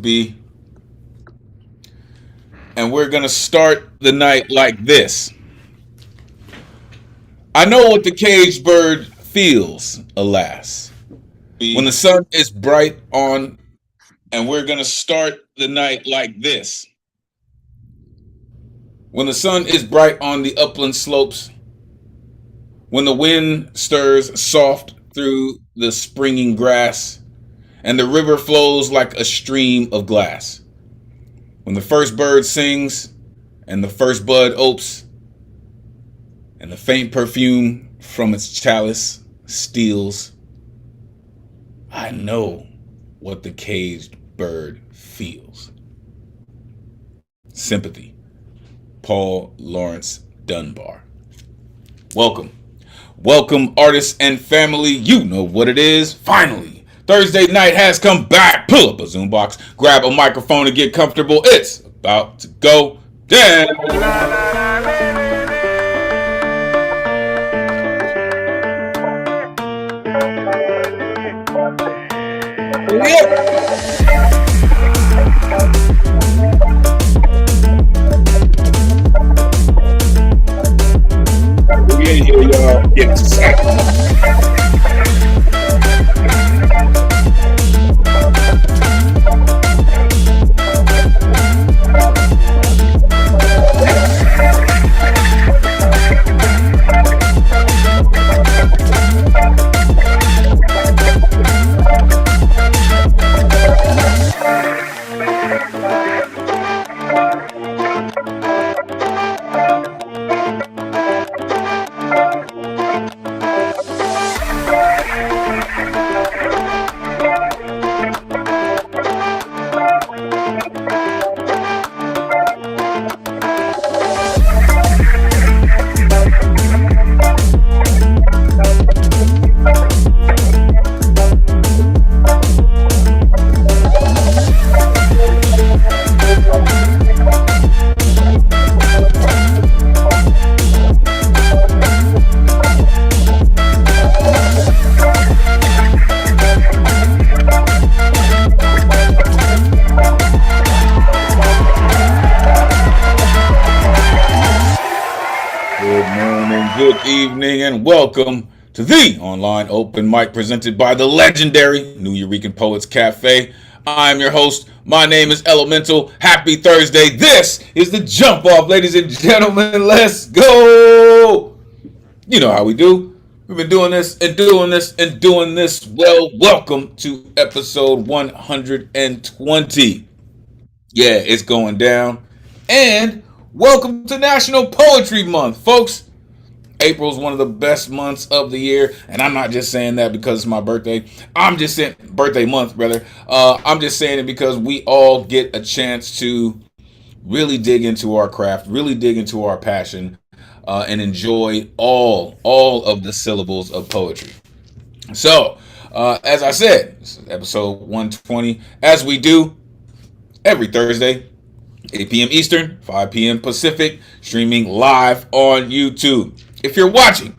be. And we're going to start the night like this. I know what the caged bird feels, alas, when the sun is bright on, and we're going to start the night like this. When the sun is bright on the upland slopes, when the wind stirs soft through the springing grass, and the river flows like a stream of glass. When the first bird sings, and the first bud opes, and the faint perfume from its chalice steals, I know what the caged bird feels. Sympathy, Paul Laurence Dunbar. Welcome. Welcome, artists and family. You know what it is. Finally, Thursday night has come back. Pull up a Zoom box, grab a microphone, and get comfortable. It's about to go down. We in here, y'all. And welcome to the online open mic presented by the legendary New Eurekan Poets Cafe. I'm your host. My name is Elemen2al. Happy Thursday. This is the jump off, ladies and gentlemen. Let's go. You know how we do. We've been doing this and doing this and doing this. Well, welcome to episode 120. Yeah, it's going down. And welcome to National Poetry Month, folks. April is one of the best months of the year, and I'm not just saying that because it's my birthday. I'm just saying birthday month, rather. I'm just saying it because we all get a chance to really dig into our craft, really dig into our passion, and enjoy all of the syllables of poetry. So, as I said, this is episode 120, as we do every Thursday, 8 p.m. Eastern, 5 p.m. Pacific, streaming live on YouTube. If you're watching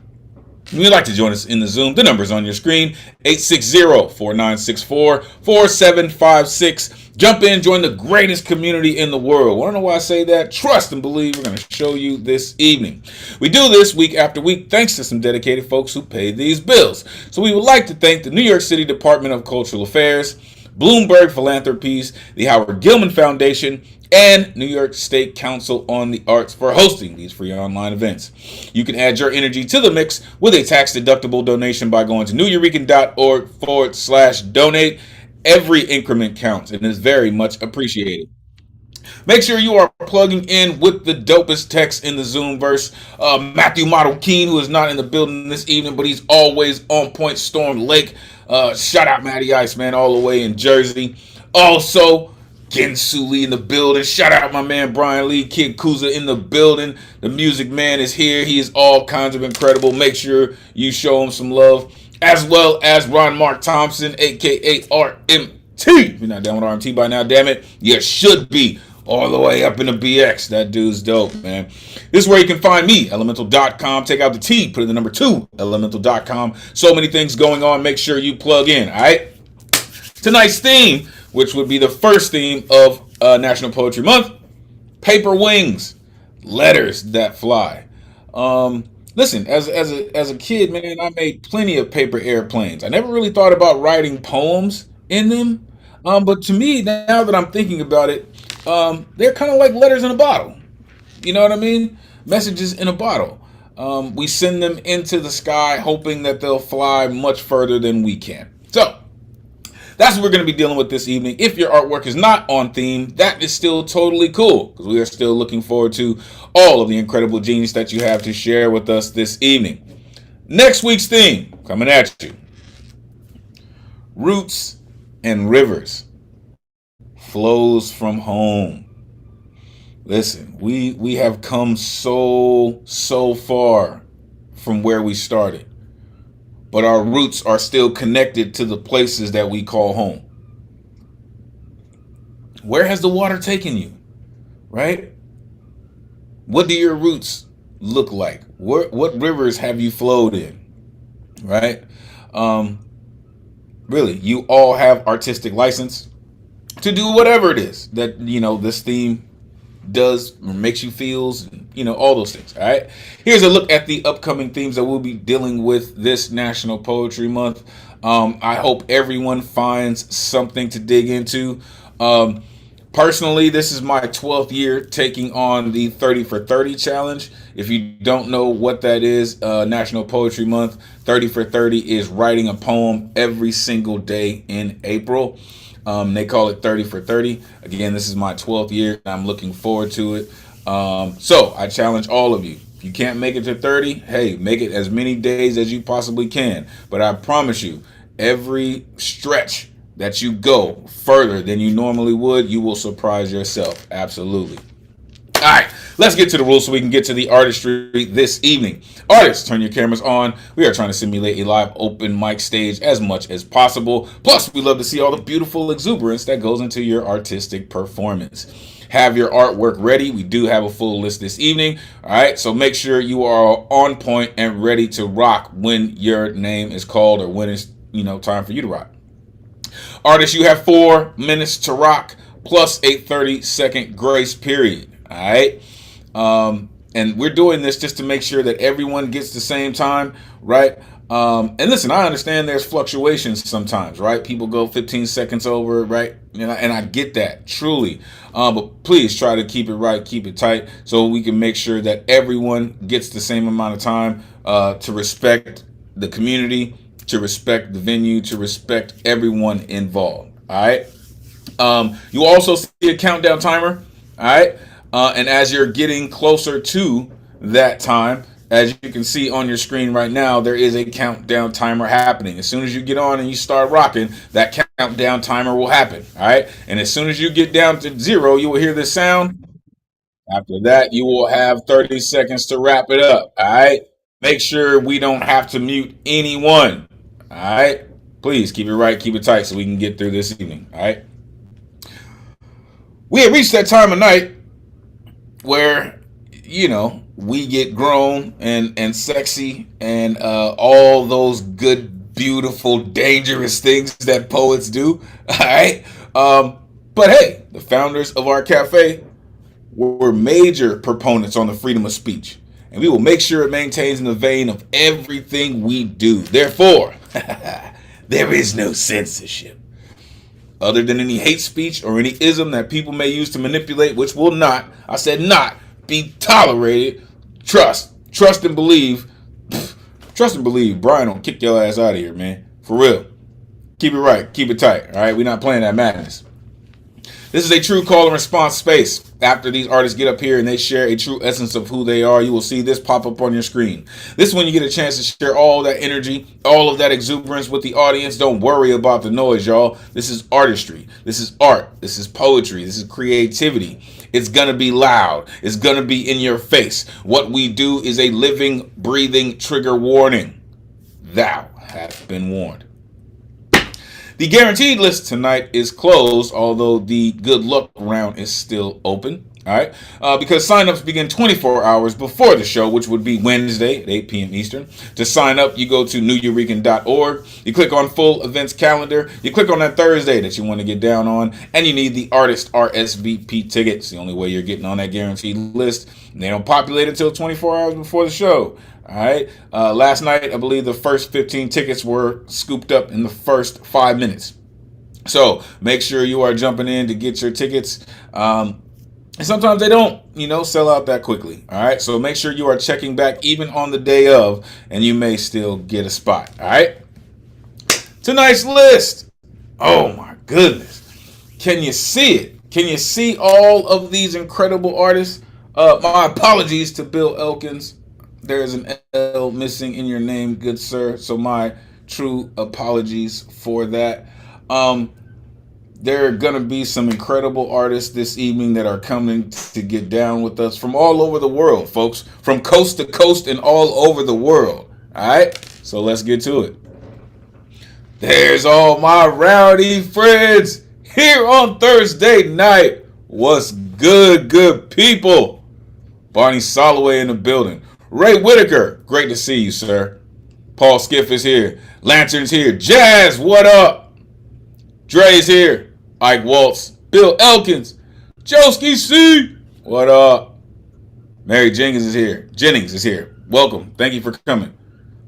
and you'd like to join us in the Zoom, the number's on your screen, 860-4964-4756. Jump in, join the greatest community in the world. Want to know why I say that? Trust and believe we're going to show you this evening. We do this week after week thanks to some dedicated folks who pay these bills. So we would like to thank the New York City Department of Cultural Affairs, Bloomberg Philanthropies, the Howard Gilman Foundation, and New York State Council on the Arts for hosting these free online events. You can add your energy to the mix with a tax-deductible donation by going to newyourekan.org/donate. Every increment counts and is very much appreciated. Make sure you are plugging in with the dopest text in the Zoomverse. Matthew Model Keen, who is not in the building this evening, but he's always on point. Storm Lake. Shout out Matty Ice, man, all the way in Jersey. Also, Gensu Lee in the building. Shout out my man Brian Lee. Kid Kuza in the building. The music man is here. He is all kinds of incredible. Make sure you show him some love. As well as Ron Mark Thompson, a.k.a. RMT. If you're not down with RMT by now, damn it, you should be. All the way up in the BX. That dude's dope, man. This is where you can find me, Elemen2al.com. Take out the T, put in the number 2, Elemen2al.com. So many things going on. Make sure you plug in, all right? Tonight's theme, which would be the first theme of National Poetry Month. Paper wings, letters that fly. Listen, as a kid, man, I made plenty of paper airplanes. I never really thought about writing poems in them. But to me, now that I'm thinking about it, they're kind of like letters in a bottle. You know what I mean? Messages in a bottle. We send them into the sky, hoping that they'll fly much further than we can. So that's what we're going to be dealing with this evening. If your artwork is not on theme, that is still totally cool, because we are still looking forward to all of the incredible genius that you have to share with us this evening. Next week's theme, coming at you. Roots and rivers. Flows from home. Listen, we have come so far from where we started, but our roots are still connected to the places that we call home. Where has the water taken you, right? What do your roots look like? What rivers have you flowed in, right? Really, you all have artistic license to do whatever it is that, this theme does or makes you feels, all those things. All right. Here's a look at the upcoming themes that we'll be dealing with this National Poetry Month. I hope everyone finds something to dig into. Personally, this is my 12th year taking on the 30 for 30 challenge. If you don't know what that is, National Poetry Month, 30 for 30 is writing a poem every single day in April. They call it 30 for 30. Again, this is my 12th year. I'm looking forward to it. So I challenge all of you. If you can't make it to 30, hey, make it as many days as you possibly can. But I promise you, every stretch that you go further than you normally would, you will surprise yourself. Absolutely. All right, let's get to the rules so we can get to the artistry this evening. Artists, turn your cameras on. We are trying to simulate a live open mic stage as much as possible. Plus, we love to see all the beautiful exuberance that goes into your artistic performance. Have your artwork ready. We do have a full list this evening. All right, so make sure you are on point and ready to rock when your name is called or when it's time for you to rock. Artists, you have 4 minutes to rock plus a 30-second grace period. All right. And we're doing this just to make sure that everyone gets the same time, right? And listen, I understand there's fluctuations sometimes, right? People go 15 seconds over, right? And I get that, truly. But please try to keep it right, keep it tight, so we can make sure that everyone gets the same amount of time to respect the community, to respect the venue, to respect everyone involved. All right. You also see a countdown timer. All right. And as you're getting closer to that time, as you can see on your screen right now, there is a countdown timer happening. As soon as you get on and you start rocking, that countdown timer will happen. All right. And as soon as you get down to 0, you will hear this sound. After that, you will have 30 seconds to wrap it up. All right. Make sure we don't have to mute anyone. All right. Please keep it right, keep it tight so we can get through this evening. All right. We have reached that time of night where, we get grown and sexy and all those good, beautiful, dangerous things that poets do. All right. But hey, the founders of our cafe were major proponents on the freedom of speech. And we will make sure it maintains in the vein of everything we do. Therefore, there is no censorship. Other than any hate speech or any ism that people may use to manipulate, which will not, I said not, be tolerated. Trust and believe. Trust and believe. Brian will kick your ass out of here, man. For real. Keep it right. Keep it tight. All right. We're not playing that madness. This is a true call and response space. After these artists get up here and they share a true essence of who they are, you will see this pop up on your screen. This is when you get a chance to share all that energy, all of that exuberance with the audience. Don't worry about the noise, y'all. This is artistry. This is art. This is poetry. This is creativity. It's going to be loud. It's going to be in your face. What we do is a living, breathing trigger warning. Thou hast been warned. The guaranteed list tonight is closed, although the good luck round is still open. All right, because signups begin 24 hours before the show, which would be Wednesday at 8 p.m. Eastern. To sign up, you go to newurican.org. You click on full events calendar. You click on that Thursday that you want to get down on, and you need the artist RSVP tickets. The only way you're getting on that guaranteed list. And they don't populate until 24 hours before the show. All right. Last night, I believe the first 15 tickets were scooped up in the first 5 minutes. So make sure you are jumping in to get your tickets. And sometimes they don't, sell out that quickly. All right. So make sure you are checking back even on the day of, and you may still get a spot. All right. Tonight's list. Oh my goodness. Can you see it? Can you see all of these incredible artists? My apologies to Bill Elkins. There is an L missing in your name, good sir. So my true apologies for that. There are going to be some incredible artists this evening that are coming to get down with us from all over the world, folks. From coast to coast and all over the world. All right? So let's get to it. There's all my rowdy friends here on Thursday night. What's good, good people? Barney Solloway in the building. Ray Whitaker, great to see you, sir. Paul Skiff is here. Lantern's here. Jazz, what up? Dre's here. Eike Waltz. Bill Elkins. Joeski Sea. What up? Mary Jennings is here. Welcome. Thank you for coming.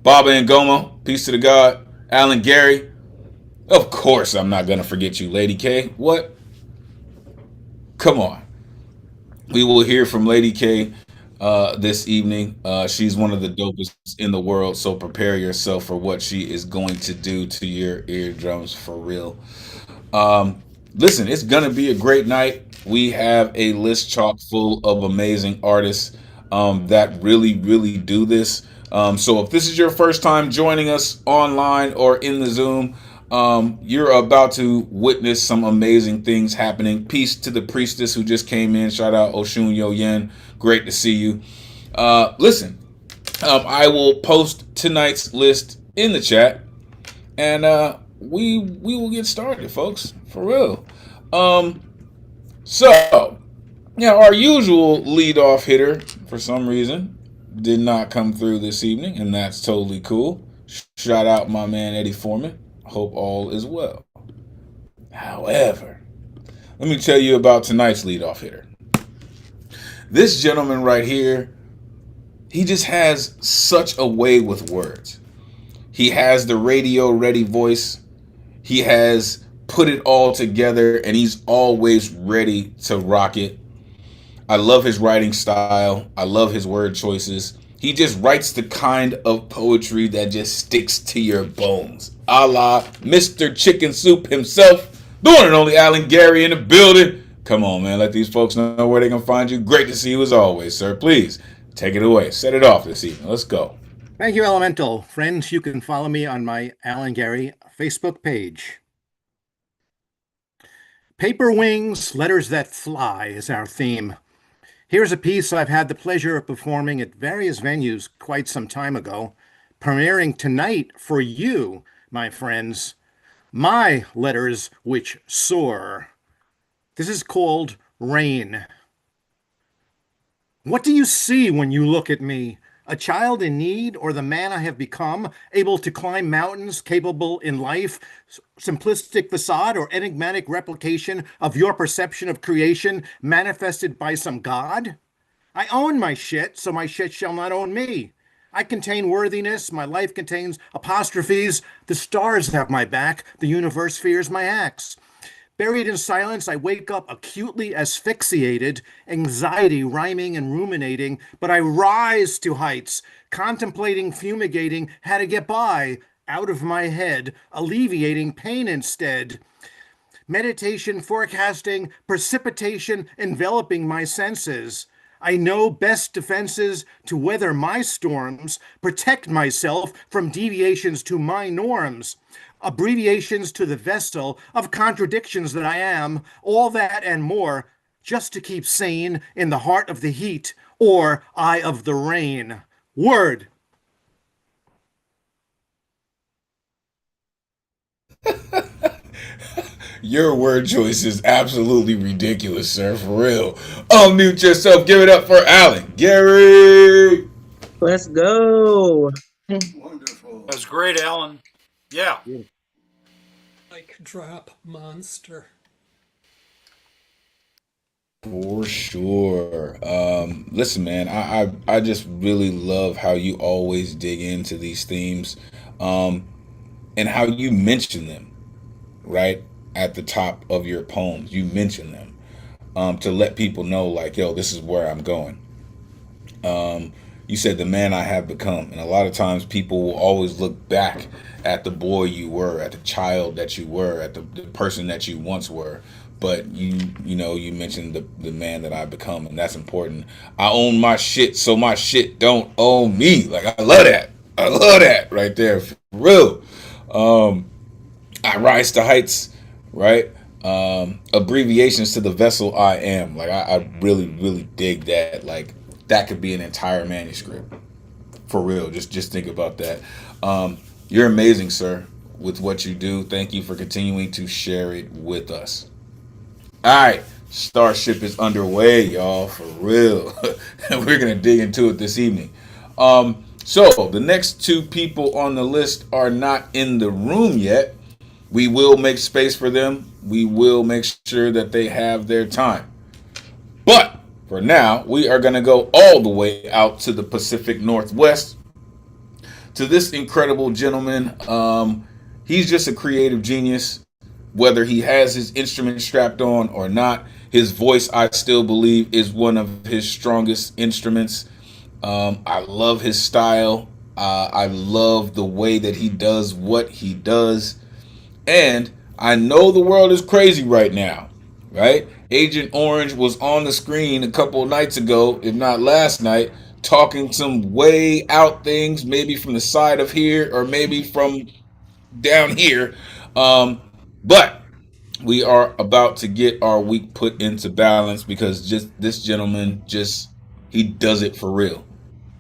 Baba and Ngoma. Peace to the God. Alan Gary. Of course I'm not going to forget you, LadyK. What? Come on. We will hear from LadyK this evening. She's one of the dopest in the world, so prepare yourself for what she is going to do to your eardrums for real. Listen, it's gonna be a great night. We have a list chock full of amazing artists that really do this. So if this is your first time joining us online or in the Zoom, you're about to witness some amazing things happening. Peace to the priestess who just came in. Shout out Osunyoyin. Great to see you. Listen, I will post tonight's list in the chat, and we will get started, folks, for real. So, our usual leadoff hitter, for some reason, did not come through this evening, and that's totally cool. Shout out my man Eddie Foreman. Hope all is well. However, let me tell you about tonight's leadoff hitter. This gentleman right here, he just has such a way with words. He has the radio-ready voice. He has put it all together, and he's always ready to rock it. I love his writing style. I love his word choices. He just writes the kind of poetry that just sticks to your bones. A la Mr. Chicken Soup himself, the one and only Alan Gary in the building. Come on, man. Let these folks know where they can find you. Great to see you as always, sir. Please, take it away. Set it off this evening. Let's go. Thank you, Elemental. Friends, you can follow me on my Alan Gary Facebook page. Paper Wings, Letters That Fly is our theme. Here's a piece I've had the pleasure of performing at various venues quite some time ago, premiering tonight for you, my friends. My letters which soar. This is called Rain. What do you see when you look at me? A child in need, or the man I have become, able to climb mountains, capable in life, simplistic facade or enigmatic replication of your perception of creation manifested by some god? I own my shit, so my shit shall not own me. I contain worthiness, my life contains apostrophes, the stars have my back, the universe fears my acts. Buried in silence, I wake up acutely asphyxiated, anxiety rhyming and ruminating, but I rise to heights, contemplating, fumigating how to get by, out of my head, alleviating pain instead. Meditation, forecasting, precipitation, enveloping my senses. I know best defenses to weather my storms, protect myself from deviations to my norms. Abbreviations to the vessel of contradictions that I am, all that and more, just to keep sane in the heart of the heat or eye of the rain. Word. Your word choice is absolutely ridiculous, sir. For real. Unmute yourself. Give it up for Alan. Gary. Let's go. Wonderful. That was great, Alan. Yeah. Mic drop monster. For sure. Listen, man, I just really love how you always dig into these themes, and how you mention them right at the top of your poems. You mention them, to let people know, like, yo, this is where I'm going. You said the man I have become, and a lot of times people will always look back at the boy you were, at the child that you were, at the person that you once were. But you mentioned the man that I've become, and that's important. I own my shit, so my shit don't own me. Like, I love that. I love that right there, for real. I rise to heights, right? Abbreviations to the vessel I am. Like, I really, really dig that. Like, that could be an entire manuscript, for real. Just think about that. You're amazing, sir, with what you do. Thank you for continuing to share it with us. All right, Starship is underway, y'all, for real. And we're going to dig into it this evening. So the next two people on the list are not in the room yet. We will make space for them. We will make sure that they have their time. But for now, we are going to go all the way out to the Pacific Northwest to this incredible gentleman. He's just a creative genius. Whether he has his instrument strapped on or not, his voice, I still believe, is one of his strongest instruments. I love his style. I love the way that he does what he does. And I know the world is crazy right now, right? Agent Orange was on the screen a couple of nights ago, if not last night, talking some way out things, maybe from the side of here or maybe from down here. But we are about to get our week put into balance, because just this gentleman, he does it for real.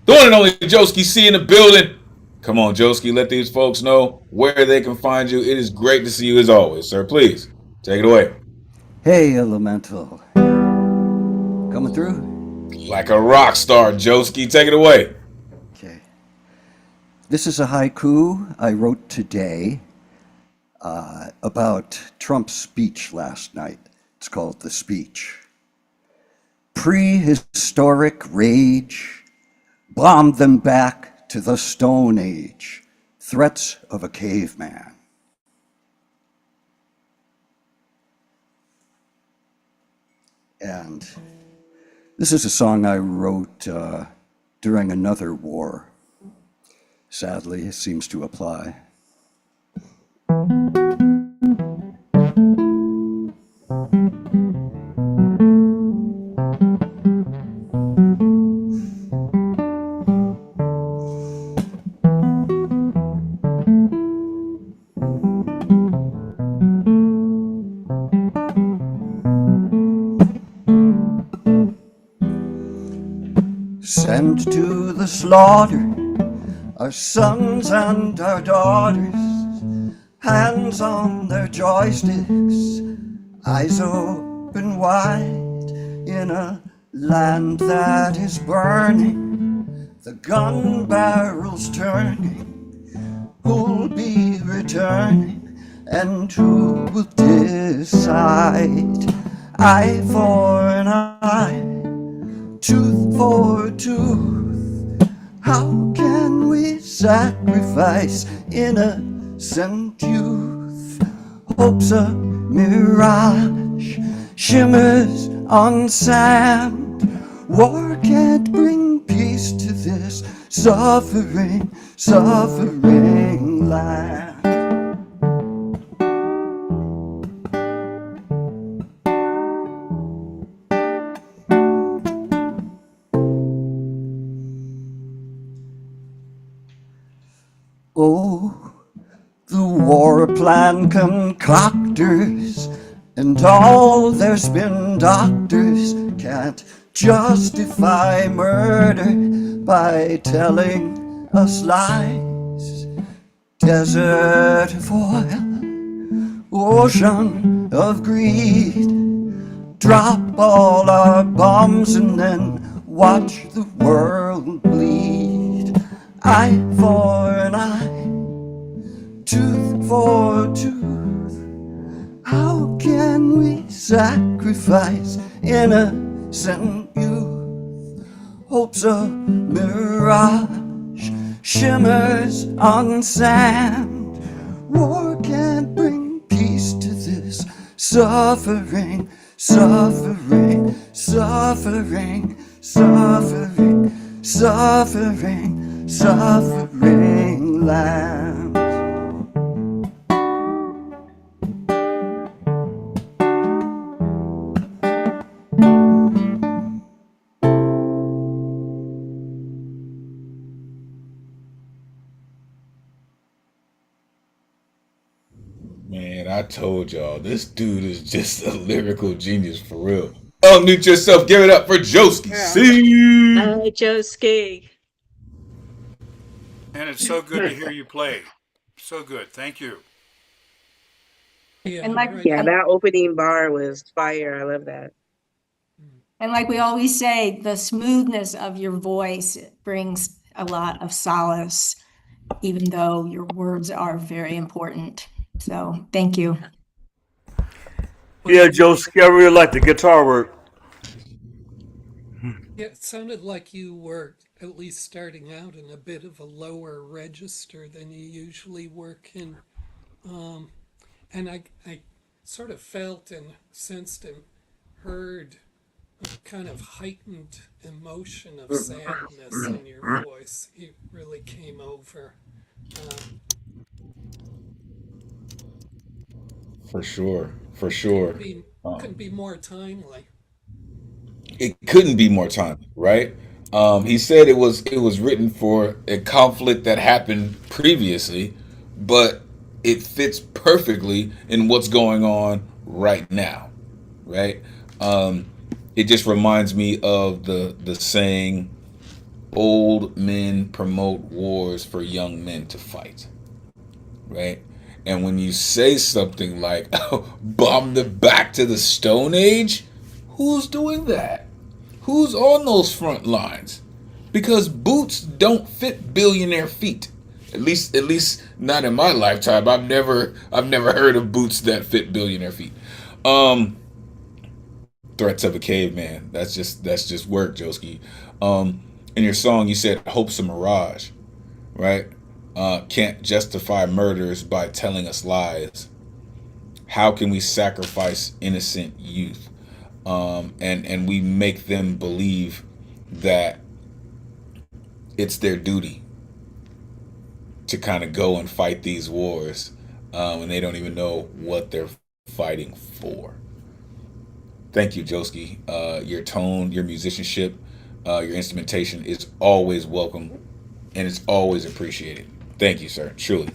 The one and only Joeski Sea in the building. Come on, Joeski, let these folks know where they can find you. It is great to see you as always, sir. Please, take it away. Hey, Elemental. Coming through? Like a rock star, Joeski. Take it away. Okay. This is a haiku I wrote today about Trump's speech last night. It's called The Speech. Prehistoric rage bombed them back to the Stone Age. Threats of a caveman. And this is a song I wrote during another war. Sadly, it seems to apply. Send to the slaughter our sons and our daughters, hands on their joysticks, eyes open wide, in a land that is burning, the gun barrels turning. Who'll be returning, and who will decide? Eye for an eye, tooth for tooth. How can we sacrifice innocent youth? Hope's a mirage, shimmers on sand. War can't bring peace to this suffering, suffering land. Oh, the war plan concoctors and all their spin doctors can't justify murder by telling us lies. Desert of oil, ocean of greed. Drop all our bombs and then watch the world bleed. Eye for an eye, tooth for a tooth. How can we sacrifice innocent youth? Hope's a mirage, shimmers on sand. War can't bring peace to this suffering, suffering, suffering, suffering, suffering, suffering land. Man, I told y'all, this dude is just a lyrical genius for real. Unmute yourself. Give it up for Joeski Sea. Hi, Joeski. And it's so good to hear you play. So good. Thank you. Yeah, And like, right. Yeah, that opening bar was fire. I love that. and like we always say, the smoothness of your voice brings a lot of solace, even though your words are very important. So thank you. Yeah, Joeski, I really like the guitar work. Yeah, it sounded like you were at least starting out in a bit of a lower register than you usually work in. And I sort of felt and sensed and heard a kind of heightened emotion of sadness in your voice. It really came over. For sure. For sure. Couldn't be more timely. It couldn't be more time, right? He said it was written for a conflict that happened previously, but it fits perfectly in what's going on right now, right? It just reminds me of the saying, "Old men promote wars for young men to fight," right? And when you say something like, "Bomb the back to the Stone Age," who's doing that? Who's on those front lines? Because boots don't fit billionaire feet. At least not in my lifetime. I've never heard of boots that fit billionaire feet. Threats of a caveman. That's just work, Joeski. In your song you said hope's a mirage, right? Can't justify murders by telling us lies. How can we sacrifice innocent youth? And we make them believe that it's their duty to kind of go and fight these wars when they don't even know what they're fighting for. Thank you, Joeski. Your tone, your musicianship, your instrumentation is always welcome and it's always appreciated. Thank you, sir. Truly.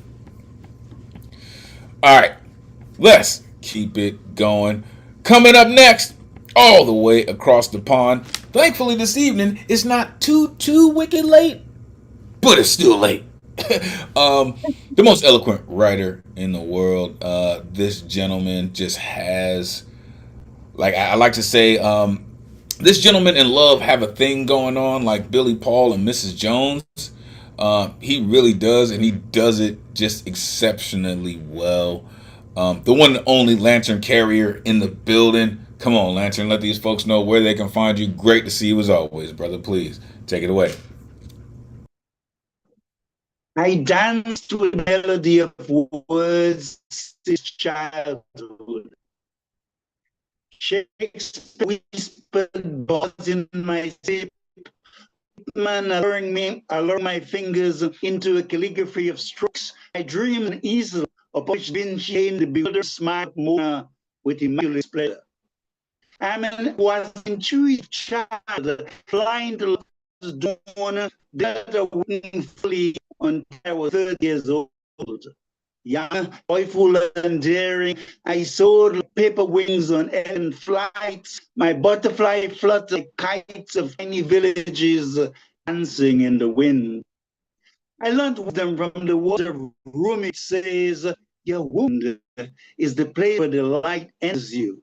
All right, let's keep it going. Coming up next, all the way across the pond. Thankfully, this evening it's not too wicked late, but it's still late. The most eloquent writer in the world. This gentleman just has, like I like to say, this gentleman and Love have a thing going on, like Billy Paul and Mrs. Jones. He really does, and he does it just exceptionally well. The one and only Lantern Carrier in the building. Come on, Lantern, let these folks know where they can find you. Great to see you as always, brother. Please take it away. I danced to a melody of words since childhood. Shakespeare whispered bars in my sleep. Man alluring my fingers into a calligraphy of strokes. I dream an easel upon which been chained the bewildered smart Mona with immaculate splendor. Was intuitive child, flying to love's dawn, that a wing fully until I was 30 years old. Young, joyful, and daring, I soared like paper wings on errant flights. My butterfly fluttered like kites of tiny villages dancing in the wind. I learned wisdom from the words of Rumi. It says, Your wound is the place where the light enters you.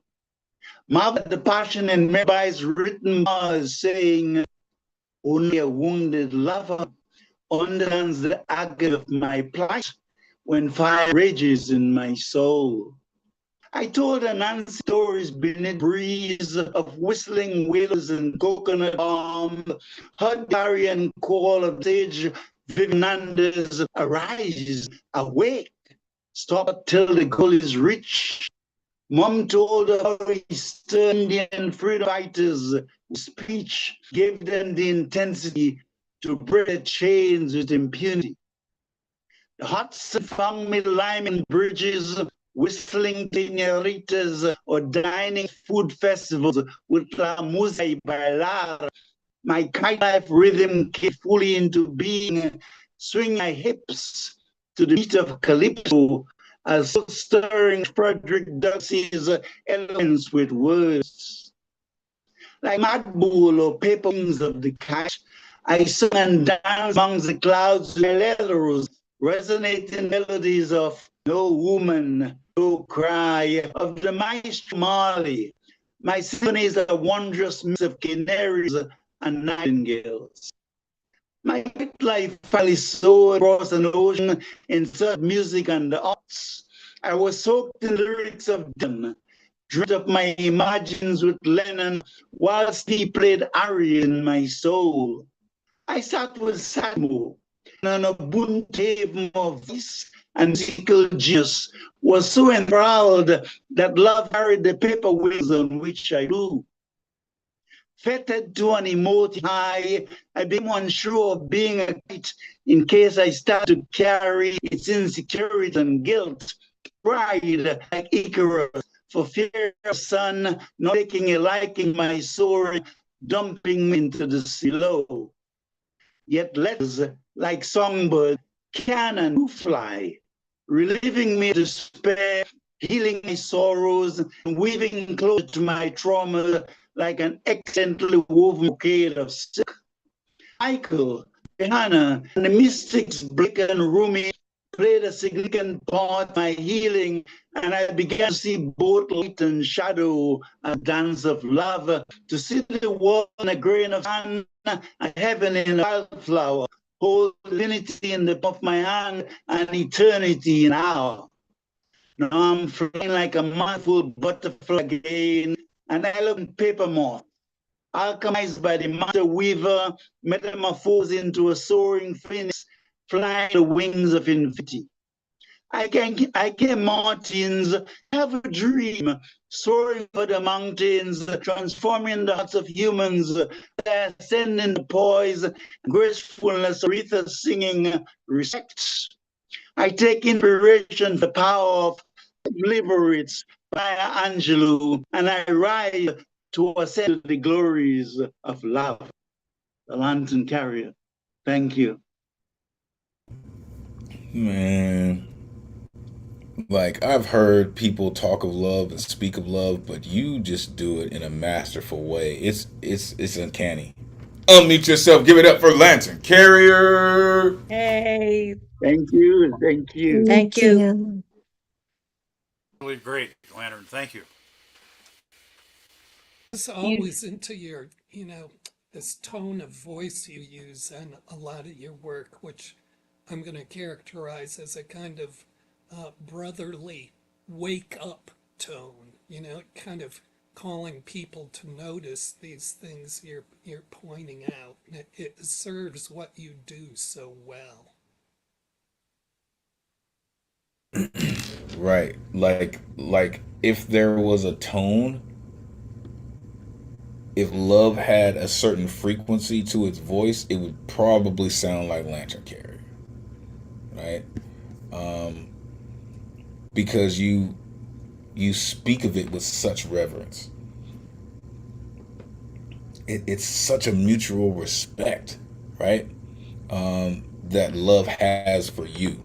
Marvel at the passion in Mareveras' written bars saying, only a wounded lover understands the agony of my plight when fire rages in my soul. I told her Nancy stories beneath breeze of whistling willows and coconut palm, heard clarion call of sage Vivanandas, arise, awake, stop till the goal is reached. Mom told her how Eastern Indian freedom fighters' speech gave them the intensity to break their chains with impunity. The hot sun found me liming bridges, whistling señoritas, or dining food festivals with La Música y Bailar. My kite life rhythm came fully into being, swing my hips to the beat of calypso, as stirring Frederick Douglass's elements with words. Like mad bull or paper wings of the kite, I sung and danced amongst the clouds with leathers, resonating melodies of No Woman, No Cry, of the maestro Marley. My symphonies are a wondrous mix of canaries and nightingales. My life finally soared across an ocean in search of music and the arts. I was soaked in the lyrics of Dylan, dreamt of my imagines with Lennon, whilst he played aria in my soul. I sat with Satmo, and an Ubuntu of voice and musical genius was so enthralled that love carried the paper wings on which I flew. Fettered to an emotive high, I became unsure of being a kite in case I start to carry its insecurity and guilt, pride like Icarus, for fear of sun not taking a liking my soaring, dumping me into the sea below. Yet letters like songbird can and do fly, relieving me of despair, healing my sorrows, and weaving closer to my trauma like an accidentally woven brocade of silk. Michael, Johanna, and the mystics Blake and Rumi played a significant part in my healing, and I began to see both light and shadow, a dance of love, to see the world in a grain of sand, and heaven in a wildflower, hold divinity in the palm of my hand, and eternity in an hour. Now I'm flying like a mindful butterfly again, an elegant paper moth, alchemized by the master weaver, metamorphosed into a soaring phoenix, flying the wings of infinity. I can Martins, have a dream, soaring over the mountains, transforming the hearts of humans, ascending the poise, gracefulness of Aretha singing, respect. I take inspiration, the power of liberates Maya Angelou, and I rise to ascend the glories of love. The Lantern Carrier. Thank you. Man, like I've heard people talk of love and speak of love, but you just do it in a masterful way. It's uncanny. Unmute yourself. Give it up for Lantern Carrier. Hey, Thank you. Thank you. thank you. Really great, Lantern. Thank you. I was always into your, this tone of voice you use in a lot of your work, which I'm going to characterize as a kind of brotherly wake up tone, kind of calling people to notice these things you're pointing out. And it serves what you do so well. Right. Like if there was a tone, if love had a certain frequency to its voice, it would probably sound like Lantern Carrier. Right? Because you speak of it with such reverence. It's such a mutual respect, right? That love has for you.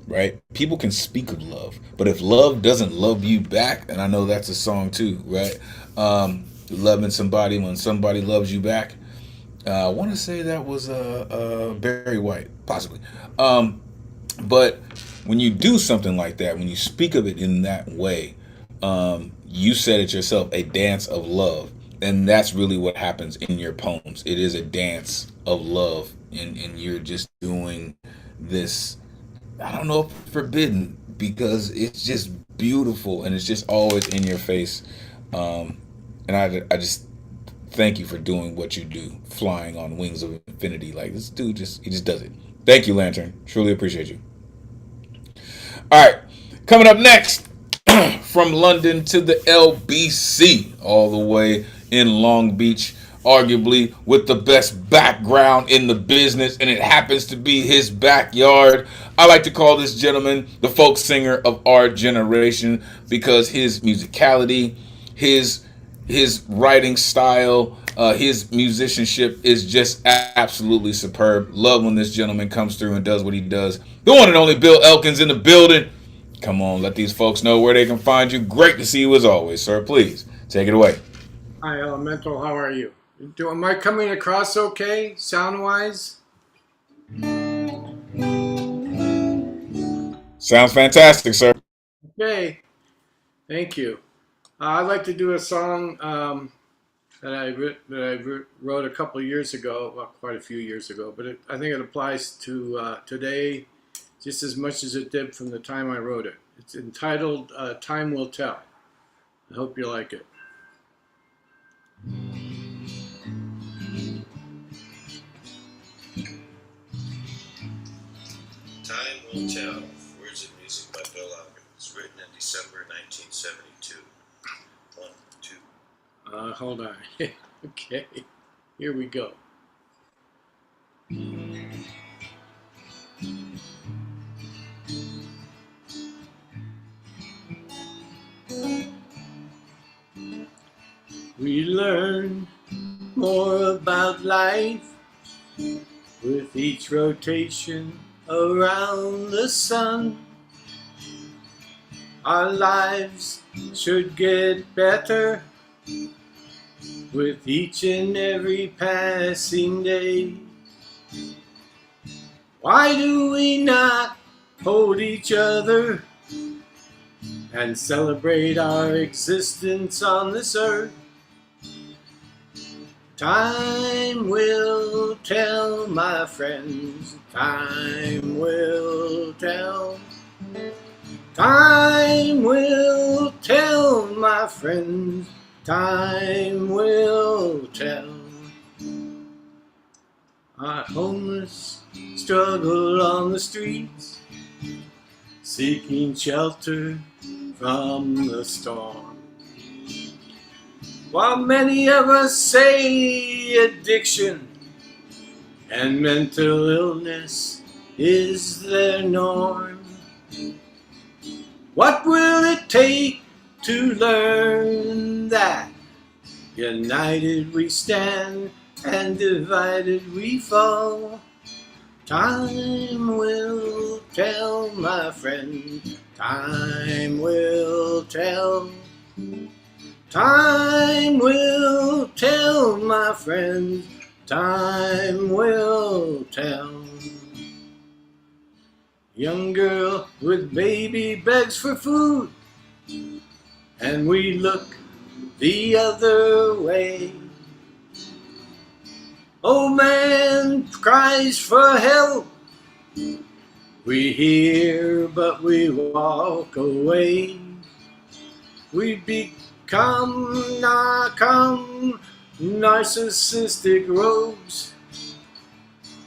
Right? People can speak of love, but if love doesn't love you back, and I know that's a song too, right? Loving somebody when somebody loves you back. I want to say that was Barry White, possibly. But when you do something like that, when you speak of it in that way, you said it yourself, a dance of love. And that's really what happens in your poems. It is a dance of love. And you're just doing this, I don't know if forbidden, because it's just beautiful and it's just always in your face. And I just thank you for doing what you do, flying on wings of infinity. Like, this dude he just does it. Thank you, Lantern. Truly appreciate you. All right, coming up next, from London to the LBC, all the way in Long Beach, arguably with the best background in the business, and it happens to be his backyard. I like to call this gentleman the folk singer of our generation, because his musicality, his writing style, his musicianship is just absolutely superb. Love when this gentleman comes through and does what he does. The one and only Bill Elkins in the building. Come on, let these folks know where they can find you. Great to see you as always, sir. Please take it away. Hi, Elemental. How are you? Am I coming across okay, sound-wise? Sounds fantastic, sir. Okay. Thank you. I'd like to do a song that I wrote a couple of years ago, well, quite a few years ago, but I think it applies to today just as much as it did from the time I wrote it. It's entitled Time Will Tell. I hope you like it. Time Will Tell. Words and music by Bill Elkins. Written in December 1972. 1, 2. Hold on. Okay. Here we go. We learn more about life with each rotation around the sun. Our lives should get better with each and every passing day. Why do we not hold each other and celebrate our existence on this earth? Time will tell, my friends, time will tell. Time will tell, my friends, time will tell. Our homeless struggle on the streets, seeking shelter from the storm. While many of us say addiction and mental illness is their norm, what will it take to learn that united we stand and divided we fall? Time will tell, my friend, time will tell. Time will tell, my friend, time will tell. Young girl with baby begs for food, and we look the other way. Old man cries for help, we hear but we walk away. We become narcissistic rogues,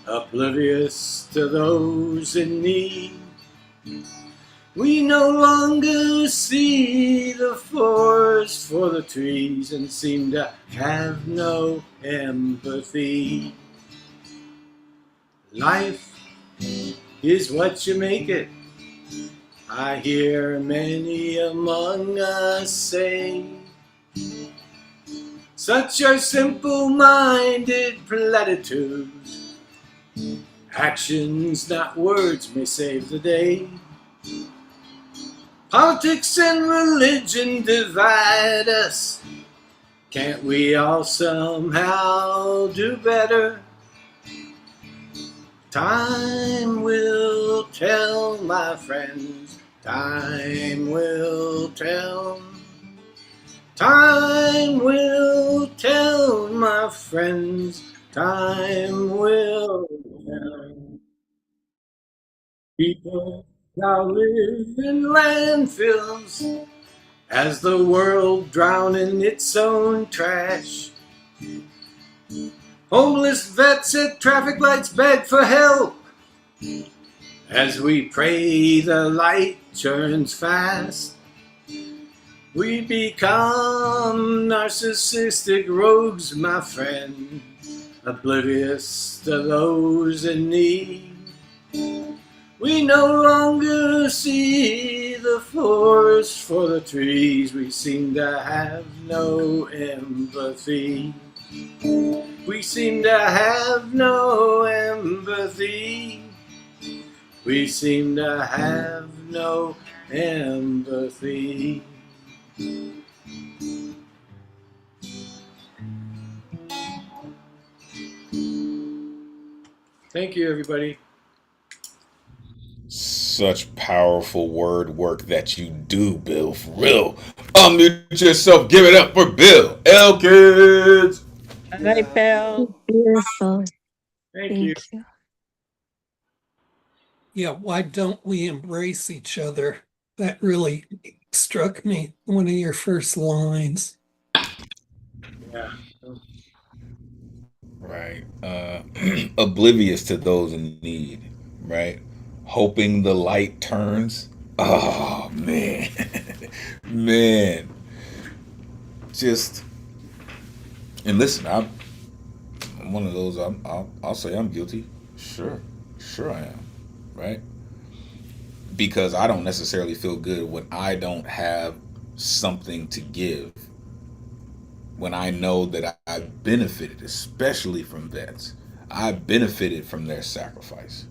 oblivious to those in need. We no longer see the forest for the trees and seem to have no empathy. Life is what you make it, I hear many among us say. Such are simple-minded platitudes. Actions, not words, may save the day. Politics and religion divide us. Can't we all somehow do better? Time will will tell, my friends. Time will tell. Time will tell, my friends. Time will tell. People now live in landfills as the world drown in its own trash. Homeless vets at traffic lights beg for help as we pray the light turns fast. We become narcissistic rogues, my friend, oblivious to those in need. We no longer see the forest for the trees. We seem to have no empathy. We seem to have no empathy. We seem to have no empathy. Thank you, everybody. Such powerful word work that you do, Bill. For real. Unmute yourself. Give it up for Bill. Elkins. Hi, Bill. Beautiful. Thank you. Thank you. Yeah, why don't we embrace each other? That really struck me, one of your first lines. Yeah. Right. Oblivious to those in need. Right. Hoping the light turns. Oh, man. Man. Just. And listen, I'm one of those. I'll say I'm guilty. Sure I am. Right? Because I don't necessarily feel good when I don't have something to give. When I know that I've benefited, especially from vets, I've benefited from their sacrifice.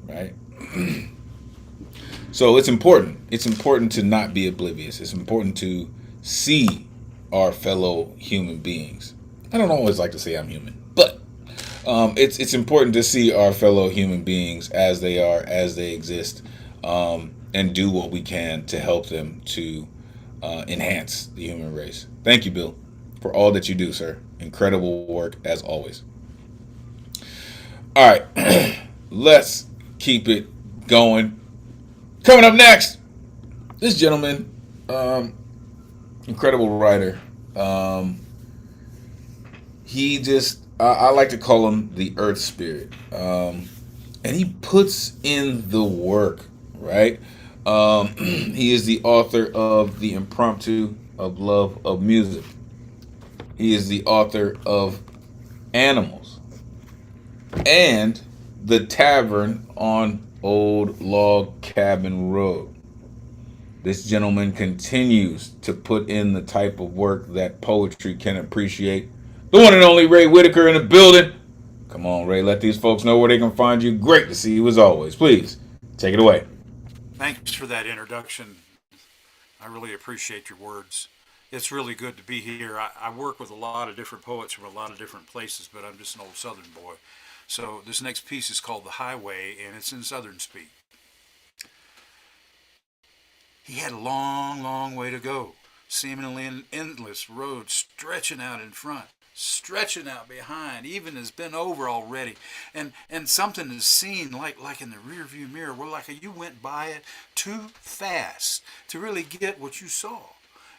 Right? So it's important. It's important to not be oblivious. It's important to see our fellow human beings. I don't always like to say I'm human, but it's important to see our fellow human beings as they are, as they exist, and do what we can to help them to enhance the human race. Thank you, Bill, for all that you do, sir. Incredible work as always. All right, let's keep it going. Coming up next, this gentleman, incredible writer. He just, I like to call him the Earth Spirit. And he puts in the work, right? He is the author of The Impromptu of Love of Music. He is the author of Animals and The Tavern on Old Log Cabin Road. This gentleman continues to put in the type of work that poetry can appreciate. The one and only Ray Whitaker in the building. Come on, Ray, let these folks know where they can find you. Great to see you as always. Please, take it away. Thanks for that introduction. I really appreciate your words. It's really good to be here. I work with a lot of different poets from a lot of different places, but I'm just an old Southern boy. So this next piece is called The Highway, and it's in Southern speak. He had a long, long way to go, seemingly an endless road stretching out in front, stretching out behind, even has been over already, and something is seen like in the rearview mirror, where like you went by it too fast to really get what you saw.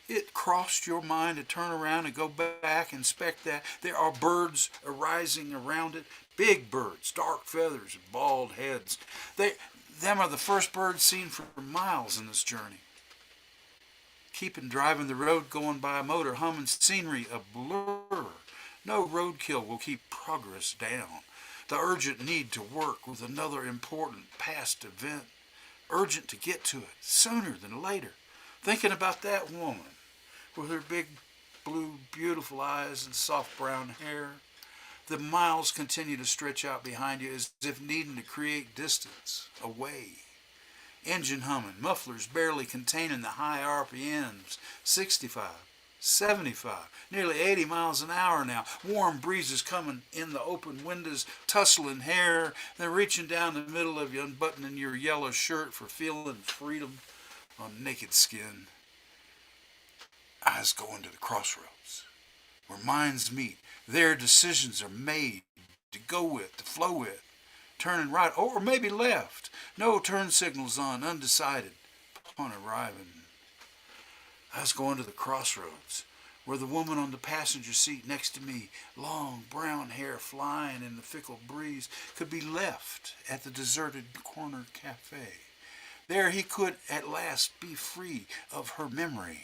It crossed your mind to turn around and go back and inspect that. There are birds arising around it, big birds, dark feathers, and bald heads. Them are the first birds seen for miles in this journey. Keeping driving the road, going by a motor, humming scenery, a blur. No roadkill will keep progress down. The urgent need to work with another important past event. Urgent to get to it sooner than later. Thinking about that woman with her big blue beautiful eyes and soft brown hair. The miles continue to stretch out behind you as if needing to create distance away. Engine humming, mufflers barely containing the high RPMs, 65, 75, nearly 80 miles an hour now. Warm breezes coming in the open windows, tussling hair, then reaching down the middle of you, unbuttoning your yellow shirt for feeling freedom on naked skin. I was going to the crossroads, where minds meet. There decisions are made to go with, to flow with, turning right or maybe left. No turn signals on, undecided upon arriving. I was going to the crossroads, where the woman on the passenger seat next to me, long brown hair flying in the fickle breeze, could be left at the deserted corner cafe. There he could at last be free of her memory.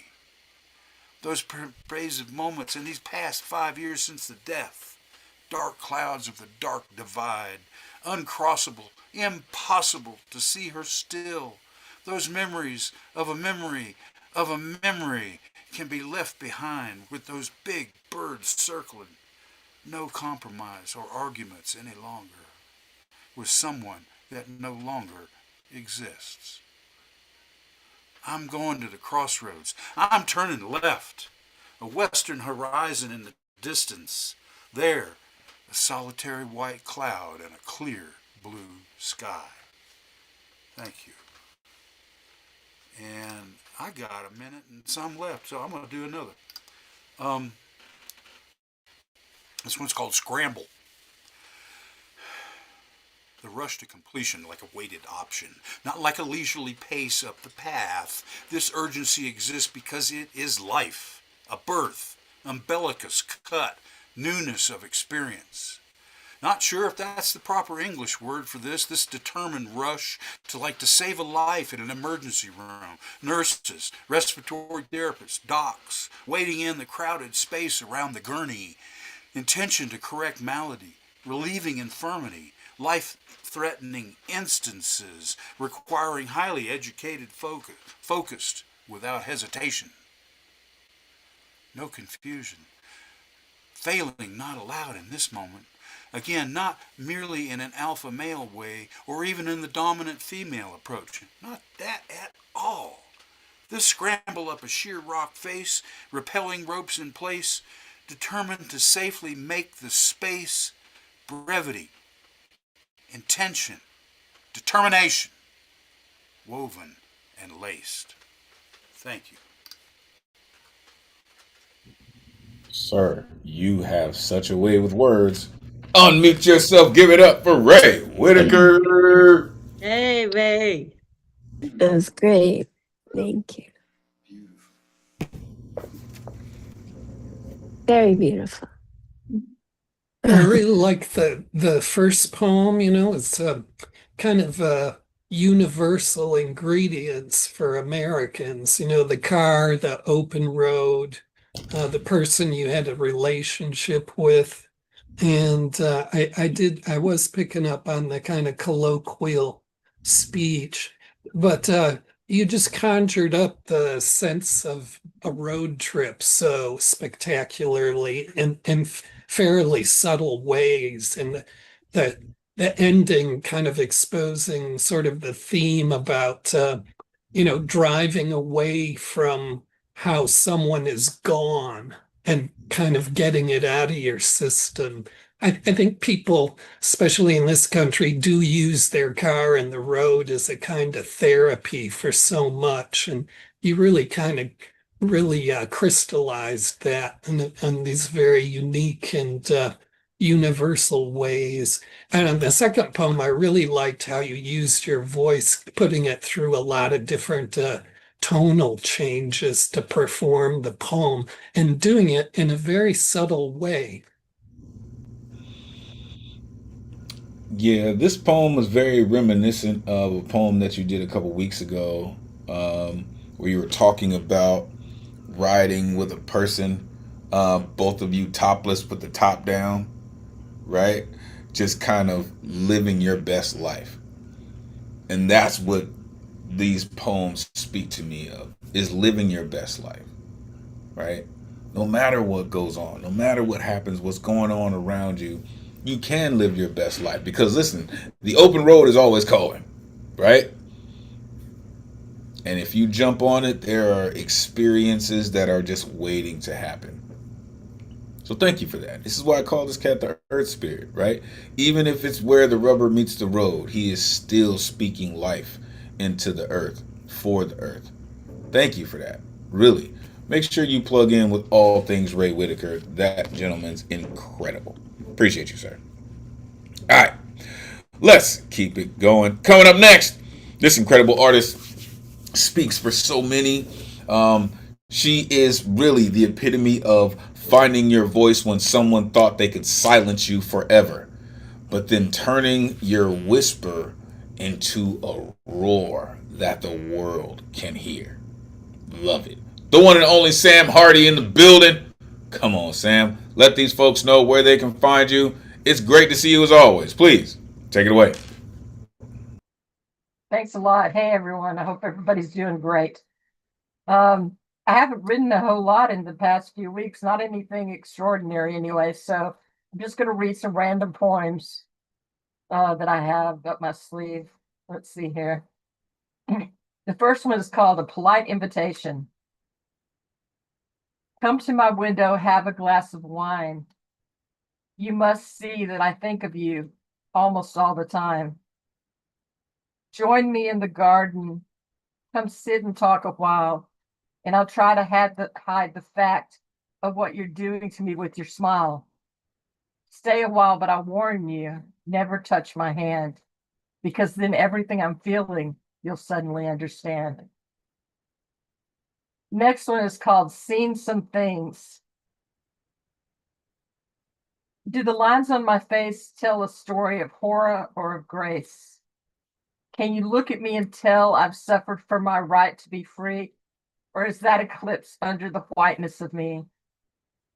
Those pervasive moments in these past 5 years since the death, dark clouds of the dark divide, uncrossable, impossible to see her still. Those memories of a memory of a memory can be left behind with those big birds circling. No compromise or arguments any longer with someone that no longer exists. I'm going to the crossroads. I'm turning left. A western horizon in the distance. There, a solitary white cloud and a clear blue sky. Thank you. And I got a minute and some left, so I'm going to do another. This one's called Scramble. The rush to completion like a weighted option, not like a leisurely pace up the path. This urgency exists because it is life, a birth, umbilicus cut, newness of experience. Not sure if that's the proper English word for this determined rush to save a life in an emergency room. Nurses, respiratory therapists, docs, waiting in the crowded space around the gurney. Intention to correct malady, relieving infirmity, life-threatening instances requiring highly educated focused without hesitation. No confusion. Failing not allowed in this moment. Again, not merely in an alpha male way or even in the dominant female approach. Not that at all. This scramble up a sheer rock face, rappelling ropes in place, determined to safely make the space, brevity, intention, determination, woven and laced. Thank you. Sir, you have such a way with words. Unmute yourself. Give it up for Ray Whitaker. Hey, Ray. That was great. Thank you. Very beautiful. I really like the first poem, it's kind of universal ingredients for Americans, the car, the open road, the person you had a relationship with. And I was picking up on the kind of colloquial speech, but you just conjured up the sense of a road trip so spectacularly in fairly subtle ways, and the ending kind of exposing sort of the theme about driving away from how someone is gone and kind of getting it out of your system. I think people, especially in this country, do use their car and the road as a kind of therapy for so much. And you really kind of crystallized that in these very unique and universal ways. And in the second poem, I really liked how you used your voice, putting it through a lot of different tonal changes to perform the poem and doing it in a very subtle way. Yeah, this poem was very reminiscent of a poem that you did a couple weeks ago, where you were talking about riding with a person, both of you topless with the top down, right? Just kind of living your best life. And that's what these poems speak to me of, is living your best life, right? No matter what goes on, no matter what happens, what's going on around you, you can live your best life. Because listen, the open road is always calling, right? And if you jump on it, there are experiences that are just waiting to happen. So thank you for that. This is why I call this cat the Earth Spirit, right? Even if it's where the rubber meets the road, he is still speaking life into the earth, for the earth. Thank you for that. Really. Make sure you plug in with all things Ray Whitaker. That gentleman's incredible. Appreciate you, sir. All right. Let's keep it going. Coming up next, this incredible artist speaks for so many. She is really the epitome of finding your voice when someone thought they could silence you forever, but then turning your whisper into a roar that the world can hear. Love it. The one and only Sam Harty in the building. Come on, Sam. Let these folks know where they can find you. It's great to see you as always. Please, take it away. Thanks a lot. Hey, everyone. I hope everybody's doing great. I haven't written a whole lot in the past few weeks, not anything extraordinary anyway, so I'm just going to read some random poems that I have up my sleeve. Let's see here. The first one is called A Polite Invitation. Come to my window, have a glass of wine. You must see that I think of you almost all the time. Join me in the garden. Come sit and talk a while, and I'll try to hide the fact of what you're doing to me with your smile. Stay a while, but I warn you, never touch my hand, because then everything I'm feeling, you'll suddenly understand. Next one is called Seen Some Things. Do the lines on my face tell a story of horror or of grace? Can you look at me and tell I've suffered for my right to be free? Or is that eclipsed under the whiteness of me?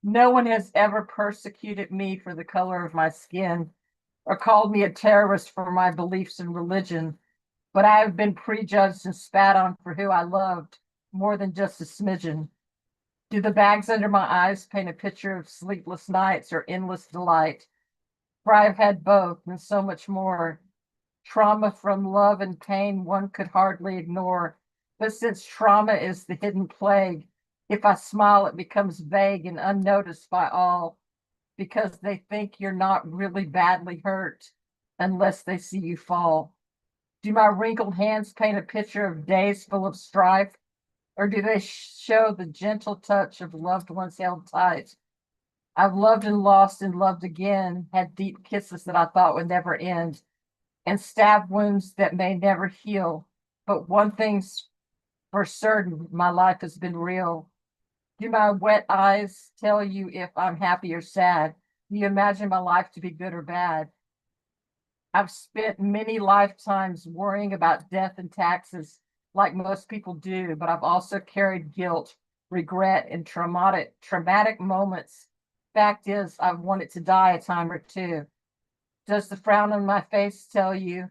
No one has ever persecuted me for the color of my skin or called me a terrorist for my beliefs in religion, but I have been prejudged and spat on for who I loved more than just a smidgen. Do the bags under my eyes paint a picture of sleepless nights or endless delight? For I have had both and so much more. Trauma from love and pain one could hardly ignore. But since trauma is the hidden plague, if I smile, it becomes vague and unnoticed by all, because they think you're not really badly hurt unless they see you fall. Do my wrinkled hands paint a picture of days full of strife, or do they show the gentle touch of loved ones held tight? I've loved and lost and loved again, had deep kisses that I thought would never end, and stab wounds that may never heal. But one thing's for certain, my life has been real. Do my wet eyes tell you if I'm happy or sad? Do you imagine my life to be good or bad? I've spent many lifetimes worrying about death and taxes, like most people do, but I've also carried guilt, regret, and traumatic moments. Fact is, I've wanted to die a time or two. Does the frown on my face tell you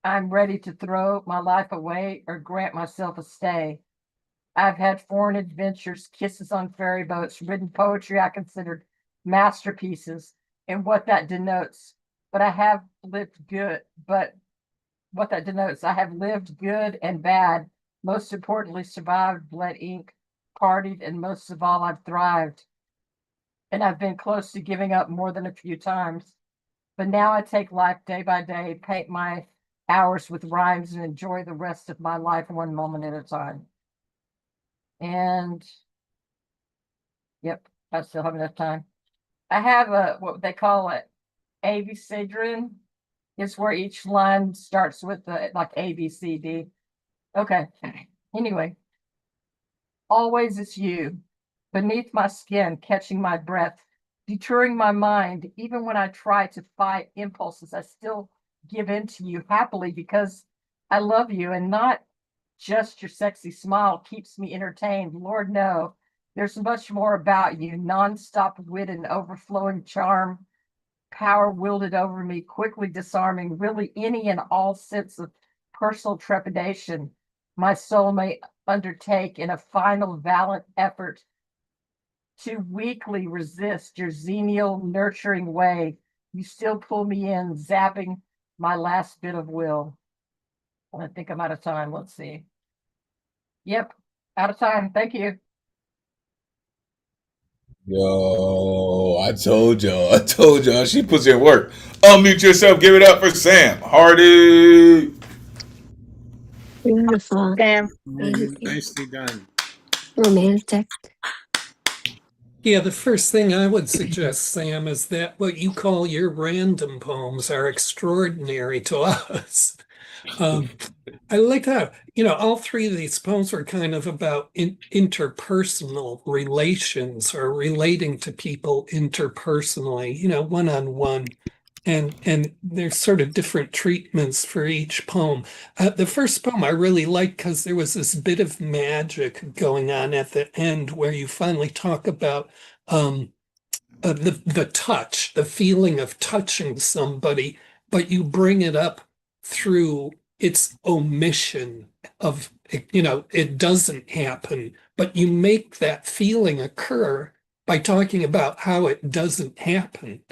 I'm ready to throw my life away or grant myself a stay? I've had foreign adventures, kisses on ferry boats, written poetry I considered masterpieces, and what that denotes. But I have lived good, but what that denotes, I have lived good and bad, most importantly survived, bled ink, partied, and most of all, I've thrived. And I've been close to giving up more than a few times. But now I take life day by day, paint my hours with rhymes, and enjoy the rest of my life one moment at a time. And yep, I still have enough time. I have what they call it, ABCDrin. It's where each line starts with like A, B, C, D. Okay. Anyway, always it's you, beneath my skin, catching my breath, deterring my mind. Even when I try to fight impulses, I still give in to you happily because I love you, and not just your sexy smile keeps me entertained. Lord, no, there's much more about you, nonstop wit and overflowing charm, power wielded over me, quickly disarming really any and all sense of personal trepidation my soul may undertake in a final valiant effort to weakly resist your genial, nurturing way. You still pull me in, zapping my last bit of will. I think I'm out of time. Let's see. Yep. Out of time. Thank you. Yo, I told y'all, she puts in work. Unmute yourself, give it up for Sam Harty. Beautiful. Sam. Thank you. Nicely done. Romantic. Yeah, the first thing I would suggest, Sam, is that what you call your random poems are extraordinary to us. I like that. All three of these poems were kind of about interpersonal relations or relating to people interpersonally, one-on-one. And there's sort of different treatments for each poem. The first poem I really liked because there was this bit of magic going on at the end where you finally talk about the touch, the feeling of touching somebody, but you bring it up through its omission of, it doesn't happen, but you make that feeling occur by talking about how it doesn't happen.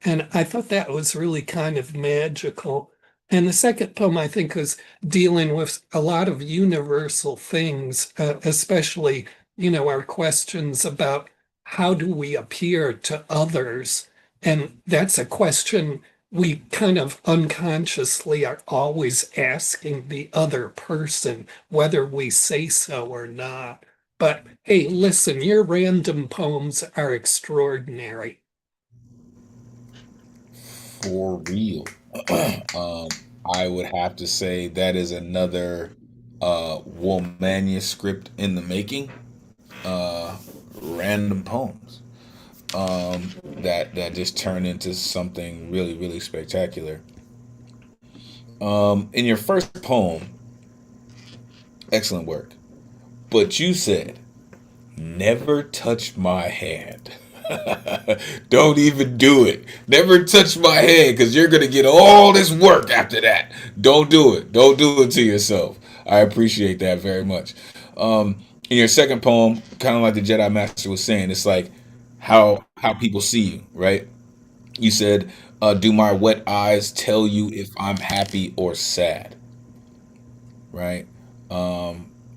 And I thought that was really kind of magical. And the second poem, I think, was dealing with a lot of universal things, especially, our questions about how do we appear to others? And that's a question we kind of unconsciously are always asking the other person, whether we say so or not. But hey, listen, your random poems are extraordinary. For real. I would have to say that is another Wool manuscript in the making. Random poems that just turn into something really, really spectacular. In your first poem, excellent work. But you said, never touch my hand. Don't even do it. Never touch my hand because you're going to get all this work after that. Don't do it. Don't do it to yourself. I appreciate that very much. In your second poem, kind of like the Jedi Master was saying, it's like how people see you, right? You said, do my wet eyes tell you if I'm happy or sad? Right?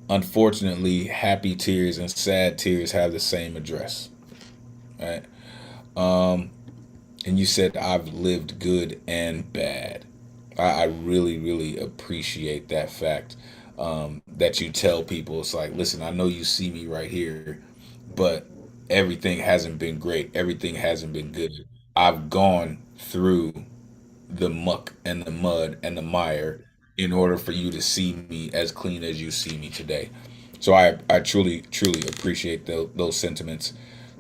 Unfortunately, happy tears and sad tears have the same address. Right? And you said, I've lived good and bad. I really, really appreciate that fact, that you tell people. It's like, listen, I know you see me right here, but everything hasn't been great. Everything hasn't been good. I've gone through the muck and the mud and the mire in order for you to see me as clean as you see me today. So I truly, truly appreciate those sentiments.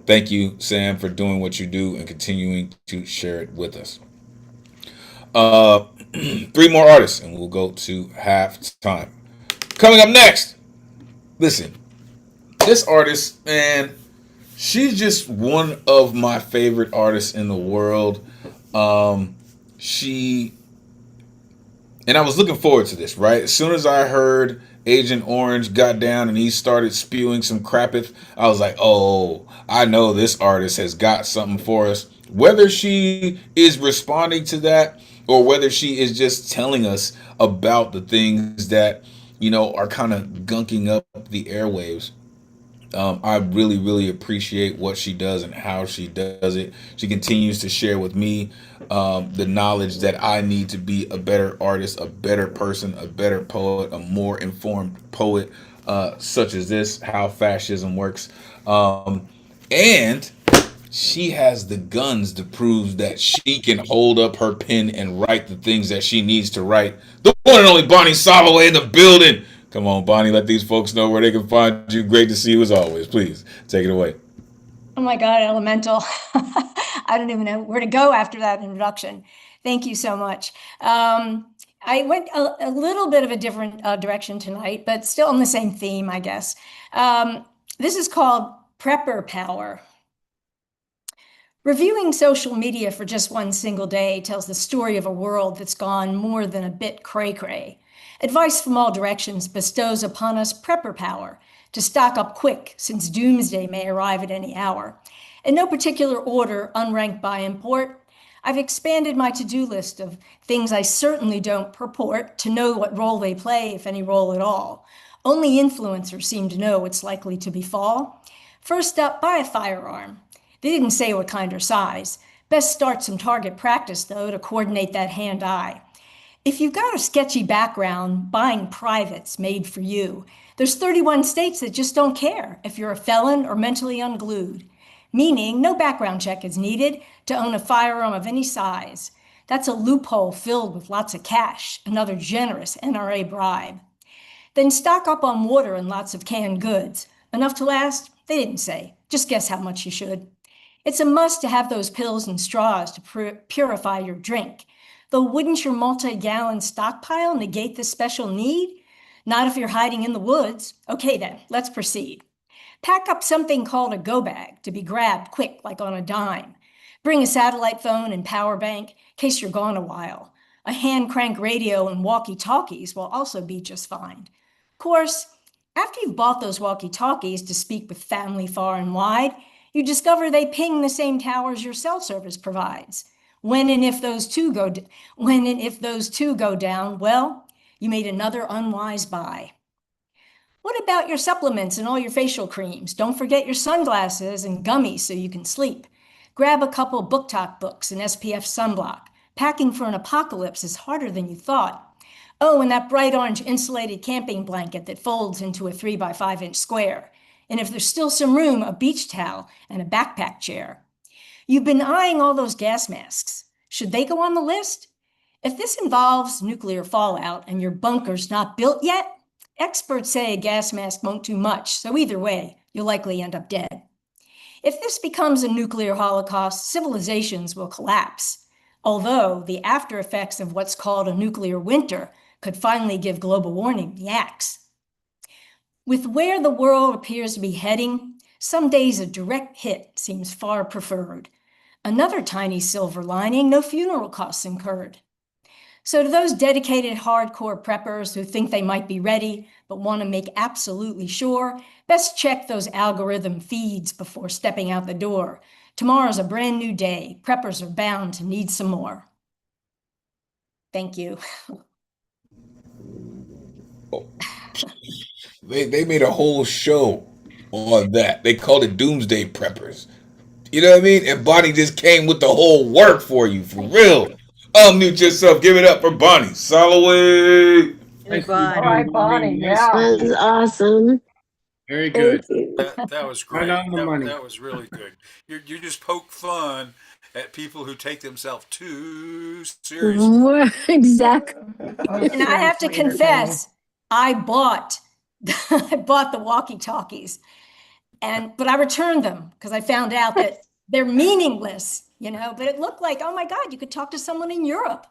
Thank you, Sam, for doing what you do and continuing to share it with us. Three more artists, and we'll go to halftime. Coming up next, listen, this artist, man, she's just one of my favorite artists in the world. And I was looking forward to this, right? As soon as I heard Agent Orange got down and he started spewing some crapeth, I was like, oh, I know this artist has got something for us. Whether she is responding to that or whether she is just telling us about the things that, are kind of gunking up the airwaves. I really, really appreciate what she does and how she does it. She continues to share with me the knowledge that I need to be a better artist, a better person, a better poet, a more informed poet, such as this, how fascism works. And she has the guns to prove that she can hold up her pen and write the things that she needs to write. The one and only Bonnie Solloway in the building. Come on, Bonnie, let these folks know where they can find you. Great to see you as always. Please, take it away. Oh my God, Elemental. I don't even know where to go after that introduction. Thank you so much. I went a little bit of a different direction tonight, but still on the same theme, I guess. This is called Prepper Power. Reviewing social media for just one single day tells the story of a world that's gone more than a bit cray-cray. Advice from all directions bestows upon us prepper power to stock up quick, since doomsday may arrive at any hour. In no particular order, unranked by import, I've expanded my to-do list of things I certainly don't purport to know what role they play, if any role at all. Only influencers seem to know what's likely to befall. First up, buy a firearm. They didn't say what kind or size. Best start some target practice, though, to coordinate that hand-eye. If you've got a sketchy background, buying privates made for you. There's 31 states that just don't care if you're a felon or mentally unglued, meaning no background check is needed to own a firearm of any size. That's a loophole filled with lots of cash, another generous NRA bribe. Then stock up on water and lots of canned goods. Enough to last? They didn't say. Just guess how much you should. It's a must to have those pills and straws to purify your drink. Though wouldn't your multi-gallon stockpile negate this special need? Not if you're hiding in the woods. Okay then, let's proceed. Pack up something called a go bag to be grabbed quick like on a dime. Bring a satellite phone and power bank in case you're gone a while. A hand crank radio and walkie-talkies will also be just fine. Of course, after you've bought those walkie-talkies to speak with family far and wide, you discover they ping the same towers your cell service provides. When and if those two go down, well, you made another unwise buy. What about your supplements and all your facial creams? Don't forget your sunglasses and gummies so you can sleep. Grab a couple book talk books and SPF sunblock. Packing for an apocalypse is harder than you thought. Oh, and that bright orange insulated camping blanket that folds into a 3x5-inch square. And if there's still some room, a beach towel and a backpack chair. You've been eyeing all those gas masks. Should they go on the list? If this involves nuclear fallout and your bunker's not built yet, experts say a gas mask won't do much, so either way, you'll likely end up dead. If this becomes a nuclear holocaust, civilizations will collapse, although the after effects of what's called a nuclear winter could finally give global warming the axe. With where the world appears to be heading, some days a direct hit seems far preferred. Another tiny silver lining, no funeral costs incurred. So to those dedicated hardcore preppers who think they might be ready but want to make absolutely sure, best check those algorithm feeds before stepping out the door. Tomorrow's a brand new day. Preppers are bound to need some more. Thank you. They made a whole show on that. They called it Doomsday Preppers. You know what I mean? And Bonnie just came with the whole work for you, for real. Unmute yourself. Give it up for Bonnie. Solloway. All right, Bonnie, yeah. That was awesome. Very good. That was great. Right on the money. That was really good. You just poke fun at people who take themselves too seriously. Exactly. And I have to confess, I bought the walkie-talkies, but I returned them because I found out that they're meaningless, but it looked like, oh my God, you could talk to someone in Europe.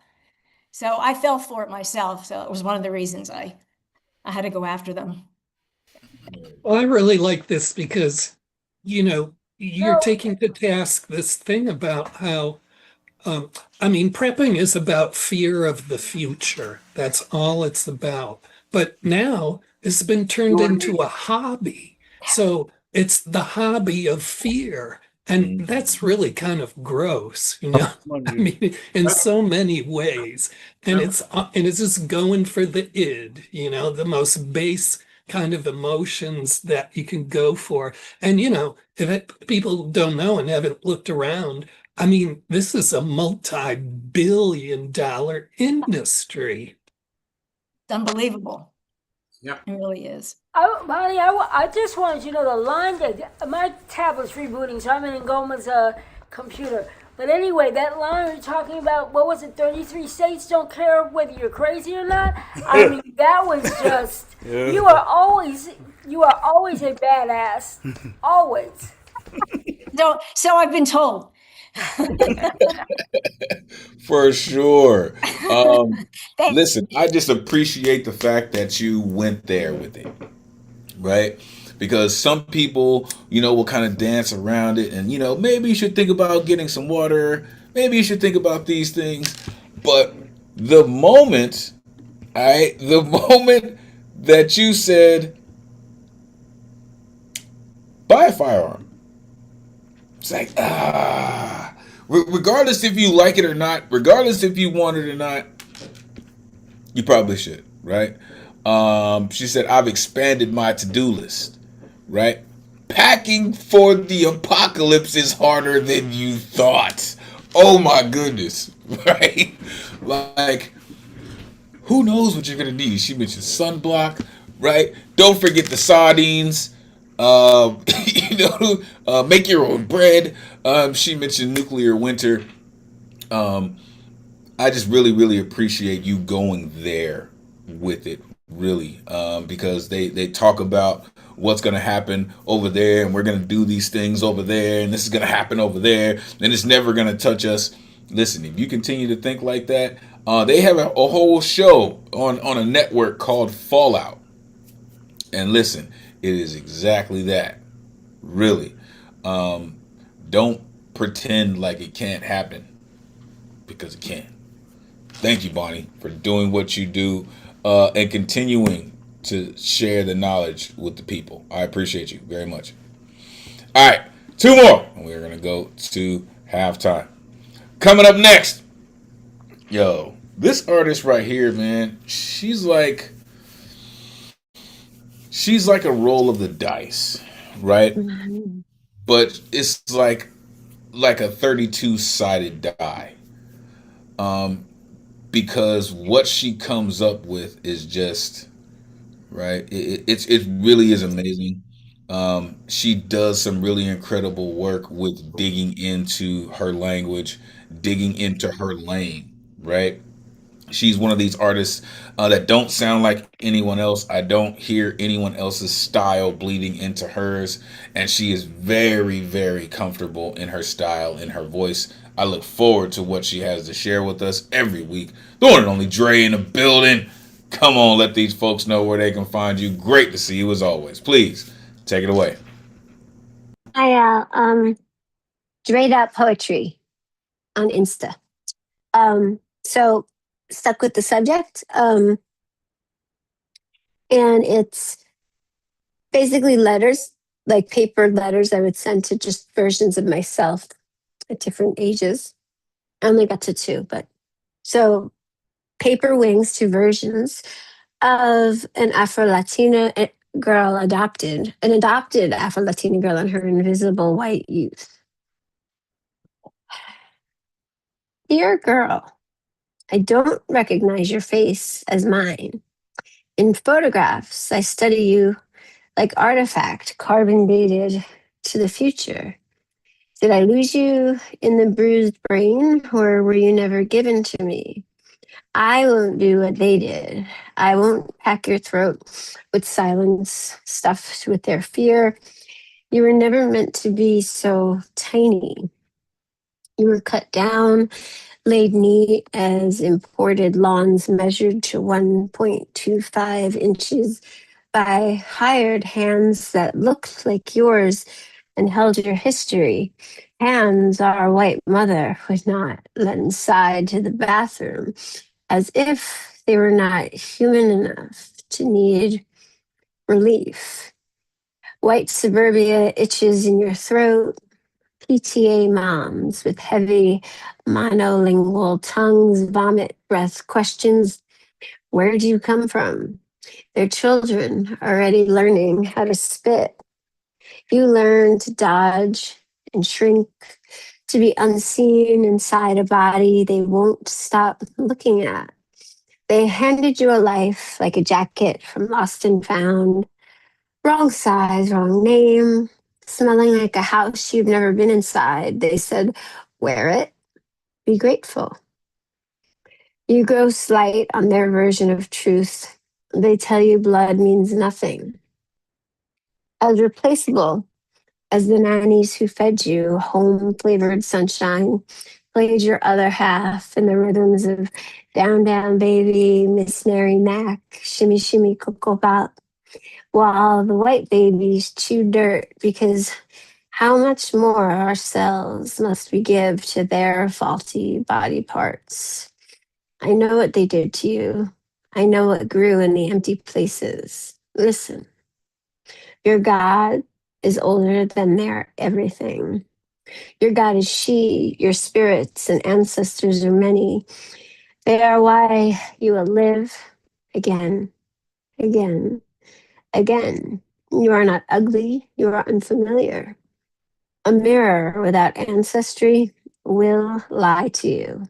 So I fell for it myself. So it was one of the reasons I had to go after them. Well, I really like this because, you're taking to task this thing about how, prepping is about fear of the future. That's all it's about. But now it's been turned into a hobby. So it's the hobby of fear. And that's really kind of gross, in so many ways. And it's just going for the id, the most base kind of emotions that you can go for. And, people don't know and haven't looked around. This is a multi-billion-dollar industry. It's unbelievable. Yeah. It really is. Bonnie, I just wanted you to know the line that my tablet's rebooting, so I'm in Ngoma's computer. But anyway, that line you're talking about, what was it, 33 states don't care whether you're crazy or not? That was just, you are always a badass. Always. So I've been told. For sure. Listen, I just appreciate the fact that you went there with it, right? Because some people, will kind of dance around it and, maybe you should think about getting some water. Maybe you should think about these things. But the moment that you said, buy a firearm, it's like, regardless if you like it or not, regardless if you want it or not, you probably should, right? She said, I've expanded my to-do list, right? Packing for the apocalypse is harder than you thought. Oh my goodness, right? Like, who knows what you're gonna need? She mentioned sunblock, right? Don't forget the sardines. Make your own bread. She mentioned nuclear winter. I just really, really appreciate you going there with it, really, because they talk about what's going to happen over there, and we're going to do these things over there, and this is going to happen over there, and it's never going to touch us. Listen, if you continue to think like that, they have a whole show on a network called Fallout, and listen, it is exactly that, really. Don't pretend like it can't happen, because it can. Thank you, Bonnie, for doing what you do and continuing to share the knowledge with the people. I appreciate you very much. All right, 2 more, and we're going to go to halftime. Coming up next, yo, this artist right here, man, she's like a roll of the dice, right? But it's like a 32-sided die. Because what she comes up with is just right. It really is amazing. She does some really incredible work with digging into her language, digging into her lane. Right. She's one of these artists that don't sound like anyone else. I don't hear anyone else's style bleeding into hers, and she is very, very comfortable in her style, in her voice. I look forward to what she has to share with us every week. The one and only Dre in the building. Come on, let these folks know where they can find you. Great to see you as always. Please take it away. Hi, Dre.poetry on Insta. So stuck with the subject. And it's basically letters, like paper letters I would send to just versions of myself at different ages. I only got to 2, but so paper wings to versions of an Afro-Latina girl an adopted Afro-Latina girl and her invisible white youth. Dear girl, I don't recognize your face as mine. In photographs, I study you like artifact carbon dated to the future. Did I lose you in the bruised brain, or were you never given to me? I won't do what they did. I won't pack your throat with silence stuffed with their fear. You were never meant to be so tiny. You were cut down, laid neat as imported lawns measured to 1.25 inches by hired hands that looked like yours and held your history. Hands our white mother would not let inside to the bathroom, as if they were not human enough to need relief. White suburbia itches in your throat, PTA moms with heavy monolingual tongues vomit breath questions. Where do you come from? Their children already learning how to spit. You learn to dodge and shrink, to be unseen inside a body they won't stop looking at. They handed you a life like a jacket from Lost and Found. Wrong size, wrong name, smelling like a house you've never been inside. They said, wear it, be grateful. You grow slight on their version of truth. They tell you blood means nothing. As replaceable as the nannies who fed you home-flavored sunshine, played your other half in the rhythms of Down Down Baby, Miss Mary Mac, Shimmy Shimmy Cocoa Pop, while the white babies chew dirt, because how much more ourselves must we give to their faulty body parts? I know what they did to you. I know what grew in the empty places. Listen, your God is older than their everything. Your God is she, your spirits and ancestors are many. They are why you will live again again, again. You are not ugly, you are unfamiliar. A mirror without ancestry will lie to you.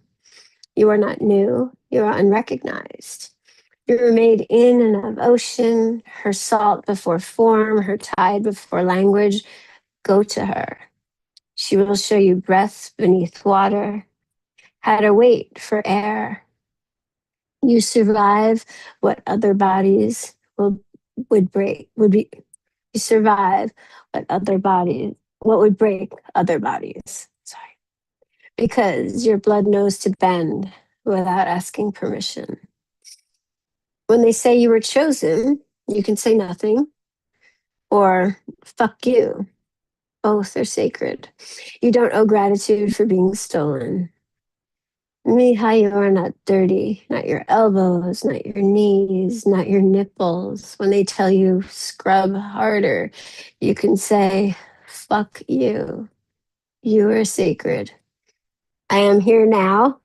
You are not new, you are unrecognized. You were made in and of ocean, her salt before form, her tide before language. Go to her. She will show you breath beneath water, how to wait for air. You survive what other bodies would break, would be, you survive what would break other bodies. Sorry. Because your blood knows to bend without asking permission. When they say you were chosen, you can say nothing or fuck you. Both are sacred. You don't owe gratitude for being stolen. Mija, you are not dirty, not your elbows, not your knees, not your nipples. When they tell you scrub harder, you can say, fuck you. You are sacred. I am here now.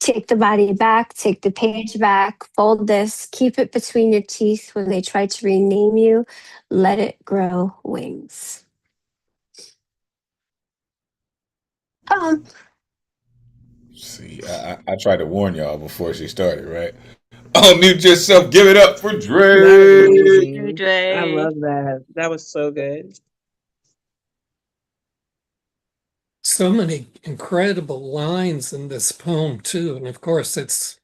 Take the body back, take the page back, fold this, keep it between your teeth. When they try to rename you, let it grow wings. See, I tried to warn y'all before she started, right? Unmute yourself, give it up for Dre. That was amazing. I love that. That was so good. So many incredible lines in this poem too, and of course it's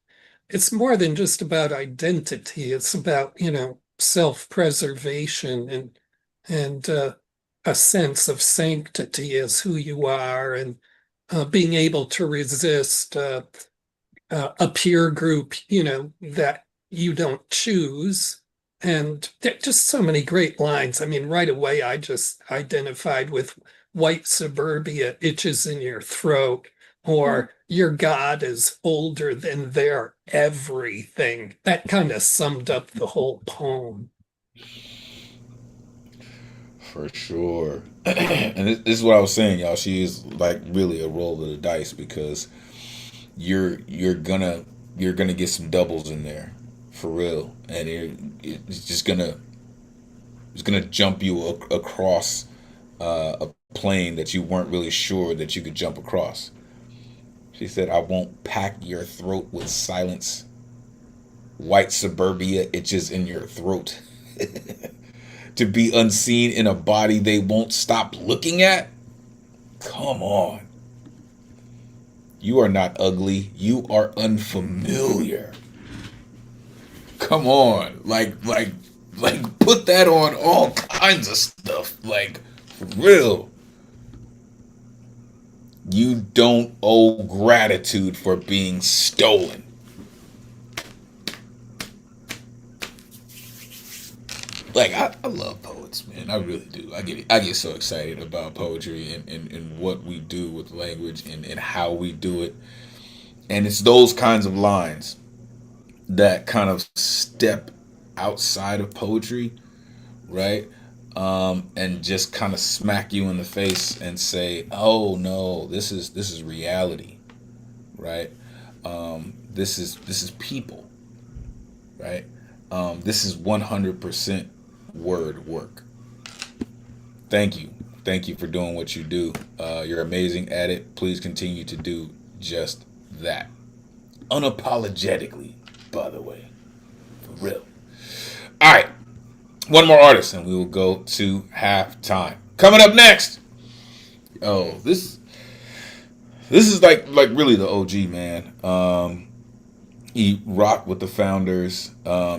more than just about identity. It's about, self-preservation and a sense of sanctity as who you are, and being able to resist a peer group, that you don't choose. And just so many great lines. I mean, right away, I just identified with white suburbia itches in your throat, or your God is older than their everything. That kind of summed up the whole poem. For sure. And this is what I was saying, y'all. She is like really a roll of the dice, because you're gonna get some doubles in there, for real, and it's gonna jump you across a plane that you weren't really sure that you could jump across. She said, "I won't pack your throat with silence. White suburbia itches in your throat." To be unseen in a body they won't stop looking at? Come on. You are not ugly. You are unfamiliar. Come on. Like put that on all kinds of stuff. Like, for real. You don't owe gratitude for being stolen. Like, I love poets, man. I really do. I get so excited about poetry and what we do with language and how we do it. And it's those kinds of lines that kind of step outside of poetry, right? And just kind of smack you in the face and say, "Oh no, this is reality," right? This is people, right? This is 100% word work. Thank you for doing what you do. You're amazing at it. Please continue to do just that, unapologetically, by the way, for real. All right, one more artist and we will go to halftime. Coming up next, this is like really the OG, man. He rocked with the founders.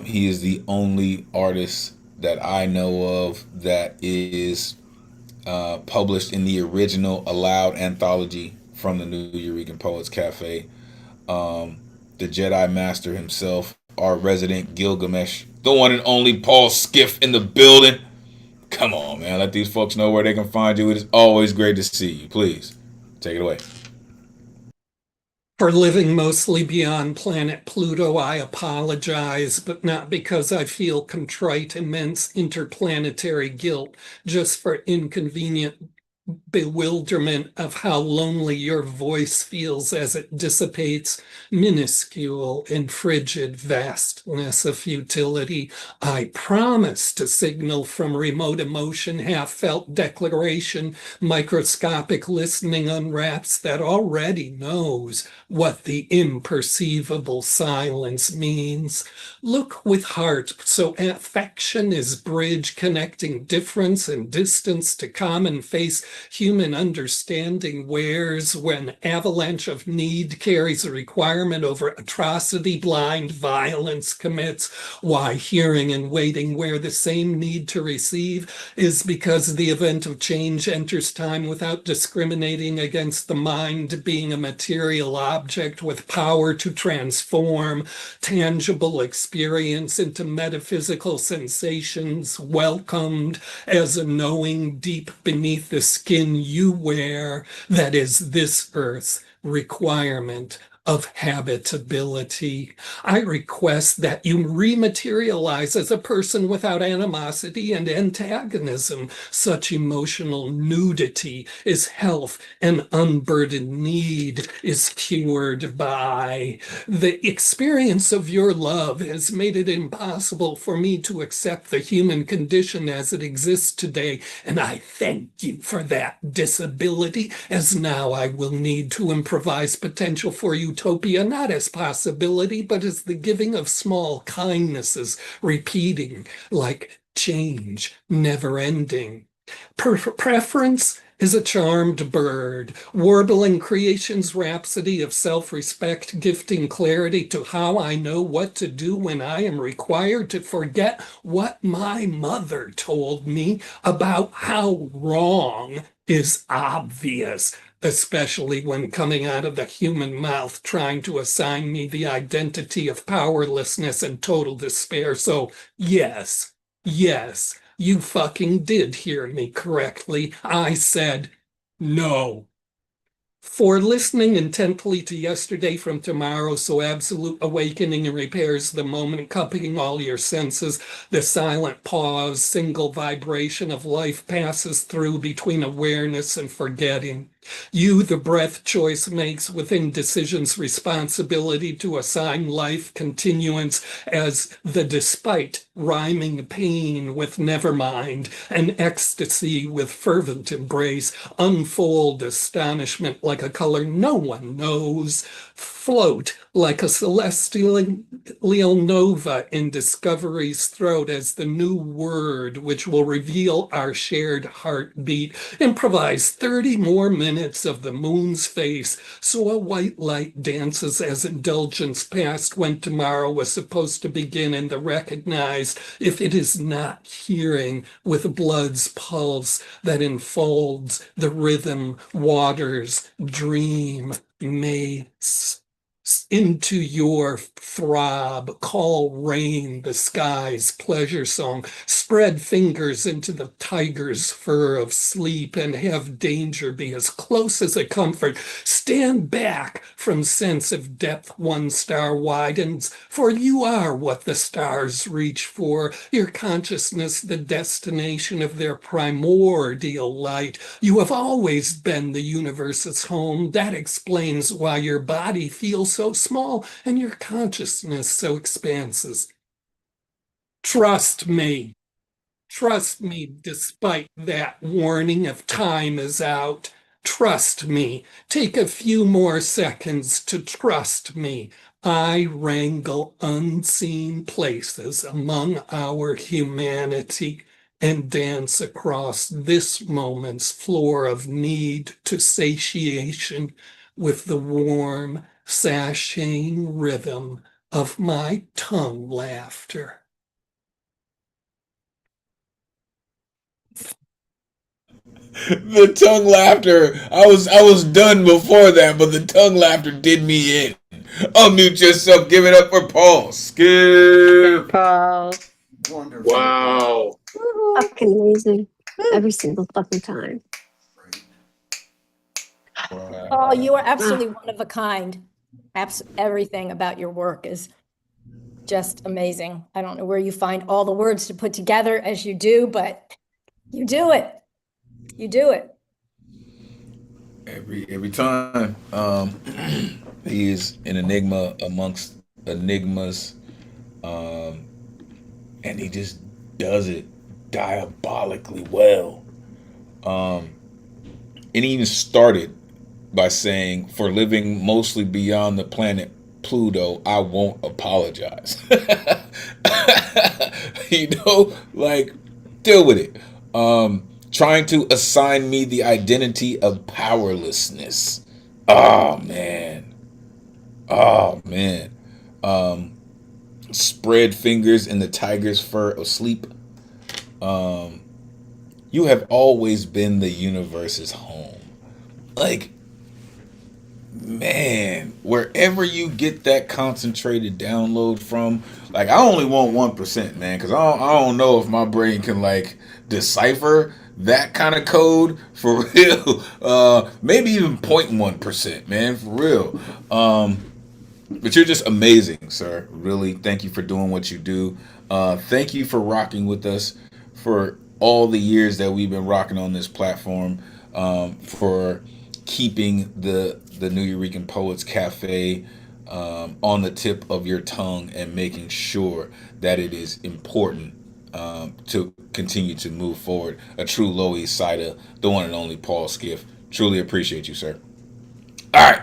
He is the only artist that I know of that is published in the original Aloud anthology from the New Eureka Poets Cafe. The Jedi Master himself, our resident Gilgamesh, the one and only Paul Skiff in the building. Come on, man. Let these folks know where they can find you. It is always great to see you. Please, take it away. For living mostly beyond planet Pluto, I apologize, but not because I feel contrite immense interplanetary guilt, just for inconvenient bewilderment of how lonely your voice feels as it dissipates, minuscule and frigid vastness of futility. I promise to signal from remote emotion, half-felt declaration, microscopic listening unwraps that already knows what the imperceivable silence means. Look with heart, so affection is bridge connecting difference and distance to common face human understanding wears when avalanche of need carries a requirement over atrocity, blind violence commits. Why hearing and waiting where the same need to receive is because the event of change enters time without discriminating against the mind being a material object with power to transform tangible experience into metaphysical sensations, welcomed as a knowing deep beneath the skin you wear that is this earth's requirement of habitability. I request that you rematerialize as a person without animosity and antagonism. Such emotional nudity is health, and unburdened need is cured by. The experience of your love has made it impossible for me to accept the human condition as it exists today, and I thank you for that disability, as now I will need to improvise potential for utopia, not as possibility, but as the giving of small kindnesses, repeating like change, never ending. Preference is a charmed bird, warbling creation's rhapsody of self-respect, gifting clarity to how I know what to do when I am required to forget what my mother told me about how wrong is obvious, especially when coming out of the human mouth trying to assign me the identity of powerlessness and total despair. So yes, you fucking did hear me correctly. I said no. For listening intently to yesterday from tomorrow, so absolute awakening and repairs the moment, cupping all your senses, the silent pause, single vibration of life passes through between awareness and forgetting. You, the breath choice makes within decisions responsibility to assign life continuance as the despite, rhyming pain with nevermind, and ecstasy with fervent embrace, unfold astonishment like a color no one knows, float like a celestial nova in discovery's throat as the new word which will reveal our shared heartbeat. Improvise 30 more minutes of the moon's face so a white light dances as indulgence past when tomorrow was supposed to begin, and the recognized, if it is not hearing, with blood's pulse that enfolds the rhythm, waters, dream, mates into your throb, call rain the sky's pleasure song, spread fingers into the tiger's fur of sleep and have danger be as close as a comfort. Stand back from sense of depth one star widens, for you are what the stars reach for, your consciousness the destination of their primordial light. You have always been the universe's home. That explains why your body feels so small and your consciousness so expansive. Trust me despite that warning of time is out. Trust me, take a few more seconds to trust me. I wrangle unseen places among our humanity and dance across this moment's floor of need to satiation with the warm, sashaying rhythm of my tongue laughter. The tongue laughter, I was done before that, but the tongue laughter did me in. Unmute yourself, give it up for Paul. Skiff. Paul. Wonderful. Wow. Fucking amazing. Every single fucking time. Oh, you are absolutely one of a kind. Everything about your work is just amazing. I don't know where you find all the words to put together as you do, but you do it. You do it. Every time. He is an enigma amongst enigmas. And he just does it diabolically well. And he even started by saying, for living mostly beyond the planet Pluto, I won't apologize. Like, deal with it. Trying to assign me the identity of powerlessness. Oh, man. Spread fingers in the tiger's fur of sleep. You have always been the universe's home. Like, man, wherever you get that concentrated download from, like, I only want 1%, man, because I don't know if my brain can, like, decipher that kind of code for real. Maybe even 0.1%, man, for real. But you're just amazing, sir. Really, thank you for doing what you do. Thank you for rocking with us for all the years that we've been rocking on this platform, for keeping the New Eurekan Poets Cafe on the tip of your tongue and making sure that it is important to continue to move forward. A true Lower East Sider, the one and only Paul Skiff. Truly appreciate you, sir. All right.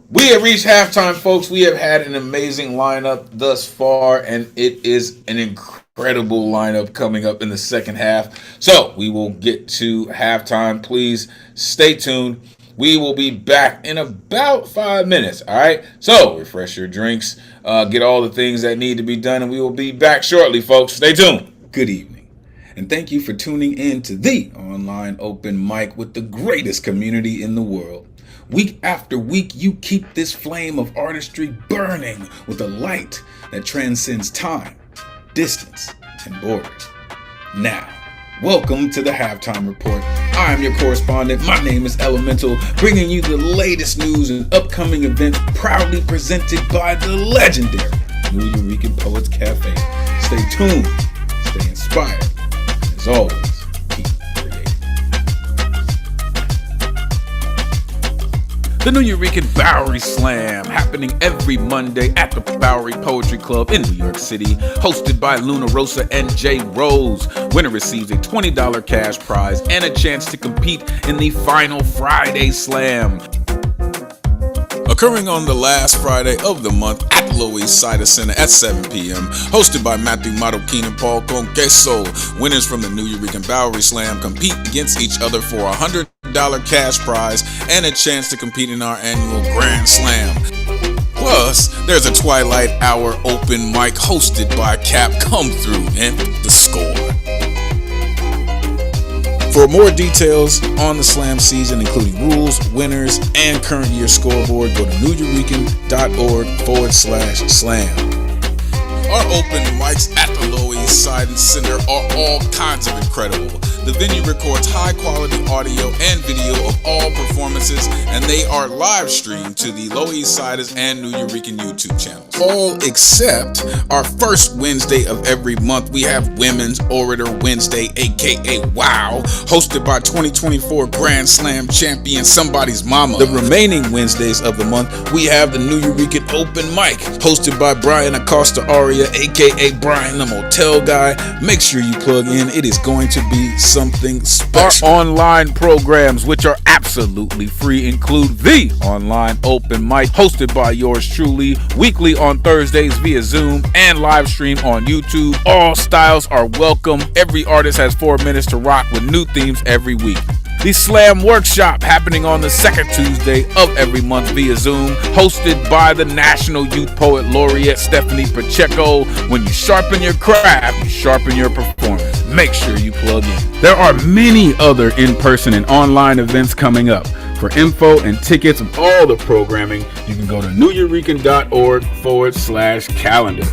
We have reached halftime, folks. We have had an amazing lineup thus far, and it is an incredible lineup coming up in the second half. So we will get to halftime. Please stay tuned. We will be back in about 5 minutes, all right? So refresh your drinks, get all the things that need to be done, and we will be back shortly, folks. Stay tuned. Good evening, and thank you for tuning in to the online open mic with the greatest community in the world. Week after week, you keep this flame of artistry burning with a light that transcends time, distance, and borders. Now, welcome to the Halftime Report. I am your correspondent. My name is Elemen2al, bringing you the latest news and upcoming events proudly presented by the legendary New Eurekan Poets Cafe. Stay tuned, stay inspired, and as always, the New Eurekan Bowery Slam, happening every Monday at the Bowery Poetry Club in New York City, hosted by Luna Rosa and Jay Rose. Winner receives a $20 cash prize and a chance to compete in the final Friday Slam, occurring on the last Friday of the month at the Lower East Side Center at 7 p.m. Hosted by Matthew Marroquin and Paul Conqueso. Winners from the New Eurekan Bowery Slam compete against each other for a $100 cash prize and a chance to compete in our annual Grand Slam. Plus, there's a Twilight Hour open mic hosted by Cap Come Through and The Score. For more details on the Slam season, including rules, winners, and current year scoreboard, go to neweurekan.org/slam. Our open mics at the Lower East Side and Center are all kinds of incredible. The venue records high quality audio and video of all performances, and they are live streamed to the Lower East Siders and New Eurekan YouTube channels. All except our first Wednesday of every month, we have Women's Orator Wednesday, aka WOW, hosted by 2024 Grand Slam champion Somebody's Mama. The remaining Wednesdays of the month, we have the New Eurekan Open Mic, hosted by Brian Acosta Aria, aka Brian the Motel Guy. Make sure you plug in. It is going to be something special. Our online programs, which are absolutely free, include the online open mic hosted by yours truly, weekly on Thursdays via Zoom and live stream on YouTube. All styles are welcome. Every artist has 4 minutes to rock with new themes every week. The Slam Workshop, happening on the second Tuesday of every month via Zoom, hosted by the National Youth Poet Laureate Stephanie Pacheco. When you sharpen your craft, you sharpen your performance. Make sure you plug in. There are many other in-person and online events coming up. For info and tickets of all the programming, you can go to neweurekan.org/calendar.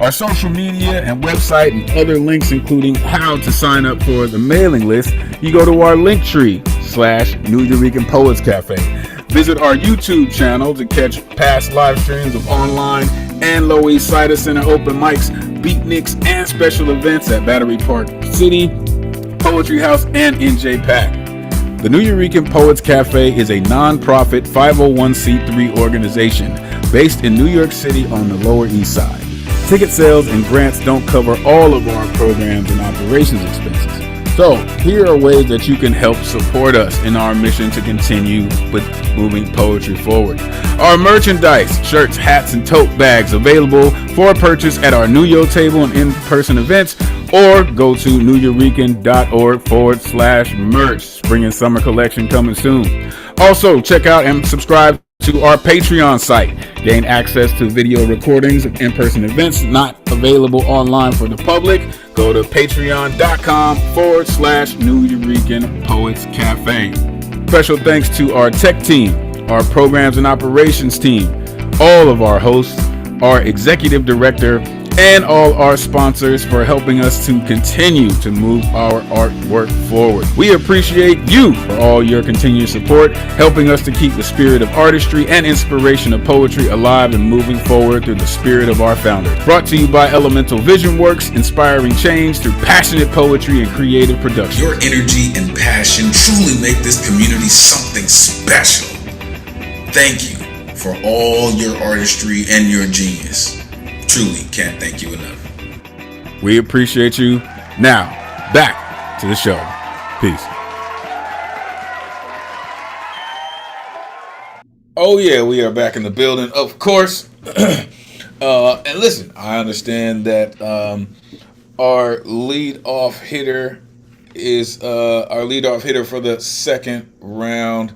Our social media and website and other links, including how to sign up for the mailing list, you go to our Linktree/New Eurekan Poets Cafe. Visit our YouTube channel to catch past live streams of online and Lower East Side Center open mics, beatniks, and special events at Battery Park City, Poetry House, and NJ Pack. The New Eurekan Poets Cafe is a non-profit 501c3 organization based in New York City on the Lower East Side. Ticket sales and grants don't cover all of our programs and operations expenses. So here are ways that you can help support us in our mission to continue with moving poetry forward. Our merchandise, shirts, hats, and tote bags available for purchase at our New Yo table and in-person events, or go to newyourekan.org/merch. Spring and summer collection coming soon. Also, check out and subscribe to our Patreon site. Gain access to video recordings of in-person events not available online for the public. Go to patreon.com/New Eurekan Poets Cafe. Special thanks to our tech team, our programs and operations team, all of our hosts, our executive director, and all our sponsors for helping us to continue to move our artwork forward. We appreciate you for all your continued support, helping us to keep the spirit of artistry and inspiration of poetry alive and moving forward through the spirit of our founders. Brought to you by Elemental Vision Works, inspiring change through passionate poetry and creative production. Your energy and passion truly make this community something special. Thank you for all your artistry and your genius. Truly can't thank you enough. We appreciate you. Now, back to the show. Peace. Oh yeah, we are back in the building, of course. And listen, I understand that our leadoff hitter for the second round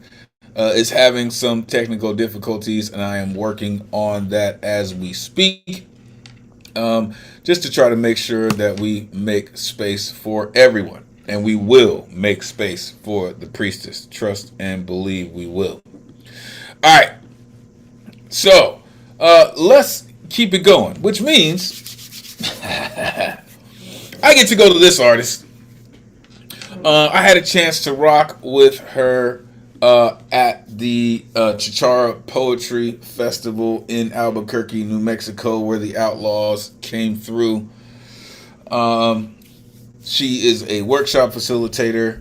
is having some technical difficulties, and I am working on that as we speak. Just to try to make sure that we make space for everyone. And we will make space for the priestess. Trust and believe we will. All right. So, let's keep it going. Which means I get to go to this artist. I had a chance to rock with her at the Chichara Poetry Festival in Albuquerque, New Mexico, where the Outlaws came through. She is a workshop facilitator.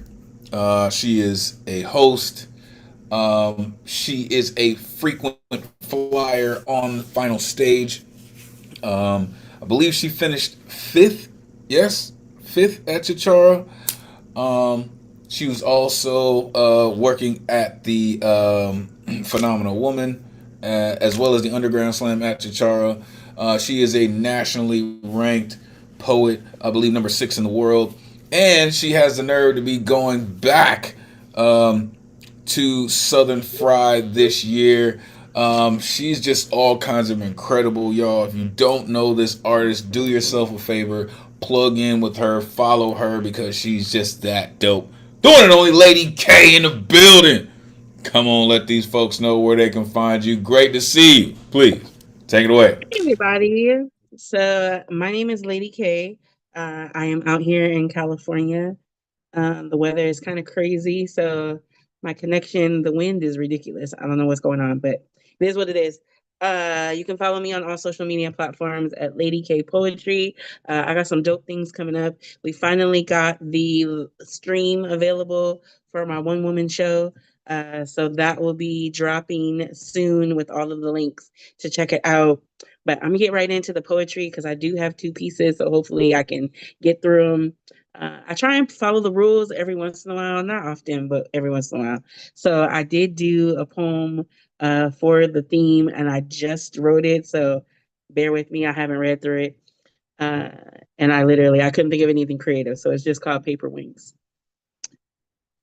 She is a host. She is a frequent flyer on the final stage. I believe she finished fifth. Yes, fifth at Chichara. She was also working at the Phenomenal Woman, as well as the Underground Slam at Chichara. She is a nationally ranked poet, I believe number 6 in the world. And she has the nerve to be going back to Southern Fried this year. She's just all kinds of incredible, y'all. If you don't know this artist, do yourself a favor. Plug in with her, follow her, because she's just that dope. Doing it only LadyK in the building. Come on, let these folks know where they can find you. Great to see you. Please, take it away. Hey, everybody. So my name is LadyK. I am out here in California. The weather is kind of crazy, so my connection, the wind is ridiculous. I don't know what's going on, but it is what it is. You can follow me on all social media platforms at LadyK Poetry. I got some dope things coming up. We finally got the stream available for my one-woman show. So that will be dropping soon with all of the links to check it out. But I'm gonna get right into the poetry because I do have 2 pieces, so hopefully I can get through them. I try and follow the rules every once in a while, not often, but every once in a while. So I did do a poem for the theme, and I just wrote it, so bear with me. I haven't read through it, and I couldn't think of anything creative, so it's just called Paper Wings.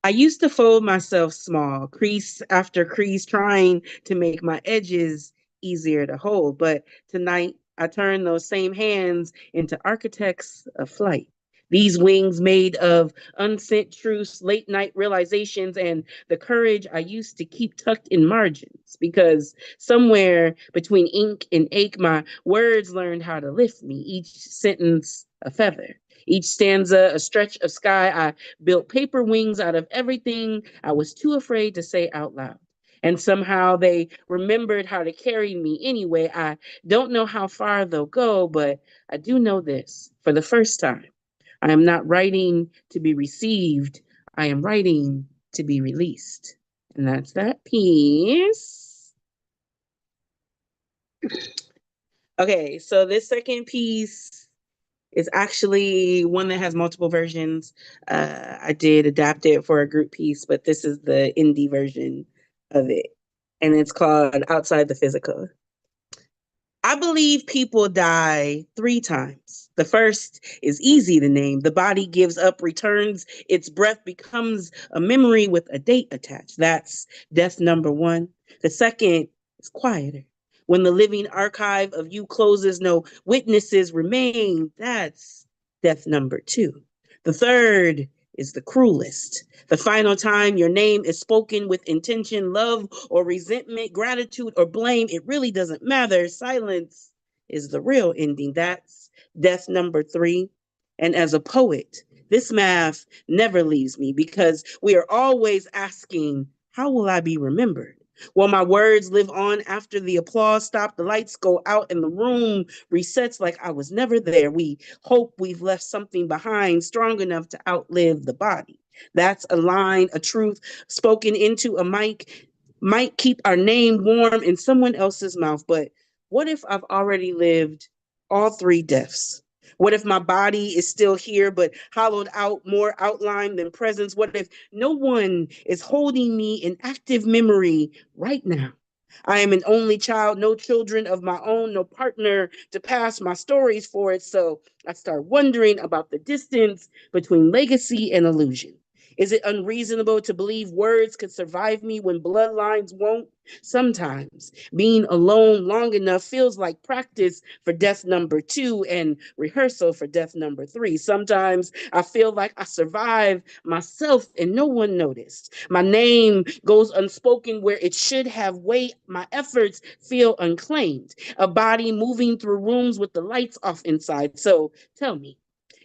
I used to fold myself small, crease after crease, trying to make my edges easier to hold. But tonight, I turned those same hands into architects of flight. These wings made of unsent truths, late night realizations, and the courage I used to keep tucked in margins. Because somewhere between ink and ache, my words learned how to lift me, each sentence a feather. Each stanza, a stretch of sky. I built paper wings out of everything I was too afraid to say out loud. And somehow they remembered how to carry me anyway. I don't know how far they'll go, but I do know this. For the first time, I am not writing to be received. I am writing to be released. And that's that piece. Okay, so this second piece is actually one that has multiple versions. I did adapt it for a group piece, but this is the indie version of it. And it's called Outside the Physical. I believe people die 3 times. The first is easy to name. The body gives up, returns, its breath becomes a memory with a date attached. That's death number 1. The second is quieter. When the living archive of you closes, no witnesses remain. That's death number 2. The third is the cruelest. The final time your name is spoken with intention, love or resentment, gratitude or blame, it really doesn't matter. Silence is the real ending. That's death number 3. And as a poet, this math never leaves me because we are always asking, how will I be remembered? Will my words live on after the applause stops, the lights go out, and the room resets like I was never there? We hope we've left something behind strong enough to outlive the body. That's a line, a truth spoken into a mic, might keep our name warm in someone else's mouth. But what if I've already lived all 3 deaths? What if my body is still here, but hollowed out, more outline than presence? What if no one is holding me in active memory right now? I am an only child, no children of my own, no partner to pass my stories for it. So I start wondering about the distance between legacy and illusion. Is it unreasonable to believe words could survive me when bloodlines won't? Sometimes being alone long enough feels like practice for death number 2 and rehearsal for death number 3. Sometimes I feel like I survived myself and no one noticed. My name goes unspoken where it should have weight. My efforts feel unclaimed. A body moving through rooms with the lights off inside. So tell me,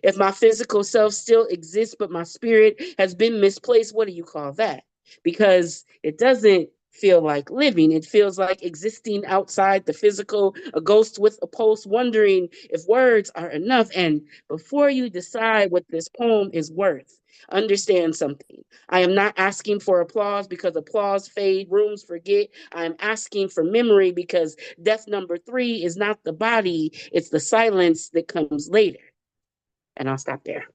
if my physical self still exists, but my spirit has been misplaced, what do you call that? Because it doesn't feel like living. It feels like existing outside the physical, a ghost with a pulse, wondering if words are enough. And before you decide what this poem is worth, understand something. I am not asking for applause because applause fade, rooms forget. I am asking for memory because death number 3 is not the body, it's the silence that comes later. And I'll stop there.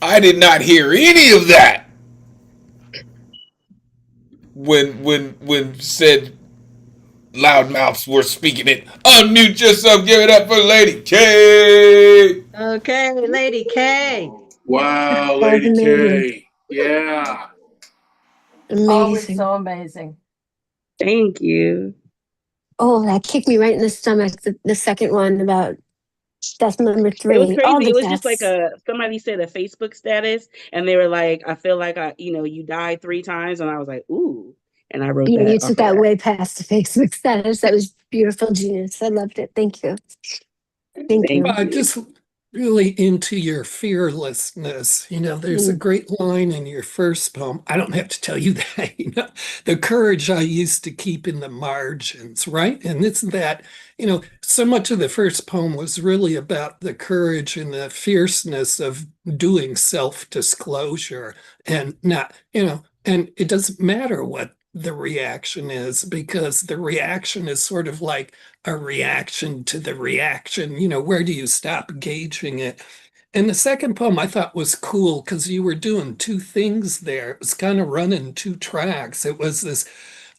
I did not hear any of that when said loudmouths were speaking it. Unmute yourself, give it up for LadyK. Okay, LadyK. Wow, That was Lady amazing. K. Yeah. Always Amazing. so amazing. Thank you. Oh, that kicked me right in the stomach. The second one about death number It was 3. All crazy. the It was just like deaths. somebody said a Facebook status and they were like, I feel like you died 3 times. And I was like, ooh. And I wrote Yeah, you that off took of that that. way past the Facebook status. That was beautiful, genius. I loved it. Thank you. Thank you. Just really into your fearlessness. There's a great line in your first poem. I don't have to tell you that, the courage I used to keep in the margins, right? And it's that, so much of the first poem was really about the courage and the fierceness of doing self-disclosure and not, and it doesn't matter what the reaction is because the reaction is sort of like a reaction to the reaction. Where do you stop gauging it? And the second poem I thought was cool because you were doing 2 things there. It was kind of running 2 tracks. It was this,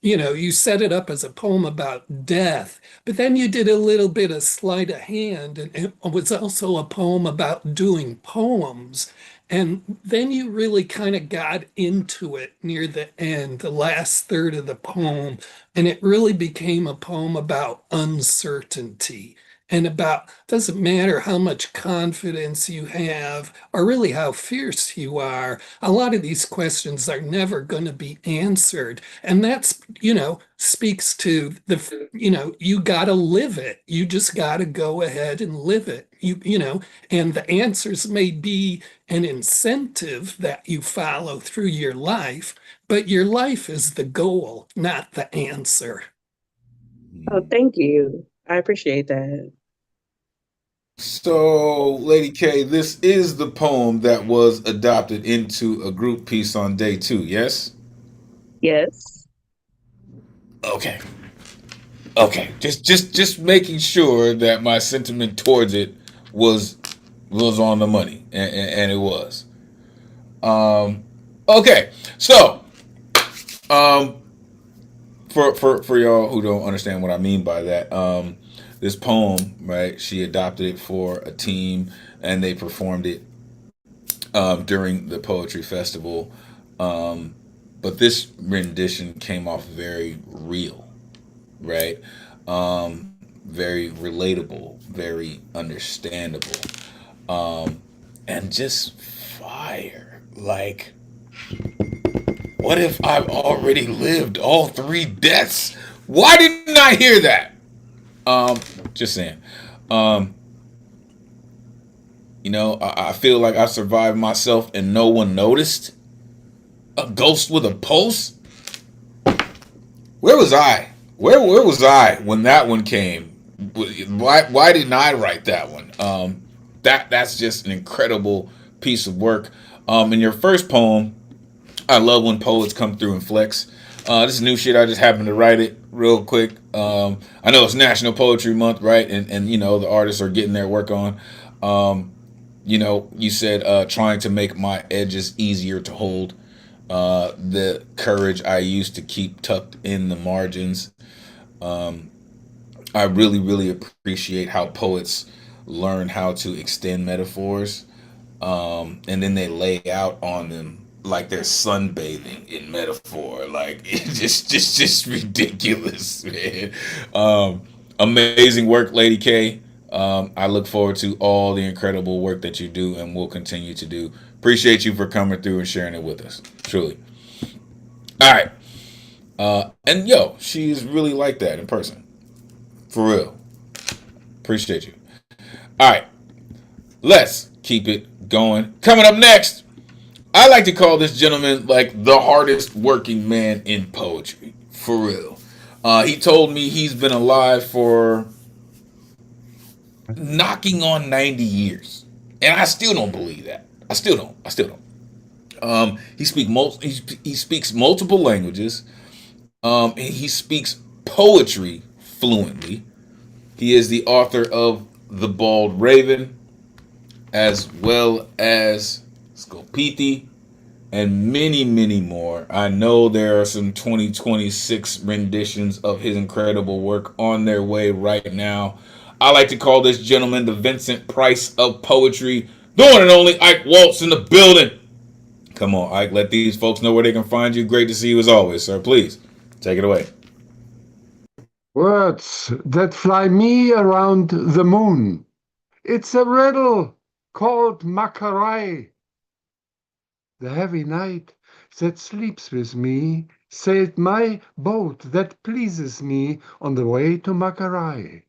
you set it up as a poem about death, but then you did a little bit of sleight of hand, and it was also a poem about doing poems. And then you really kind of got into it near the end, the last third of the poem, and it really became a poem about uncertainty and about doesn't matter how much confidence you have or really how fierce you are. A lot of these questions are never going to be answered. And that's, speaks to you got to live it. You just got to go ahead and live it. And the answers may be an incentive that you follow through your life, but your life is the goal, not the answer. Oh, thank you. I appreciate that. So, Lady K, this is the poem that was adopted into a group piece on day 2, yes? Yes. Okay. Okay. Just making sure that my sentiment towards it was was on the money, and it was. Okay. So, um, for y'all who don't understand what I mean by that, this poem, right? She adopted it for a team, and they performed it during the poetry festival. Um, but this rendition came off very real, right? Very relatable, very understandable, and just fire. Like, what if I've already lived all 3 deaths? Why didn't I hear that? Just saying. Um, I feel like I survived myself and no one noticed. A ghost with a pulse? Where was I? Where was I when that one came? Why didn't I write that one? That's just an incredible piece of work. In your first poem, I love when poets come through and flex. This is new shit. I just happened to write it real quick. I know it's National Poetry Month, right? And the artists are getting their work on. You said trying to make my edges easier to hold. The courage I used to keep tucked in the margins. I really, really appreciate how poets learn how to extend metaphors, and then they lay out on them like they're sunbathing in metaphor. Like it's just ridiculous, man. Amazing work, Lady K. I look forward to all the incredible work that you do and will continue to do. Appreciate you for coming through and sharing it with us. Truly. All right. And yo, she's really like that in person. For real. Appreciate you. All right. Let's keep it going. Coming up next, I like to call this gentleman like the hardest working man in poetry. For real. He told me he's been alive for knocking on 90 years. And I still don't believe that. I still don't. He speaks multiple languages. He speaks poetry fluently. He is the author of The Bald Raven, as well as Scopiti, and many, many more. I know there are some 2026 renditions of his incredible work on their way right now. I like to call this gentleman the Vincent Price of poetry. The one and only Eike Waltz in the building. Come on, Ike, let these folks know where they can find you. Great to see you as always, sir. Please, take it away. Words that fly me around the moon. It's a riddle called Makarai. The heavy night that sleeps with me sailed my boat that pleases me on the way to Makarai.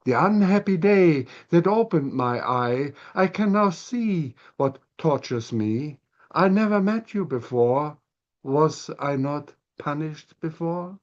The unhappy day that opened my eye, I can now see what tortures me. I never met you before. Was I not punished before?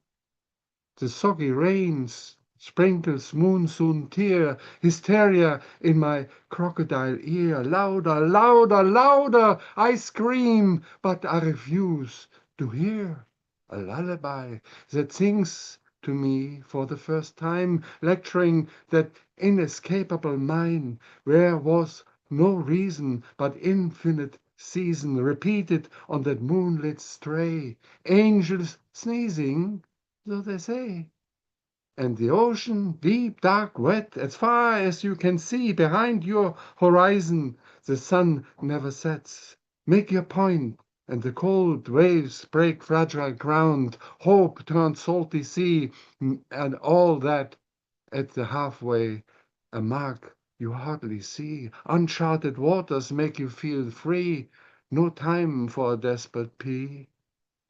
The soggy rains sprinkles monsoon tear, hysteria in my crocodile ear. Louder, louder, louder, I scream, but I refuse to hear. A lullaby that sings to me for the first time, lecturing that inescapable mine, where was no reason but infinite season, repeated on that moonlit stray. Angels sneezing, so they say. And the ocean, deep, dark, wet, as far as you can see behind your horizon, the sun never sets. Make your point, and the cold waves break fragile ground, hope turns salty sea, and all that at the halfway, a mark you hardly see. Uncharted waters make you feel free, no time for a desperate plea.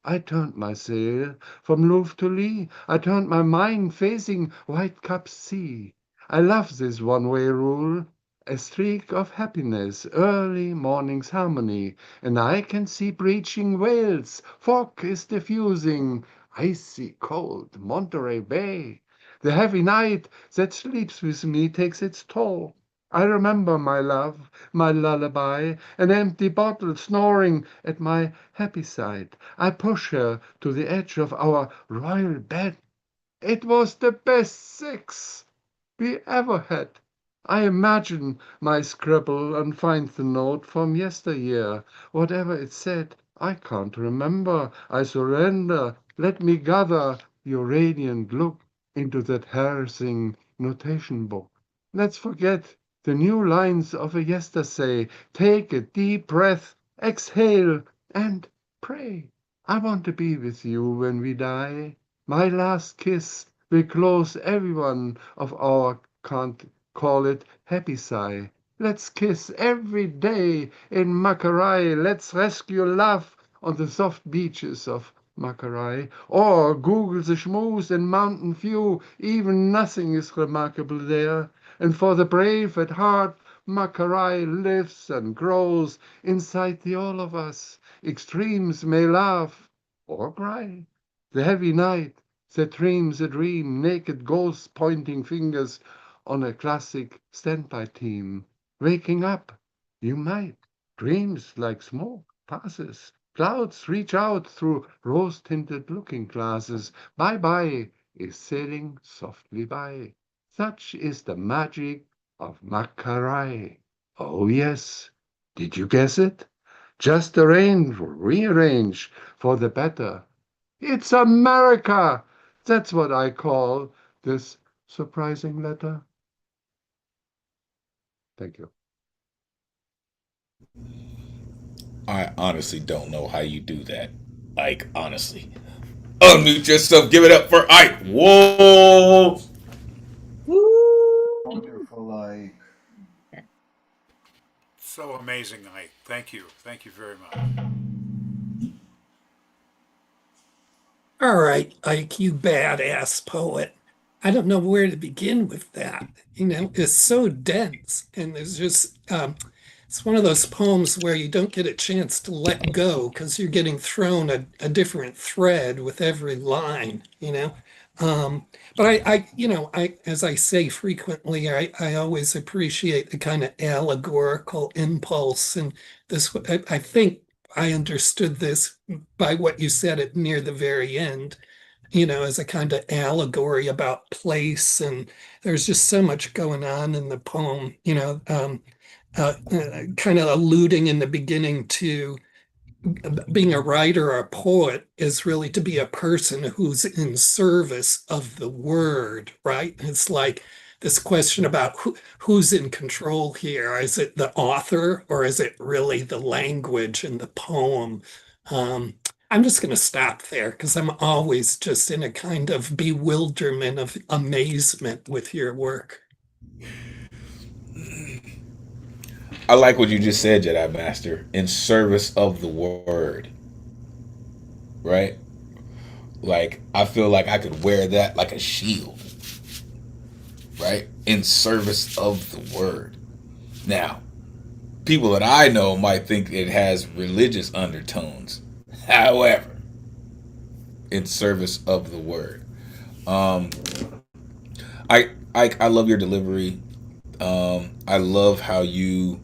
I turned my sail from Louvre to lee. I turned my mind facing White-capped sea. I love this one-way rule, a streak of happiness, early morning's harmony, and I can see breaching whales. Fog is diffusing, icy cold Monterey Bay. The heavy night that sleeps with me takes its toll. I remember my love, my lullaby, an empty bottle snoring at my happy side. I push her to the edge of our royal bed. It was the best sex we ever had. I imagine my scribble and find the note from yesteryear. Whatever it said, I can't remember. I surrender. Let me gather your radiant look into that harassing notation book. Let's forget the new lines of a yesterday. Take a deep breath, exhale, and pray. I want to be with you when we die. My last kiss will close every one of our can't call it happy sigh. Let's kiss every day in Makarai. Let's rescue love on the soft beaches of Makarai. Or Google the schmooze in Mountain View. Even nothing is remarkable there. And for the brave at heart, Makarai lives and grows inside the all of us. Extremes may laugh or cry. The heavy night that dreams a dream, naked ghosts pointing fingers on a classic standby team. Waking up, you might. Dreams like smoke passes. Clouds reach out through rose-tinted looking glasses. Bye-bye is sailing softly by. Such is the magic of Makarai. Oh yes, did you guess it? Just rearrange for the better. It's America! That's what I call this surprising letter. Thank you. I honestly don't know how you do that. Like, honestly. Unmute yourself. Give it up for Ike. Whoa! Wonderful, Ike. So amazing, Ike. Thank you. Thank you very much. All right, Ike, you badass poet. I don't know where to begin with that. You know, it's so dense, and there's just it's one of those poems where you don't get a chance to let go because you're getting thrown a different thread with every line, you know. But I, as I say frequently, I always appreciate the kind of allegorical impulse, and this, I think I understood this by what you said at near the very end, you know, as a kind of allegory about place, and there's just so much going on in the poem, you know, kind of alluding in the beginning to being a writer or a poet is really to be a person who's in service of the word, right? It's like this question about who's in control here. Is it the author or is it really the language and the poem? I'm just going to stop there because I'm always just in a kind of bewilderment of amazement with your work. I like what you just said, Jedi Master. In service of the word. Right? Like, I feel like I could wear that like a shield. Right? In service of the word. Now, people that I know might think it has religious undertones. However, in service of the word. I love your delivery. I love how you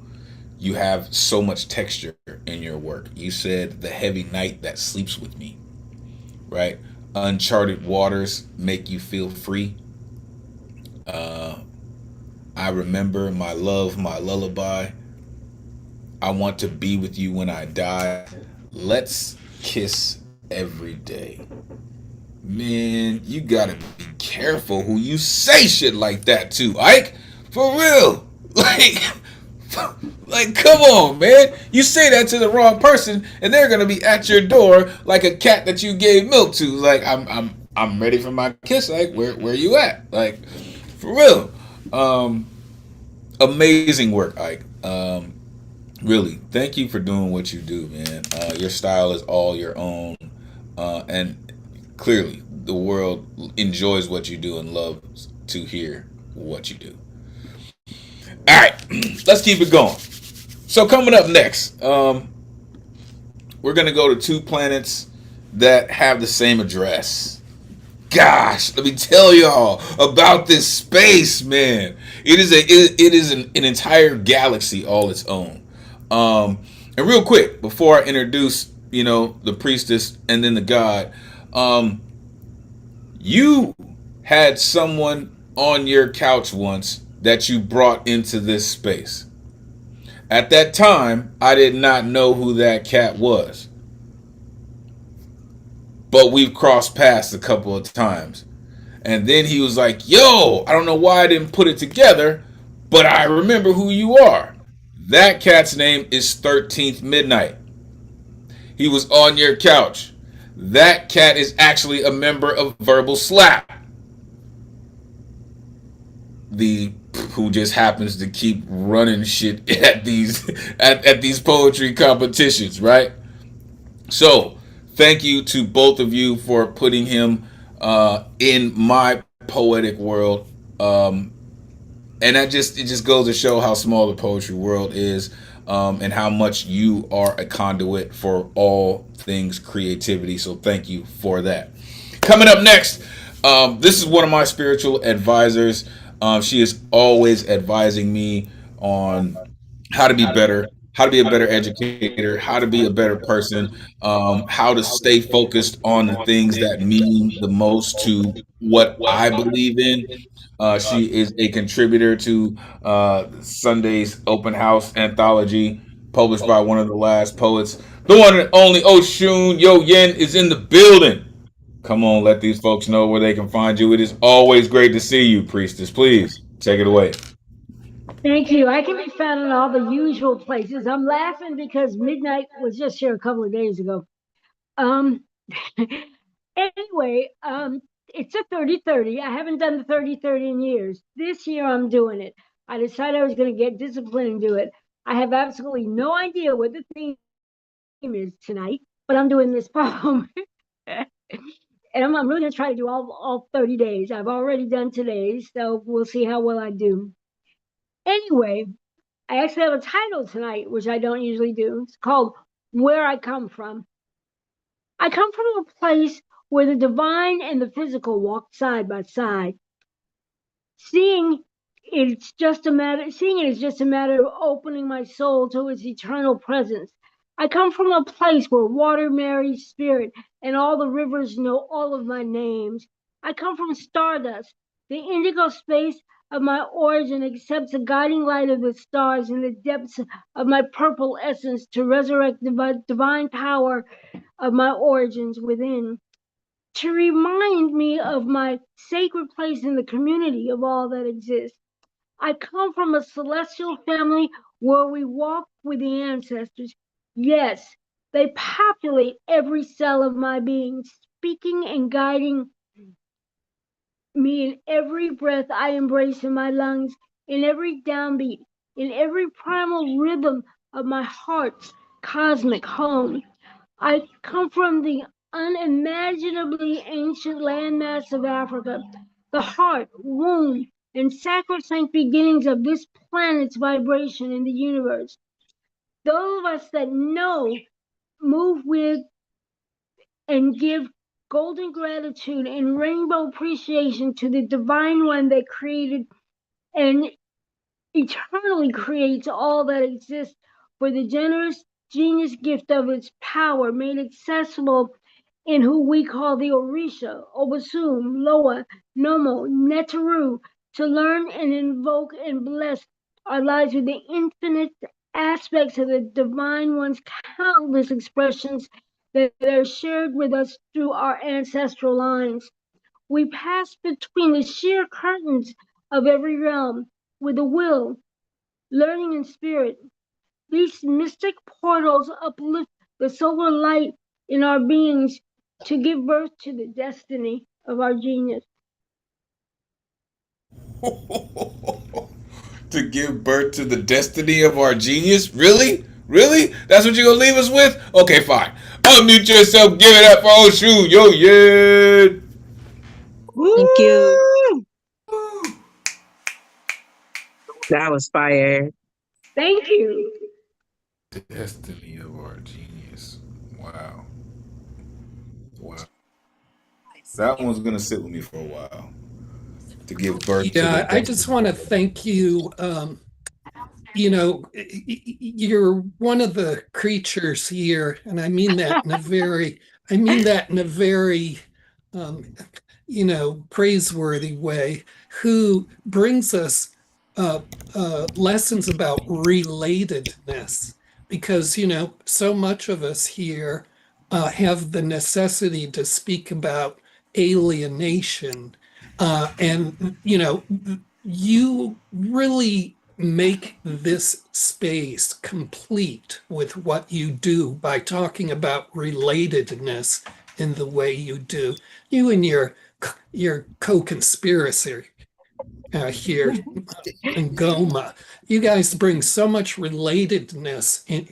have so much texture in your work. You said the heavy night that sleeps with me, right? Uncharted waters make you feel free. I remember my love, my lullaby. I want to be with you when I die. Let's kiss every day. Man, you gotta be careful who you say shit like that to, Ike. For real. Like, come on, man. You say that to the wrong person, and they're gonna be at your door like a cat that you gave milk to. Like, I'm ready for my kiss. Like, where you at? Like, for real. Amazing work, Ike. Really, thank you for doing what you do, man. Your style is all your own, and clearly the world enjoys what you do and loves to hear what you do. All right, let's keep it going. So coming up next, we're going to go to two planets that have the same address. gosh, let me tell y'all about this space, man. It is an entire galaxy all its own. And real quick, before I introduce, the priestess and then the god, you had someone on your couch once that you brought into this space. At that time, I did not know who that cat was. But we've crossed paths a couple of times. And then he was like, yo, I don't know why I didn't put it together, but I remember who you are. That cat's name is 13th Midnight. He was on your couch. That cat is actually a member of Verbal Slap. Who just happens to keep running shit at these at these poetry competitions, right? So thank you to both of you for putting him in my poetic world, and it just goes to show how small the poetry world is, and how much you are a conduit for all things creativity. So thank you for that. Coming up next, this is one of my spiritual advisors. She is always advising me on how to be better, how to be a better educator, how to be a better person, how to stay focused on the things that mean the most to what I believe in. She is a contributor to Sunday's Open House anthology, published by one of the last poets. The one and only Osunyoyin is in the building. Come on, let these folks know where they can find you. It is always great to see you, priestess. Please take it away. Thank you. I can be found in all the usual places. I'm laughing because Midnight was just here a couple of days ago. Anyway, it's a 30-30. I haven't done the 30-30 in years. This year I'm doing it. I decided I was going to get disciplined and do it. I have absolutely no idea what the theme is tonight, but I'm doing this poem. And I'm really going to try to do all 30 days. I've already done today's, so we'll see how well I do. Anyway, I actually have a title tonight, which I don't usually do. It's called Where I Come From. I come from a place where the divine and the physical walk side by side. Seeing it is just a matter of opening my soul to its eternal presence. I come from a place where water marries spirit and all the rivers know all of my names. I come from stardust. The indigo space of my origin accepts the guiding light of the stars in the depths of my purple essence to resurrect the divine power of my origins within, to remind me of my sacred place in the community of all that exists. I come from a celestial family where we walk with the ancestors. Yes, they populate every cell of my being, speaking and guiding me in every breath I embrace in my lungs, in every downbeat, in every primal rhythm of my heart's cosmic home. I come from the unimaginably ancient landmass of Africa, the heart, womb, and sacrosanct beginnings of this planet's vibration in the universe. Those of us that know, move with, and give golden gratitude and rainbow appreciation to the divine one that created and eternally creates all that exists for the generous genius gift of its power made accessible in who we call the Orisha, Obasum, Loa, Nomo, Netaru, to learn and invoke and bless our lives with the infinite aspects of the divine one's countless expressions that are shared with us through our ancestral lines. We pass between the sheer curtains of every realm with a will, learning in spirit. These mystic portals uplift the solar light in our beings to give birth to the destiny of our genius. To give birth to the destiny of our genius? Really? Really? That's what you're gonna leave us with? Okay, fine. Unmute yourself, give it up for Osunyoyin. Thank you. That was fire. Thank you. Destiny of our genius. Wow. Wow. That one's gonna sit with me for a while to give birth to Yeah, the. I just want to thank you. You know, you're one of the creatures here, and I mean that in a very, um, praiseworthy way, who brings us lessons about relatedness. Because, so much of us here have the necessity to speak about alienation. And, you really make this space complete with what you do by talking about relatedness in the way you do. You and your co-conspirator here, Ngoma, you guys bring so much relatedness in,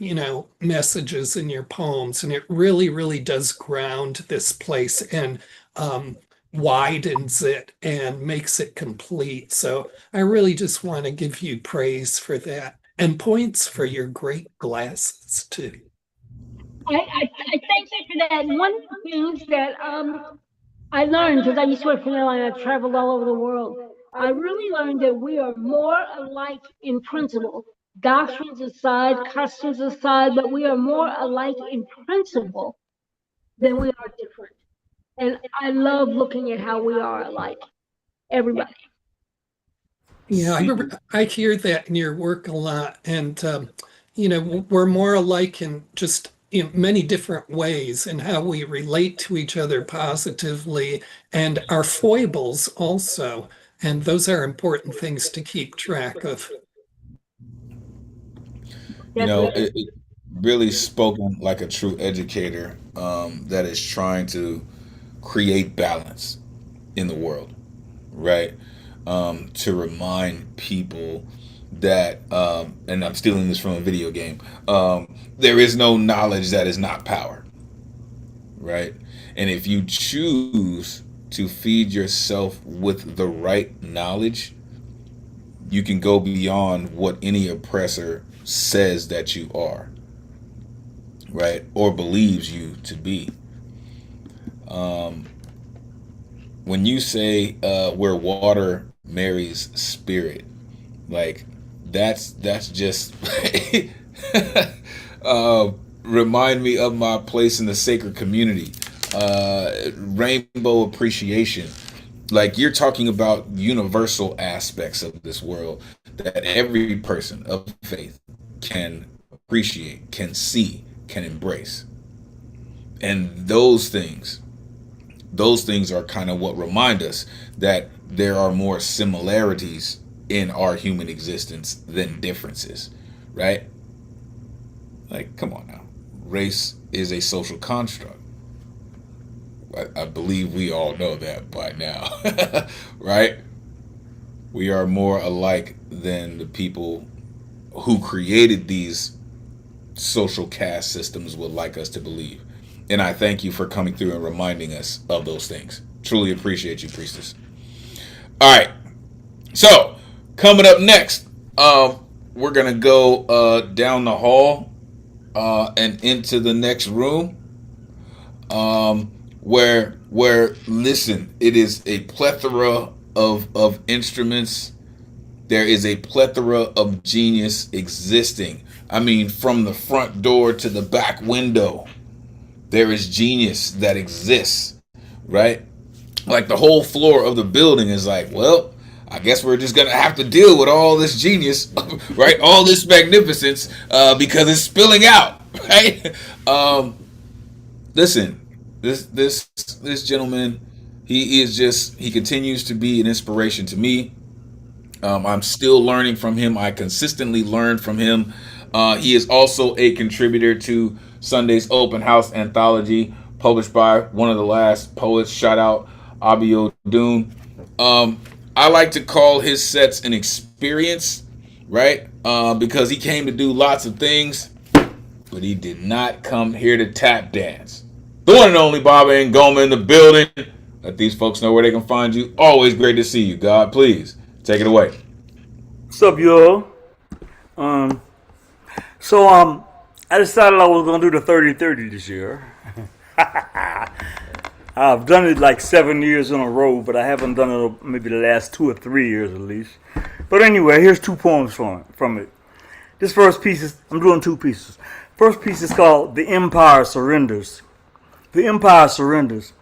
messages in your poems, and it really, really does ground this place and widens it and makes it complete. So I really just want to give you praise for that, and points for your great glasses too. I thank you for that. And one of the things that I learned, because I used to work for an airline, I traveled all over the world. I really learned that we are more alike in principle, doctrines aside, customs aside, but we are more alike in principle than we are different. And I love looking at how we are alike, everybody. Yeah, I hear that in your work a lot. And, we're more alike in just many different ways and how we relate to each other positively, and our foibles also. And those are important things to keep track of. It really spoken like a true educator that is trying to create balance in the world, right? To remind people that, and I'm stealing this from a video game, there is no knowledge that is not power, right? And if you choose to feed yourself with the right knowledge, you can go beyond what any oppressor says that you are, right? Or believes you to be. When you say where water marries spirit, like that's just remind me of my place in the sacred community, rainbow appreciation. Like, you're talking about universal aspects of this world that every person of faith can appreciate, can see, can embrace. And those things are kind of what remind us that there are more similarities in our human existence than differences, right? Like, come on now. Race is a social construct. I believe we all know that by now, right? We are more alike than the people who created these social caste systems would like us to believe. And I thank you for coming through and reminding us of those things. Truly appreciate you, Priestess. All right. So, coming up next, we're going to go down the hall and into the next room. Where listen, it is a plethora of instruments. There is a plethora of genius existing. I mean, from the front door to the back window, there is genius that exists, right? Like, the whole floor of the building is like, well, I guess we're just gonna have to deal with all this genius, right? All this magnificence, because it's spilling out, right? Listen. This gentleman, he continues to be an inspiration to me. I'm still learning from him. I consistently learn from him. He is also a contributor to Sunday's Open House anthology, published by one of the last poets. Shout out Apr-02-2026. I like to call his sets an experience, right? Because he came to do lots of things, but he did not come here to tap dance. The one and only Baba Ngoma in the building. Let these folks know where they can find you. Always great to see you. God, please take it away. What's up, y'all? I decided I was gonna do the 30-30 this year. I've done it like 7 years in a row, but I haven't done it maybe the last 2 or 3 years at least. But anyway, here's 2 poems from it. This first piece is, I'm doing 2 pieces. First piece is called The Empire Surrenders. The Empire Surrenders.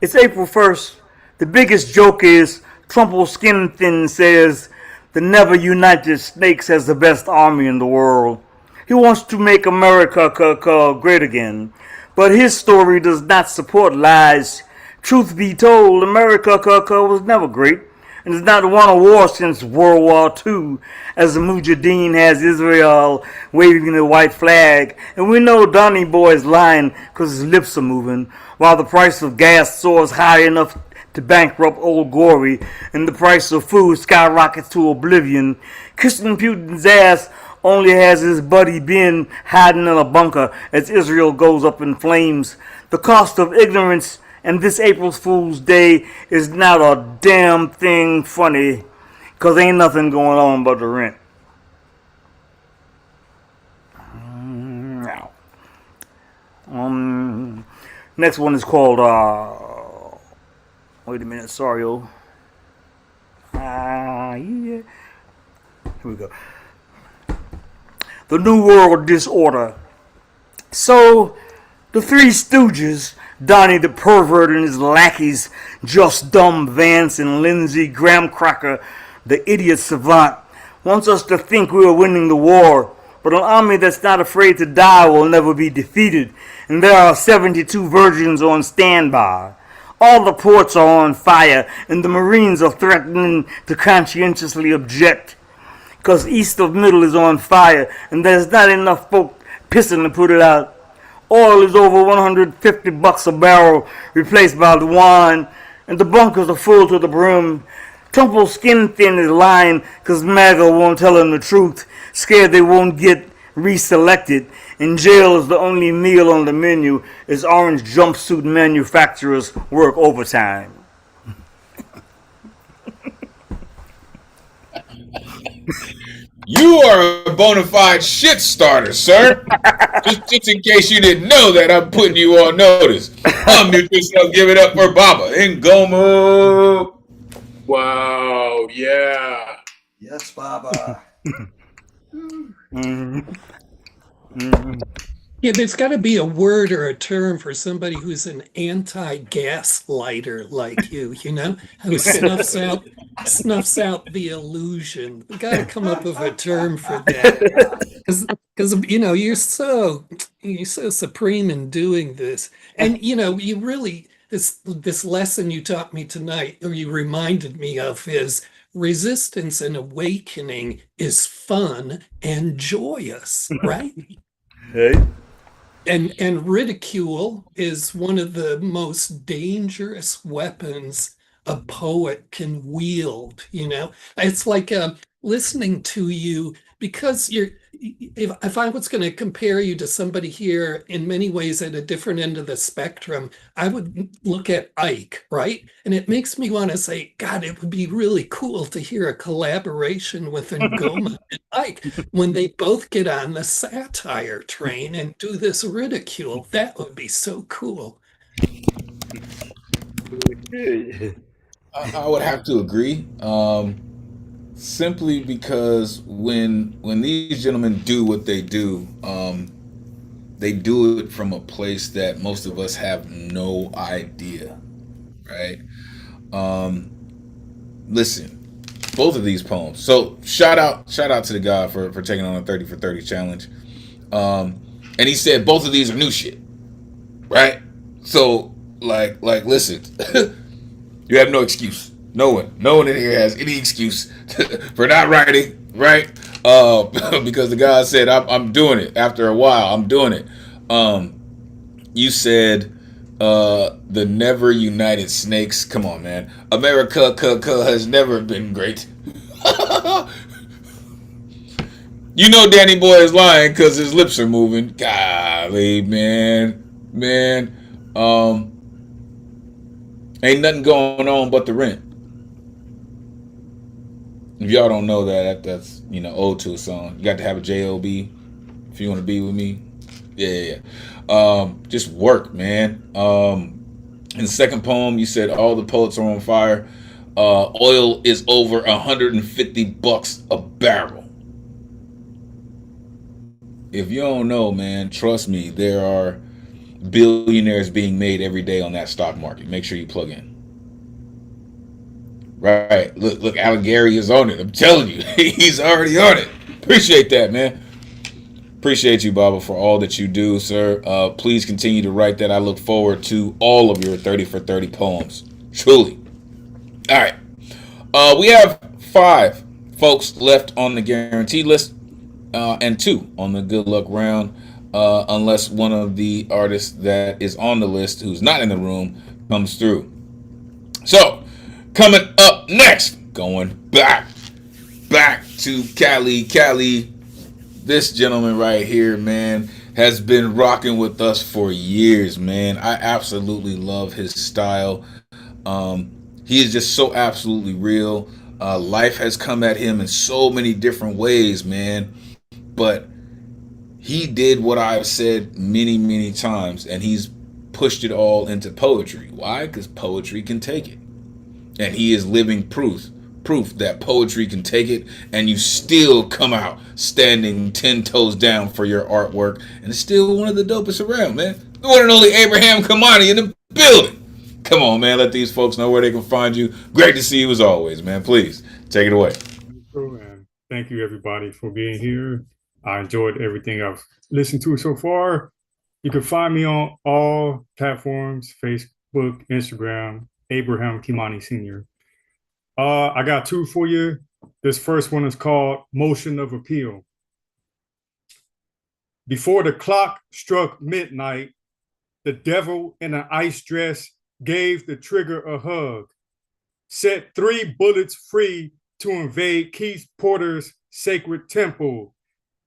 It's April 1st. The biggest joke is Trumple Skin Thin says the never united snakes has the best army in the world. He wants to make America great again. But his story does not support lies. Truth be told, America was never great and has not won a war since World War II, as the Mujahideen has Israel waving the white flag. And we know Donny Boy is lying because his lips are moving, while the price of gas soars high enough to bankrupt old Gory, and the price of food skyrockets to oblivion. Kissing Putin's ass only has his buddy Ben hiding in a bunker as Israel goes up in flames. The cost of ignorance and this April Fool's Day is not a damn thing funny, cause ain't nothing going on but the rent. Next one is called, wait a minute, sorry, yeah. Here we go. The New World Disorder. So, the Three Stooges, Donnie the Pervert and his lackeys, Just Dumb Vance and Lindsey Graham Cracker, the idiot savant, wants us to think we are winning the war, but an army that's not afraid to die will never be defeated, and there are 72 virgins on standby. All the ports are on fire, and the Marines are threatening to conscientiously object, because east of Middle is on fire, and there's not enough folk pissing to put it out. Oil is over $150 a barrel, replaced by the wine, and the bunkers are full to the brim. Trumple Skin Thin is lying because MAGA won't tell him the truth, scared they won't get reselected, and jail is the only meal on the menu as orange jumpsuit manufacturers work overtime. You are a bona fide shit starter, sir. just in case you didn't know that, I'm putting you on notice. Unmute yourself, give it up for Baba Ngoma. Wow, yeah. Yes, Baba. Yeah, there's got to be a word or a term for somebody who's an anti-gaslighter like you know, who snuffs out the illusion. We got to come up with a term for that, because you know you're so supreme in doing this, and you know you really this lesson you taught me tonight, or you reminded me of, is resistance and awakening is fun and joyous, right? Hey. And ridicule is one of the most dangerous weapons a poet can wield. You know, it's like listening to you, because if I was going to compare you to somebody here in many ways at a different end of the spectrum, I would look at Ike, right? And it makes me want to say, God, it would be really cool to hear a collaboration with Ngoma and Ike when they both get on the satire train and do this ridicule. That would be so cool. I would have to agree. Simply because when these gentlemen do what they do it from a place that most of us have no idea, right? Listen, both of these poems. So shout out to the guy for taking on a 30 for 30 challenge. And he said both of these are new shit, right? So like listen, you have no excuse. No one in here has any excuse for not writing, right? Because the guy said, I'm doing it. After a while, I'm doing it. You said the never united snakes. Come on, man. America has never been great. You know Danny Boy is lying because his lips are moving. Golly, man. Ain't nothing going on but the rent. If y'all don't know that's ode to a song. You got to have a J-O-B if you want to be with me. Yeah. Just work, man. In the second poem, you said all the poets are on fire. Oil is over $150 a barrel. If you don't know, man, trust me, there are billionaires being made every day on that stock market. Make sure you plug in. Right. Look, Alan Gary is on it. I'm telling you, he's already on it. Appreciate that, man. Appreciate you, Baba, for all that you do, sir. Please continue to write that. I look forward to all of your 30 for 30 poems. Truly. All right. We have 5 folks left on the guaranteed list and 2 on the good luck round, unless one of the artists that is on the list who's not in the room comes through. So, coming up next, going back to Cali. This gentleman right here, man, has been rocking with us for years, man. I absolutely love his style. He is just so absolutely real. Life has come at him in so many different ways, man. But he did what I've said many, many times, and he's pushed it all into poetry. Why? Because poetry can take it. And he is living proof that poetry can take it, and you still come out standing 10 toes down for your artwork, and it's still one of the dopest around, man. The one and only Abraham Kimani in the building. Come on, man, let these folks know where they can find you. Great to see you as always, man. Please take it away. And thank you, everybody, for being here. I enjoyed everything I've listened to so far. You can find me on all platforms: Facebook, Instagram, Abraham Kimani Sr. I got 2 for you. This first one is called Motion of Appeal. Before the clock struck midnight, the devil in an ice dress gave the trigger a hug, set 3 bullets free to invade Keith Porter's sacred temple,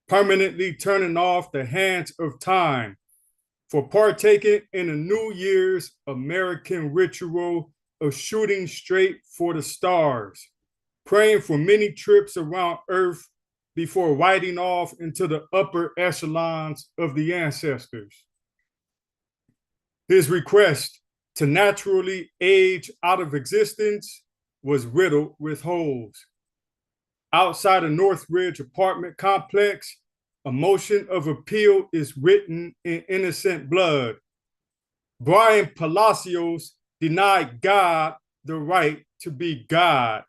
permanently turning off the hands of time for partaking in a New Year's American ritual of shooting straight for the stars, praying for many trips around Earth before riding off into the upper echelons of the ancestors. His request to naturally age out of existence was riddled with holes. Outside a Northridge apartment complex, a motion of appeal is written in innocent blood. Brian Palacios denied God the right to be God,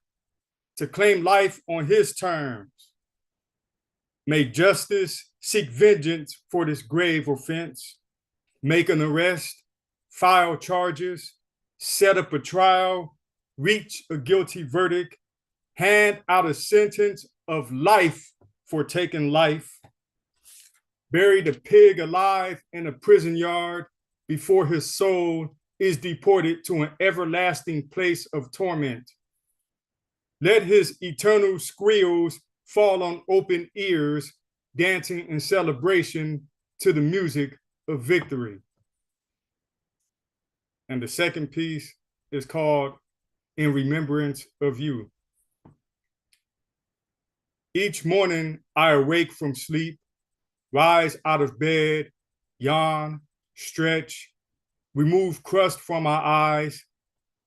to claim life on his terms. May justice seek vengeance for this grave offense, make an arrest, file charges, set up a trial, reach a guilty verdict, hand out a sentence of life for taking life, bury the pig alive in a prison yard before his soul is deported to an everlasting place of torment. Let his eternal squeals fall on open ears, dancing in celebration to the music of victory. And the second piece is called In Remembrance of You. Each morning I awake from sleep, rise out of bed, yawn, stretch, remove crust from my eyes,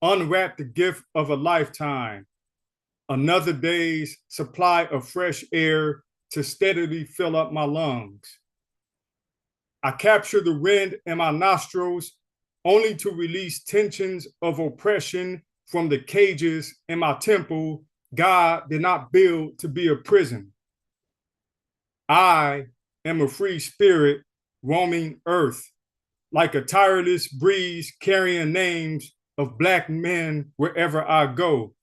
unwrap the gift of a lifetime, another day's supply of fresh air to steadily fill up my lungs. I capture the wind in my nostrils only to release tensions of oppression from the cages in my temple God did not build to be a prison. I am a free spirit roaming earth, like a tireless breeze carrying names of Black men wherever I go.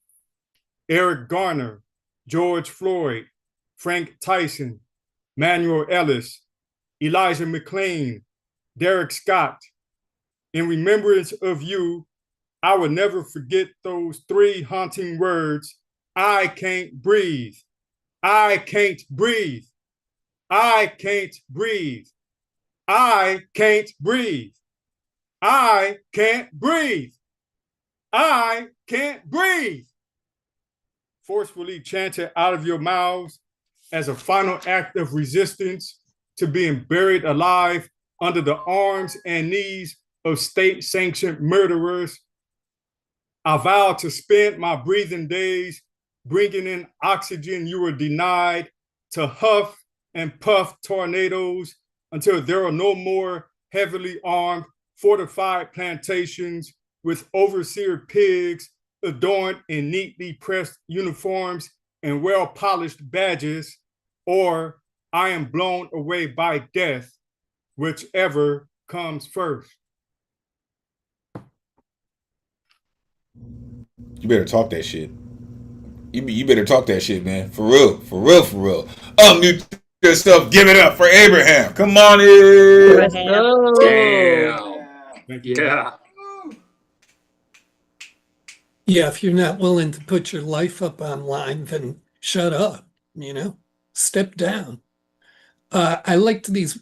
Eric Garner, George Floyd, Frank Tyson, Manuel Ellis, Elijah McClain, Derek Scott. In remembrance of you, I will never forget those 3 haunting words: I can't breathe. I can't breathe. I can't breathe. I can't breathe. I can't breathe. I can't breathe. Forcefully chanted out of your mouths as a final act of resistance to being buried alive under the arms and knees of state-sanctioned murderers. I vow to spend my breathing days bringing in oxygen you were denied, to huff and puff tornadoes until there are no more heavily armed, fortified plantations with overseer pigs adorned in neatly pressed uniforms and well-polished badges, or I am blown away by death, whichever comes first. You better talk that shit. You better talk that shit, man. For real, for real, for real. Unmute yourself. Give it up for Abraham. Come on in. Let's go. Damn. Thank you. Yeah. Yeah, if you're not willing to put your life up online, then shut up, step down. I liked these,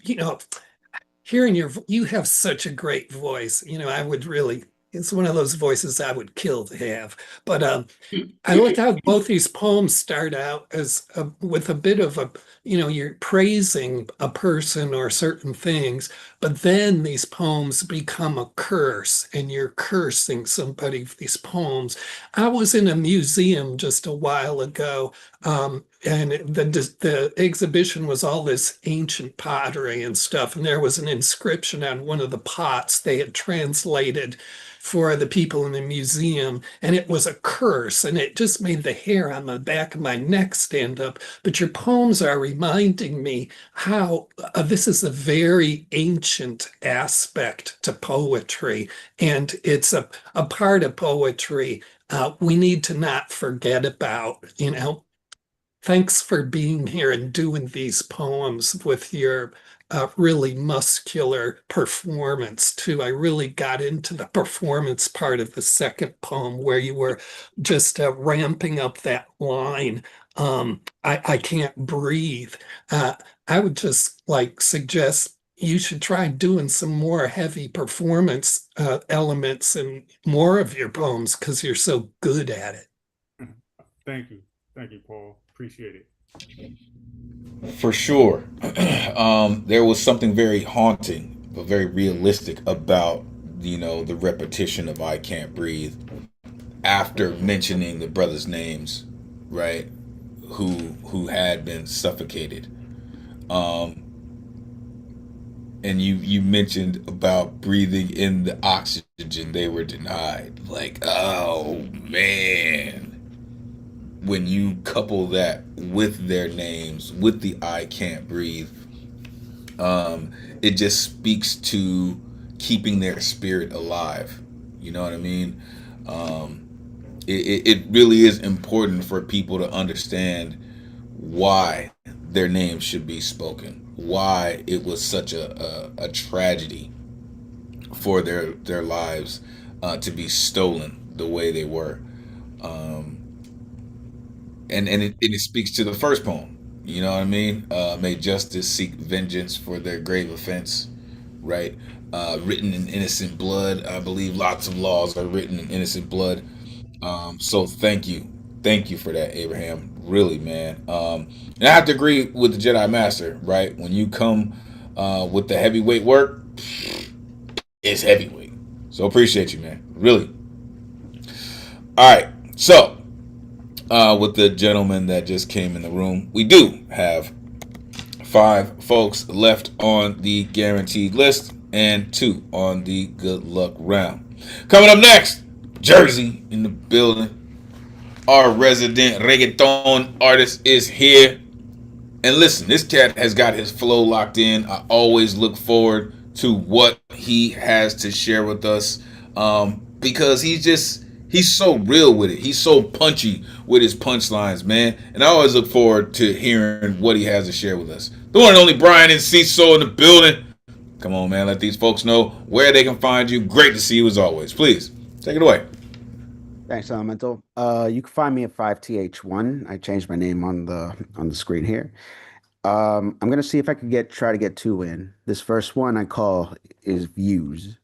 hearing you have such a great voice. I would really, it's one of those voices I would kill to have. But I liked how both these poems start out as with a bit of you're praising a person or certain things, but then these poems become a curse and you're cursing somebody with these poems. I was in a museum just a while ago, and the exhibition was all this ancient pottery and stuff, and there was an inscription on one of the pots they had translated for the people in the museum, and it was a curse, and it just made the hair on the back of my neck stand up. But your poems are reminding me how this is a very ancient aspect to poetry, and it's a part of poetry we need to not forget about. Thanks for being here and doing these poems with your really muscular performance too. I really got into the performance part of the second poem where you were just ramping up that line. I can't breathe. I would just suggest you should try doing some more heavy performance elements in more of your poems because you're so good at it. Thank you. Thank you, Paul. Appreciate it. For sure. There was something very haunting, but very realistic about, the repetition of I Can't Breathe after mentioning the brothers' names, right? Who had been suffocated. And you mentioned about breathing in the oxygen they were denied. Oh man. When you couple that with their names, with the I Can't Breathe, it just speaks to keeping their spirit alive. You know what I mean? It really is important for people to understand why their names should be spoken, why it was such a tragedy for their lives to be stolen the way they were. And it speaks to the first poem. You know what I mean? May justice seek vengeance for their grave offense, right? Written in innocent blood. I believe lots of laws are written in innocent blood. So thank you for that, Abraham. Really, man. And I have to agree with the Jedi Master, right? When you come with the heavyweight work, it's heavyweight. So appreciate you, man. Really. All right. So with the gentleman that just came in the room, we do have 5 folks left on the guaranteed list and 2 on the good luck round. Coming up next, Jersey in the building. Our resident reggaeton artist is here. And listen, this cat has got his flow locked in. I always look forward to what he has to share with us because he's so real with it. He's so punchy with his punchlines, man. And I always look forward to hearing what he has to share with us. The one and only Brian Enciso in the building. Come on, man. Let these folks know where they can find you. Great to see you as always. Please, take it away. Thanks, Elemental. You can find me at 5TH1. I changed my name on the screen here. I'm gonna see if I can try to get 2 in. This first one I call is Views.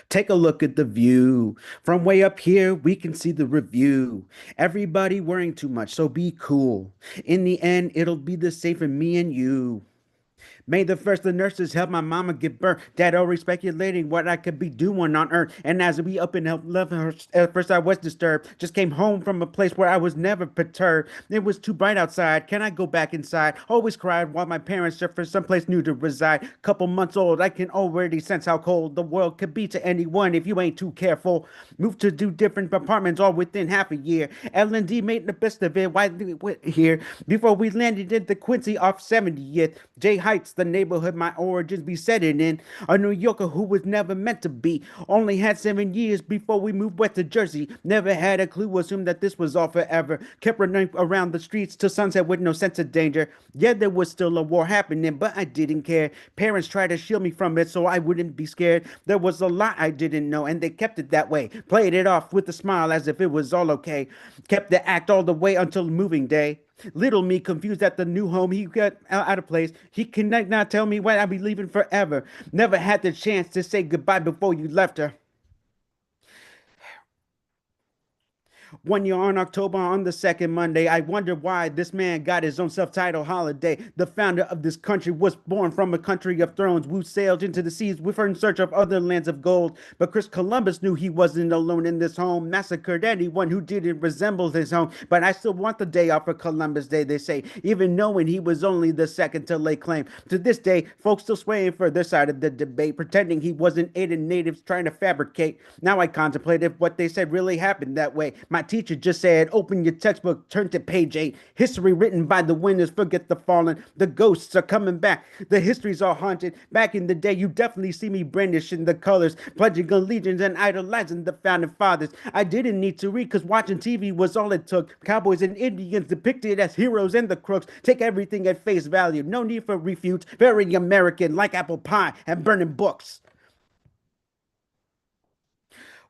Take a look at the view. From way up here, we can see the review. Everybody worrying too much, so be cool. In the end, it'll be the same for me and you. May the first the nurses help my mama get burnt. Dad always speculating what I could be doing on earth. And as we up and help love her, at first I was disturbed. Just came home from a place where I was never perturbed. It was too bright outside. Can I go back inside? Always cried while my parents searched for someplace new to reside. Couple months old, I can already sense how cold the world could be to anyone if you ain't too careful. Moved to 2 different apartments all within half a year. L&D made the best of it. Why here? Before we landed in the Quincy off 70th. J Heights, the neighborhood my origins be setting in. A New Yorker who was never meant to be. Only had 7 years before we moved west to Jersey. Never had a clue, assumed that this was all forever. Kept running around the streets till sunset with no sense of danger. Yeah, there was still a war happening, but I didn't care. Parents tried to shield me from it so I wouldn't be scared. There was a lot I didn't know, and they kept it that way. Played it off with a smile as if it was all okay. Kept the act all the way until moving day. Little me confused at the new home he got out of place. He could not tell me why I'd be leaving forever. Never had the chance to say goodbye before you left her. 1 year on October on the second Monday, I wonder why this man got his own self-titled holiday. The founder of this country was born from a country of thrones, who sailed into the seas with her in search of other lands of gold. But Chris Columbus knew he wasn't alone in this home, massacred anyone who didn't resemble his home. But I still want the day off for Columbus Day, they say, even knowing he was only the second to lay claim. To this day, folks still swaying for their side of the debate, pretending he wasn't aiding natives trying to fabricate. Now I contemplate if what they said really happened that way. My teacher just said, open your textbook, turn to page 8. History written by the winners, forget the fallen. The ghosts are coming back. The history's all haunted. Back in the day, you definitely see me brandishing the colors, pledging allegiance and idolizing the founding fathers. I didn't need to read, because watching TV was all it took. Cowboys and Indians depicted as heroes and the crooks. Take everything at face value. No need for refutes. Very American, like apple pie and burning books.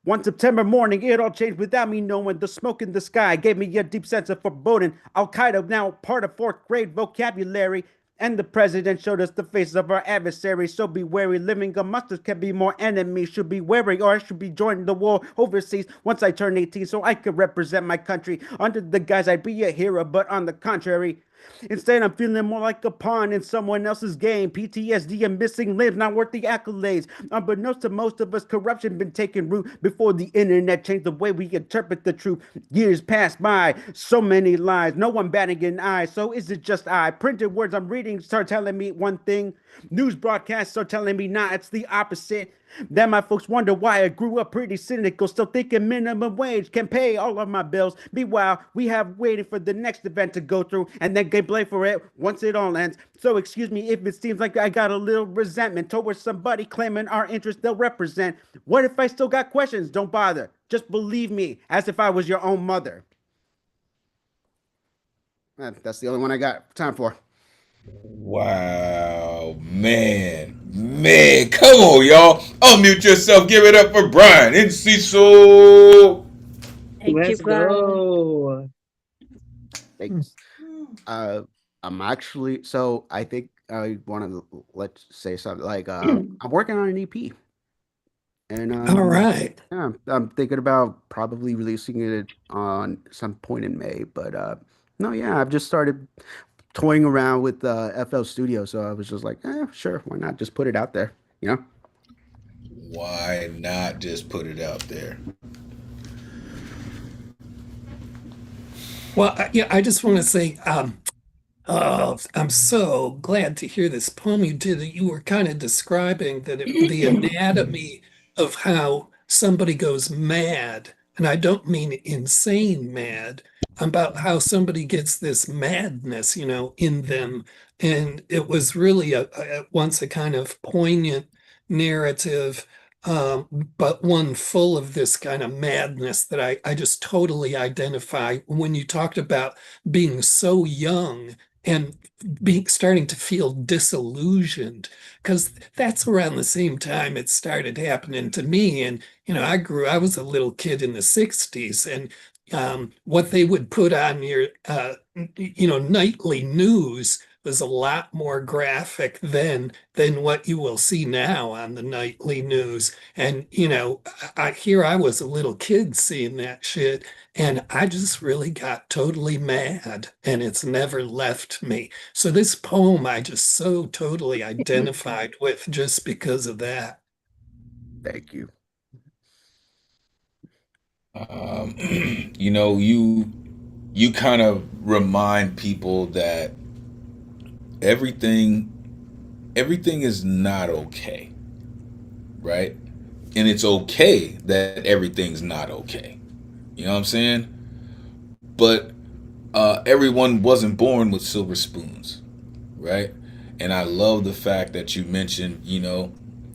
One September morning, it all changed without me knowing. The smoke in the sky gave me a deep sense of foreboding. Al-Qaeda now part of fourth grade vocabulary. And the president showed us the faces of our adversaries. So be wary, living amongst us can be more enemies. Should be wary, or I should be joining the war overseas once I turn 18, so I could represent my country. Under the guise I'd be a hero, but on the contrary, instead, I'm feeling more like a pawn in someone else's game. PTSD and missing limbs, not worth the accolades. Unbeknownst to most of us, corruption been taking root before the internet changed the way we interpret the truth. Years passed by, so many lies, no one batting an eye. So is it just I? Printed words I'm reading start telling me one thing. News broadcasts are telling me not, it's the opposite. Then my folks wonder why I grew up pretty cynical, still thinking minimum wage can pay all of my bills. Meanwhile, we have waited for the next event to go through and then get blamed for it once it all ends. So excuse me if it seems like I got a little resentment towards somebody claiming our interests they'll represent. What if I still got questions? Don't bother. Just believe me, as if I was your own mother. That's the only one I got time for. Wow, man, come on, y'all. Unmute yourself. Give it up for Brian Enciso. Let's go. Thanks. I'm actually, so I think I want to let's say something like I'm working on an EP. And all right. Yeah, I'm thinking about probably releasing it on some point in May, but no, yeah, I've just started toying around with FL Studio, so I was just like, sure, why not just put it out there, you know? Why not just put it out there? Well, yeah, I just want to say, I'm so glad to hear this poem you did. You were kind of describing the anatomy of how somebody goes mad, and I don't mean insane mad, about how somebody gets this madness, in them. And it was really at once a kind of poignant narrative, but one full of this kind of madness that I just totally identify. When you talked about being so young and starting to feel disillusioned, because that's around the same time it started happening to me. And, I was a little kid in the 60s, and what they would put on your, nightly news was a lot more graphic then than what you will see now on the nightly news. And, I was a little kid seeing that shit, and I just really got totally mad, and it's never left me. So this poem I just so totally identified with just because of that. Thank you. You kind of remind people that everything is not okay, right? And it's okay that everything's not okay. You know what I'm saying? But everyone wasn't born with silver spoons, right? And I love the fact that you mentioned,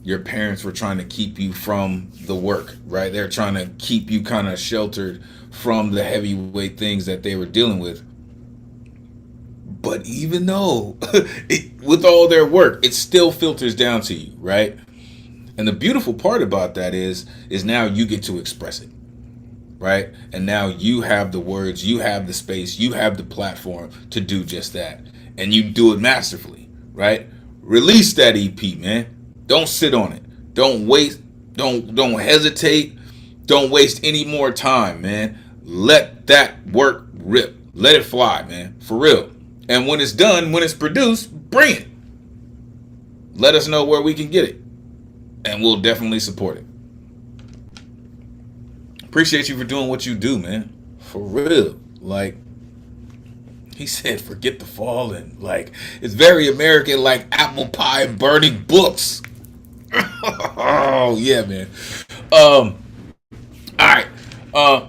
your parents were trying to keep you from the work, right? They're trying to keep you kind of sheltered from the heavyweight things that they were dealing with. But even though, with all their work, it still filters down to you, right? And the beautiful part about that is now you get to express it, right? And now you have the words, you have the space, you have the platform to do just that. And you do it masterfully, right? Release that EP, man. Don't sit on it. Don't waste, don't hesitate. Don't waste any more time, man. Let that work rip. Let it fly, man. For real. And when it's done, when it's produced, bring it. Let us know where we can get it. And we'll definitely support it. Appreciate you for doing what you do, man. For real. Like, he said, forget the fallen. Like, it's very American, like apple pie burning books. Oh, yeah, man. All right.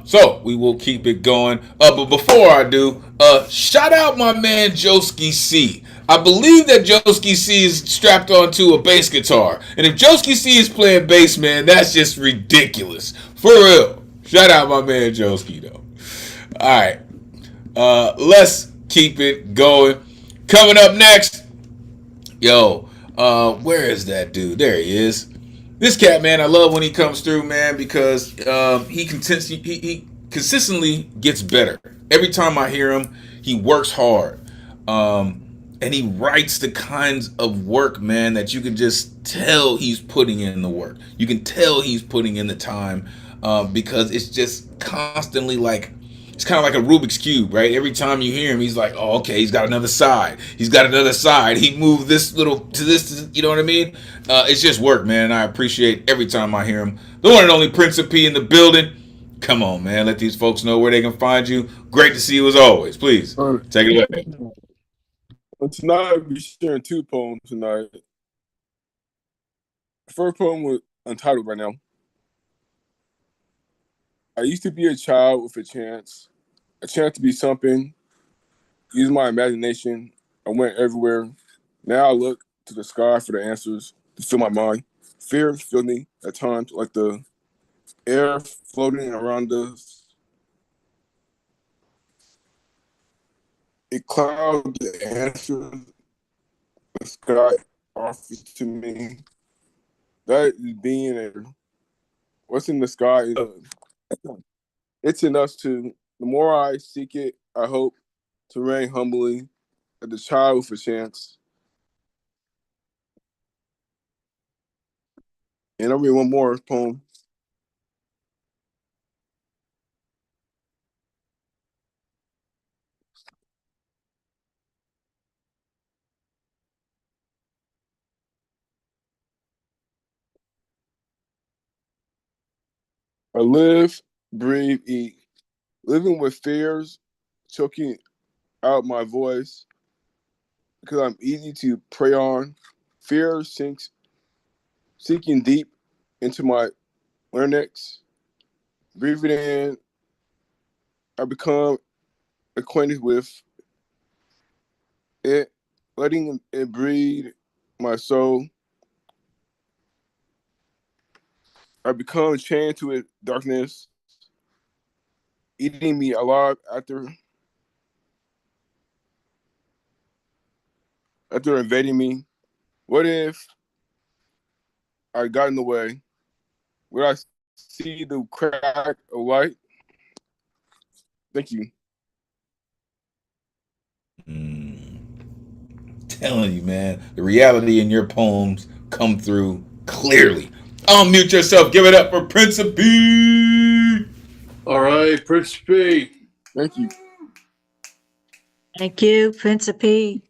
So we will keep it going. But before I do, shout out my man Joeski Sea. I believe that Joeski Sea is strapped onto a bass guitar. And if Joeski Sea is playing bass, man, that's just ridiculous. For real. Shout out my man Joeski, though. All right. Let's keep it going. Coming up next. Yo, where is that dude? There he is. This cat, man, I love when he comes through, man, because he consistently gets better. Every time I hear him, he works hard. And he writes the kinds of work, man, that you can just tell he's putting in the work. You can tell he's putting in the time because it's just constantly like, it's kind of like a Rubik's Cube, right? Every time you hear him, he's like, oh, okay, he's got another side. He's got another side. He moved this little to this, you know what I mean? It's just work, man. I appreciate every time I hear him. The one and only Principe in the building. Come on, man. Let these folks know where they can find you. Great to see you as always. Please, take it away. Well, tonight I'll be sharing two poems tonight. The first poem was untitled right now. I used to be a child with a chance to be something. Use my imagination. I went everywhere. Now I look to the sky for the answers to fill my mind. Fear filled me at times like the air floating around us. It clouds the answers the sky offers to me. That is being a what's in the sky is it's in us too. The more I seek it, I hope to reign humbly as the child with a chance. And I'll read one more poem. I live, breathe, eat. Living with fears, choking out my voice because I'm easy to prey on. Fear sinking deep into my larynx. Breathing in, I become acquainted with it, letting it breathe my soul. I become chained to its darkness, eating me alive after invading me. What if I got in the way? Would I see the crack of light? Thank you. telling you, man, the reality in your poems come through clearly. Unmute yourself. Give it up for Principe. All right, Principe. Thank you. Thank you, Principe.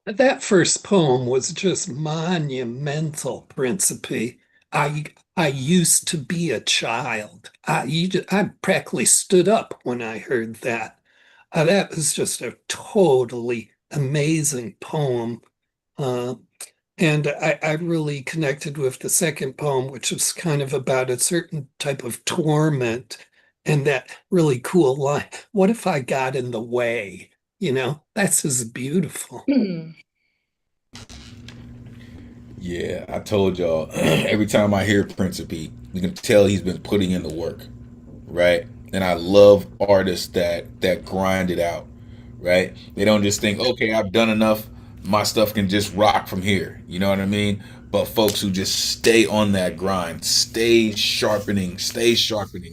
That first poem was just monumental, Principe. I used to be a child. I practically stood up when I heard that. That was just a totally amazing poem. Uh, and I really connected with the second poem, which was kind of about a certain type of torment and that really cool line. What if I got in the way? That's just beautiful. Yeah, I told y'all, every time I hear Principe, you can tell he's been putting in the work, right? And I love artists that grind it out, right? They don't just think, okay, I've done enough, my stuff can just rock from here. You know what I mean? But folks who just stay on that grind, stay sharpening,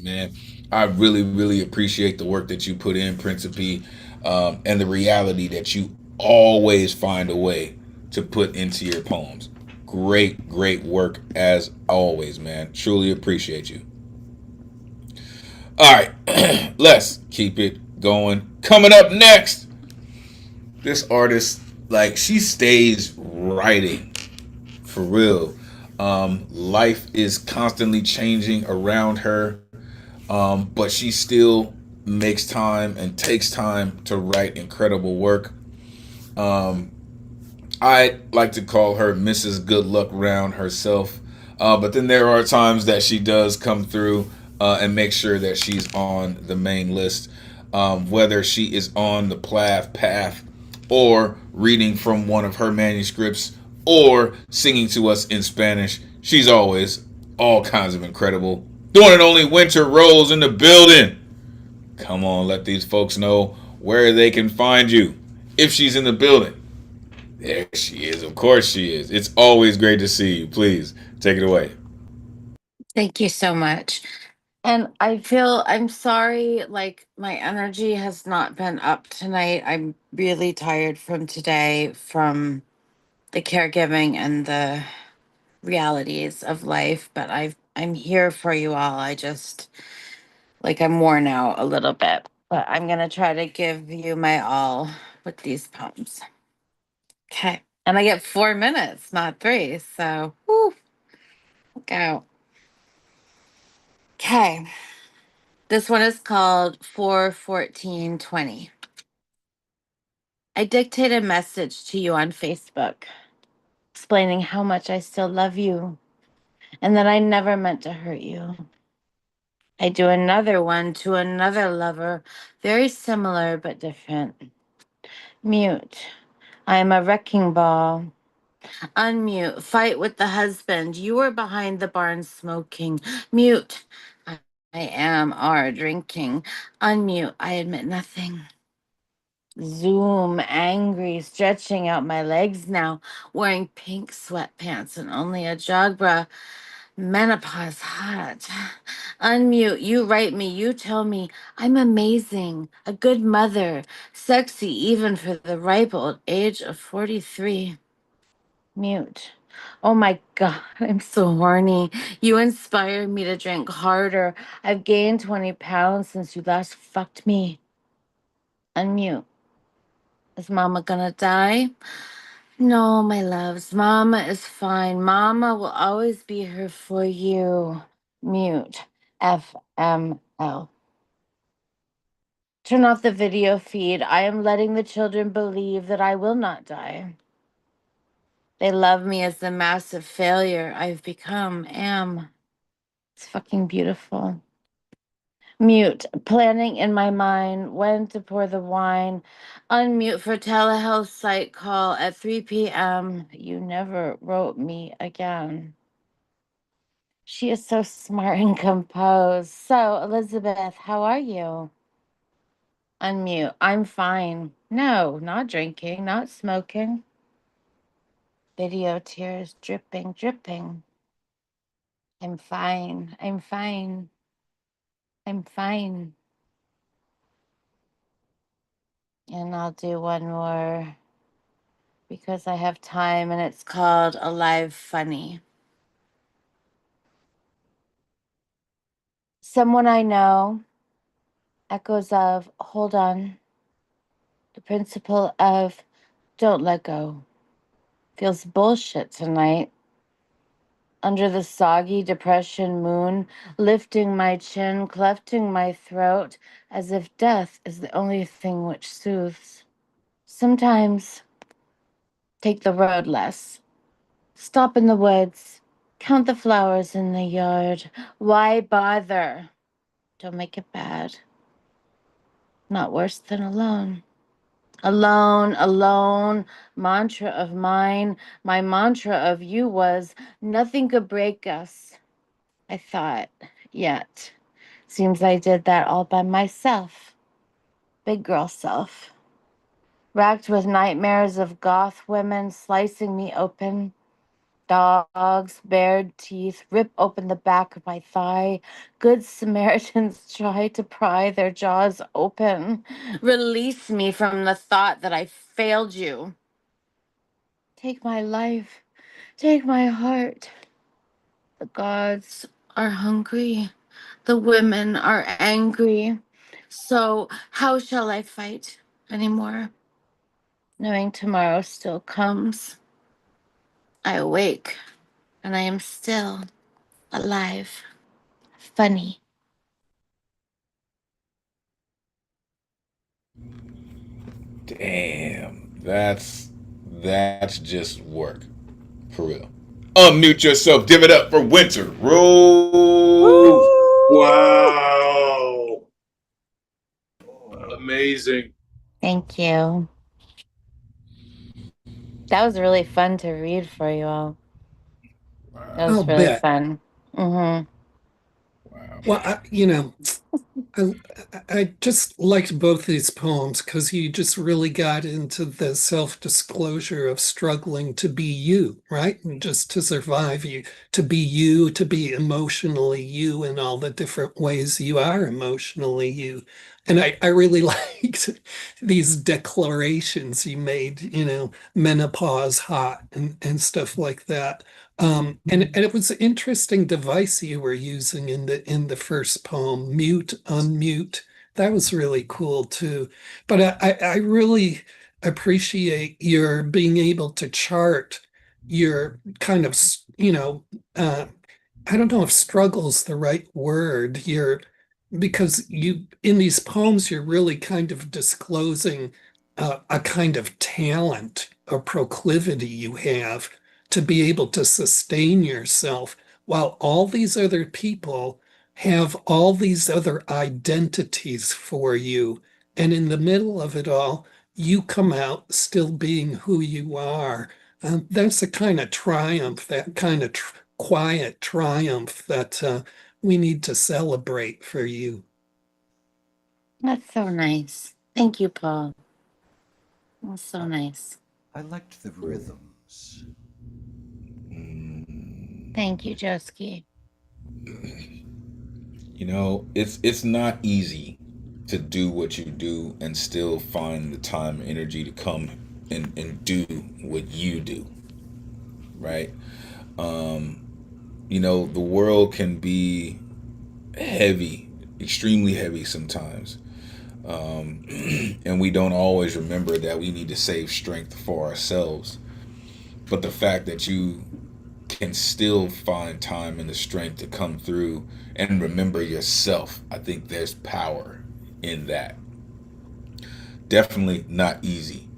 man. I really, really appreciate the work that you put in, Principe, and the reality that you always find a way to put into your poems. Great, great work as always, man. Truly appreciate you. All right, let's keep it going. Coming up next, this artist, like, she stays writing for real. Life is constantly changing around her, but she still makes time and takes time to write incredible work. I like to call her Mrs. Good Luck Round herself. But then there are times that she does come through and make sure that she's on the main list. Whether she is on the Plath Path or reading from one of her manuscripts or singing to us in Spanish, she's always all kinds of incredible. The one and only Winter Rose in the building. Come on, let these folks know where they can find you if she's in the building. There she is. Of course she is. It's always great to see you. Please take it away. Thank you so much. And I'm sorry, like my energy has not been up tonight. I'm really tired from today, from the caregiving and the realities of life, but I'm here for you all. I'm worn out a little bit, but I'm going to try to give you my all with these poems. Okay. And I get 4 minutes, not 3. So, whew, go. Okay. This one is called 4/14/20. I dictated a message to you on Facebook, explaining how much I still love you and that I never meant to hurt you. I do another one to another lover, very similar but different. Mute. I am a wrecking ball. Unmute. Fight with the husband. You are behind the barn smoking. Mute. I am are drinking. Unmute. I admit nothing. Zoom, angry, stretching out my legs now, wearing pink sweatpants and only a jog bra. Menopause hot. Unmute. You write me. You tell me I'm amazing, a good mother, sexy even for the ripe old age of 43. Mute. Oh my God, I'm so horny. You inspired me to drink harder. I've gained 20 pounds since you last fucked me. Unmute. Is Mama gonna die? No, my loves. Mama is fine. Mama will always be here for you. Mute. FML. Turn off the video feed. I am letting the children believe that I will not die. They love me as the massive failure I've am. It's fucking beautiful. Mute. Planning in my mind when to pour the wine. Unmute for telehealth site call at 3 p.m. You never wrote me again. She is so smart and composed. So, Elizabeth, how are you? Unmute. I'm fine. No, not drinking, not smoking. Video tears dripping, dripping. I'm fine. I'm fine. I'm fine. And I'll do one more because I have time, and it's called Alive Funny. Someone I know, echoes of hold on, the principle of don't let go, feels bullshit tonight. Under the soggy depression moon, lifting my chin, clefting my throat, as if death is the only thing which soothes. Sometimes take the road less. Stop in the woods. Count the flowers in the yard. Why bother? Don't make it bad. Not worse than alone. Alone, alone. Mantra of mine. My mantra of you was nothing could break us. I thought, yet. Seems I did that all by myself. Big girl self. Racked with nightmares of goth women slicing me open. Dogs, bared teeth, rip open the back of my thigh. Good Samaritans try to pry their jaws open. Release me from the thought that I failed you. Take my life. Take my heart. The gods are hungry. The women are angry. So how shall I fight anymore? Knowing tomorrow still comes. I awake, and I am still alive. Funny. Damn, that's just work, for real. Unmute yourself. Give it up for Winter. Roll. Wow. Amazing. Thank you. That was really fun to read for you all. That was I'll really bet. fun. Mm-hmm. Well, I just liked both these poems because you just really got into the self-disclosure of struggling to be you, right? And just to survive you, to be emotionally you in all the different ways you are emotionally you. And I really liked these declarations you made, menopause hot and stuff like that. And it was an interesting device you were using in the first poem, mute, unmute. That was really cool too. But I really appreciate your being able to chart your kind of, I don't know if struggle's the right word. Because you in these poems you're really kind of disclosing a kind of talent or proclivity you have to be able to sustain yourself while all these other people have all these other identities for you. And in the middle of it all, you come out still being who you are. That's a kind of triumph, that kind of quiet triumph that we need to celebrate for you. That's so nice. Thank you, Paul. That's so nice. I liked the rhythms. Thank you, Joeski. You know, it's not easy to do what you do and still find the time and energy to come and do what you do. Right? The world can be heavy, extremely heavy sometimes. And we don't always remember that we need to save strength for ourselves. But the fact that you can still find time and the strength to come through and remember yourself, I think there's power in that. Definitely not easy.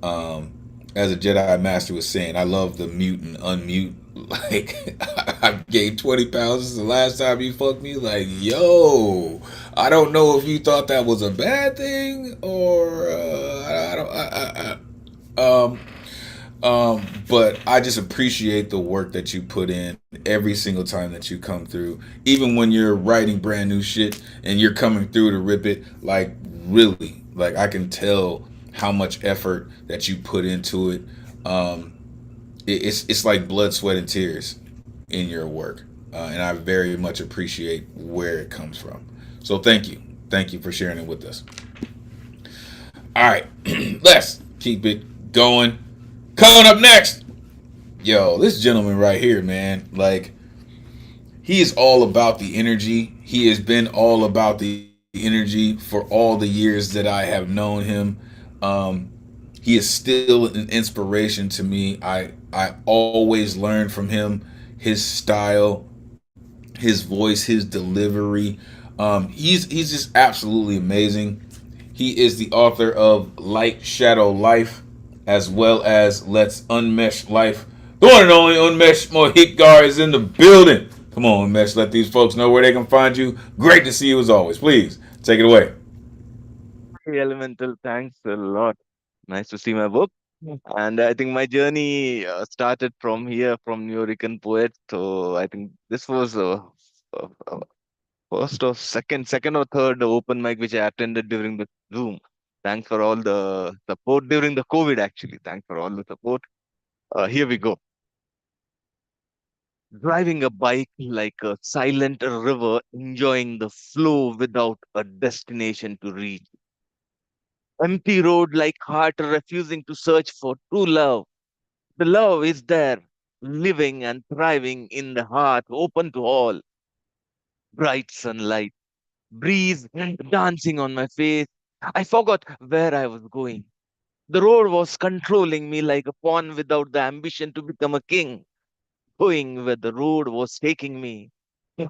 As a Jedi Master was saying, I love the mute and unmute. Like, I gained 20 pounds the last time you fucked me. Like, yo, I don't know if you thought that was a bad thing or but I just appreciate the work that you put in every single time that you come through. Even when you're writing brand new shit and you're coming through to rip it, like, really, like, I can tell how much effort that you put into it. It's like blood, sweat, and tears in your work, and I very much appreciate where it comes from. So thank you for sharing it with us. All right, let's keep it going. Coming up next, yo, this gentleman right here, man, like, he is all about the energy. He has been all about the energy for all the years that I have known him. Um, he is still an inspiration to me. I always learn from him, his style, his voice, his delivery. He's just absolutely amazing. He is the author of Light Shadow Life, as well as Let's Unmesh Life. The one and only Unmesh Mohitkar is in the building. Come on, Unmesh, let these folks know where they can find you. Great to see you as always. Please take it away. Hey, Elemental, thanks a lot. Nice to see my book. And I think my journey started from here, from Nuyorican Poet. So I think this was uh, first or second or third open mic which I attended during the Zoom. Thanks for all the support during the COVID, actually. Thanks for all the support. Here we go. Driving a bike like a silent river, enjoying the flow without a destination to reach. Empty road like heart refusing to search for true love. The love is there, living and thriving in the heart, open to all. Bright sunlight, breeze dancing on my face. I forgot where I was going. The road was controlling me like a pawn without the ambition to become a king, going where the road was taking me.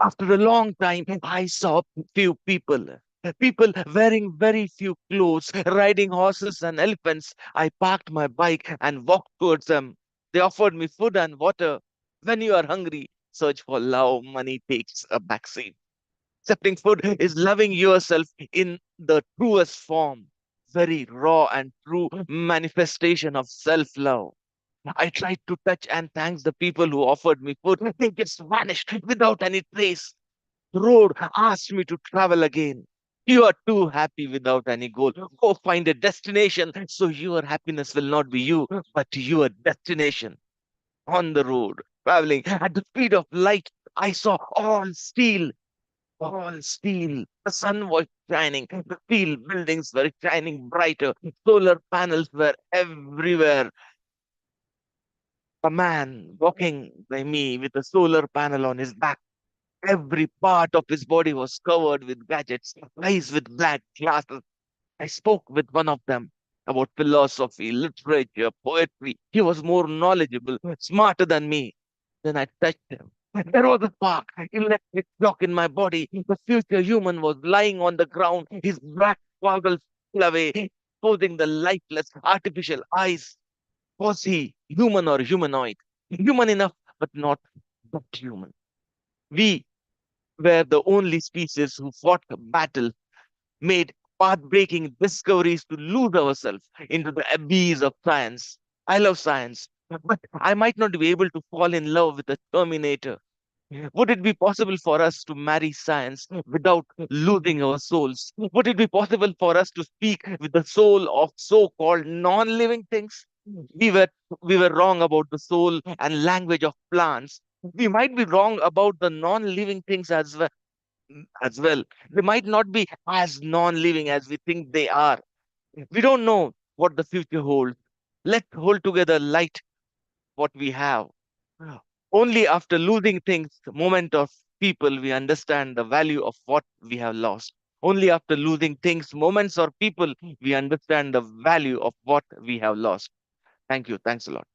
After a long time, I saw few people wearing very few clothes, riding horses and elephants. I parked my bike and walked towards them. They offered me food and water. When you are hungry, search for love, money takes a backseat. Accepting food is loving yourself in the truest form, very raw and true manifestation of self-love. I tried to touch and thank the people who offered me food. They just vanished without any trace. The road asked me to travel again. You are too happy without any goal. Go find a destination so your happiness will not be you, but your destination. On the road, traveling at the speed of light, I saw all steel. The sun was shining. The steel buildings were shining brighter. Solar panels were everywhere. A man walking by me with a solar panel on his back. Every part of his body was covered with gadgets, eyes with black glasses. I spoke with one of them about philosophy, literature, poetry. He was more knowledgeable, smarter than me. Then I touched him. There was a spark, electric shock in my body. The future human was lying on the ground, his black goggles fell away, exposing the lifeless artificial eyes. Was he human or humanoid? Human enough, but not that human. We were the only species who fought battle, made path-breaking discoveries to lose ourselves into the abyss of science. I love science, but I might not be able to fall in love with a Terminator. Would it be possible for us to marry science without losing our souls? Would it be possible for us to speak with the soul of so-called non-living things? We were we were wrong about the soul and language of plants. We might be wrong about the non-living things as well. They might not be as non-living as we think they are. We don't know what the future holds. Let's hold together light what we have. Only after losing things, moment of people, we understand the value of what we have lost. Only after losing things, moments, or people, we understand the value of what we have lost. Thank you. Thanks a lot.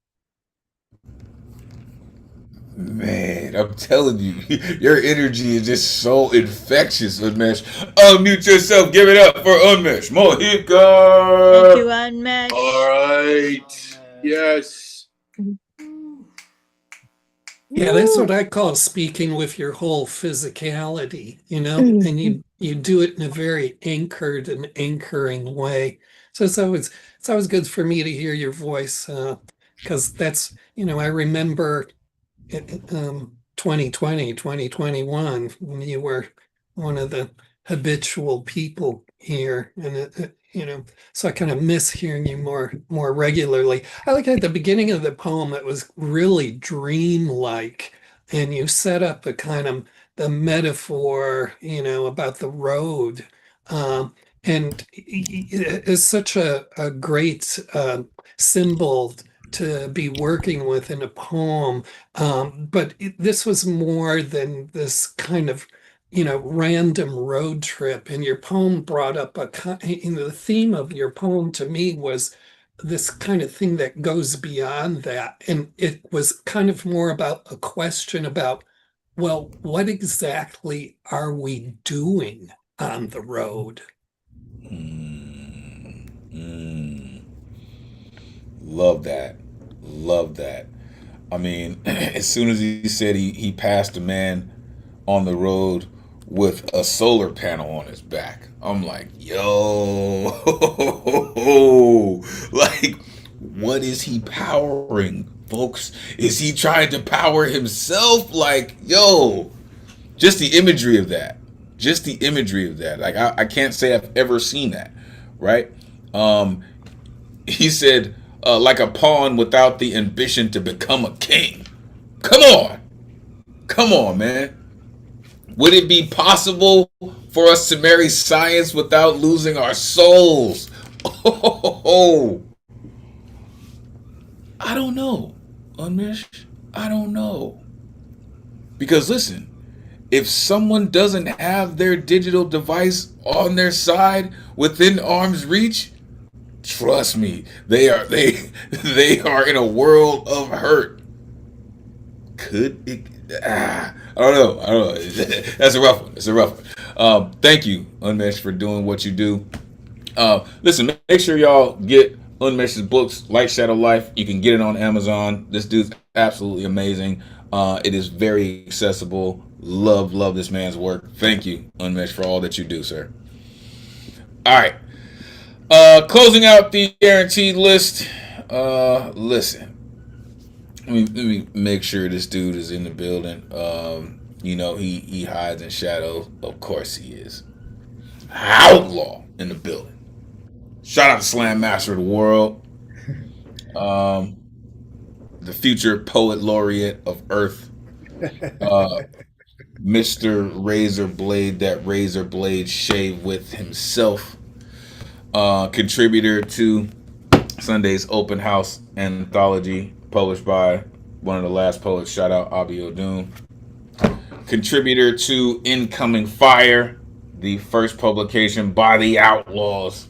Man, I'm telling you, your energy is just so infectious, Unmesh. Unmute yourself. Give it up for Unmesh Thank Mohitkar. you, Unmesh. All right. Yes. Yeah, that's what I call speaking with your whole physicality, and you do it in a very anchored and anchoring way. So it's always good for me to hear your voice, because that's, I remember 2020, 2021, when you were one of the habitual people here, and so I kind of miss hearing you more regularly. I like at the beginning of the poem, it was really dreamlike, and you set up a kind of the metaphor, about the road. and is such a great symbol to be working with in a poem. But this was more than this kind of, random road trip. And your poem brought up the theme of your poem to me was this kind of thing that goes beyond that. And it was kind of more about a question about, well, what exactly are we doing on the road? Love that. Love that. I mean, as soon as he said he passed a man on the road with a solar panel on his back, I'm like, yo, like, what is he powering, folks? Is he trying to power himself? Like, yo, just the imagery of that. Just the imagery of that. Like, I can't say I've ever seen that, right? He said, like a pawn without the ambition to become a king. Come on. Come on, man. Would it be possible for us to marry science without losing our souls? Oh, I don't know, Unmesh. I don't know. Because listen, if someone doesn't have their digital device on their side within arm's reach, trust me, they are in a world of hurt. Could it? I don't know. That's a rough one. It's a rough one. Thank you, Unmesh, for doing what you do. Listen, make sure y'all get Unmesh's books, Light Shadow Life. You can get it on Amazon. This dude's absolutely amazing. It is very accessible. Love this man's work. Thank you, Unmesh, for all that you do, sir. All right. Closing out the guaranteed list. Listen. Let me make sure this dude is in the building. He hides in shadows. Of course he is. Outlaw in the building. Shout out to Slam Master of the World. The future poet laureate of Earth. Mr. Razor Blade, that razor blade shave with himself. Contributor to Sunday's Open House anthology, published by one of the last poets. Shout out Apr-02. Contributor to Incoming Fire, the first publication by the Outlaws,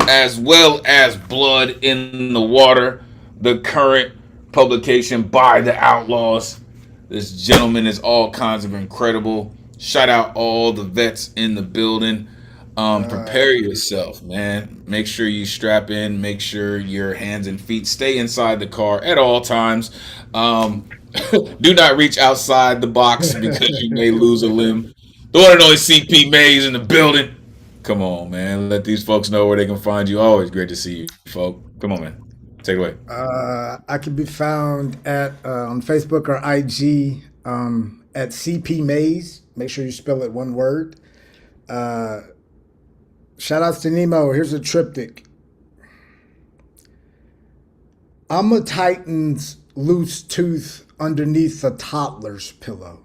as well as Blood in the Water, the current publication by the Outlaws. This gentleman is all kinds of incredible. Shout out all the vets in the building. Prepare yourself, man. Make sure you strap in. Make sure your hands and feet stay inside the car at all times. Do not reach outside the box because you may lose a limb. The one and only CPMaze in the building. Come on, man. Let these folks know where they can find you. Always great to see you, folk. Come on, man. Take it away. I can be found at on Facebook or IG at CPMaze. Make sure you spell it one word. Shout outs to Nemo. Here's a triptych. I'm a Titan's loose tooth underneath a toddler's pillow.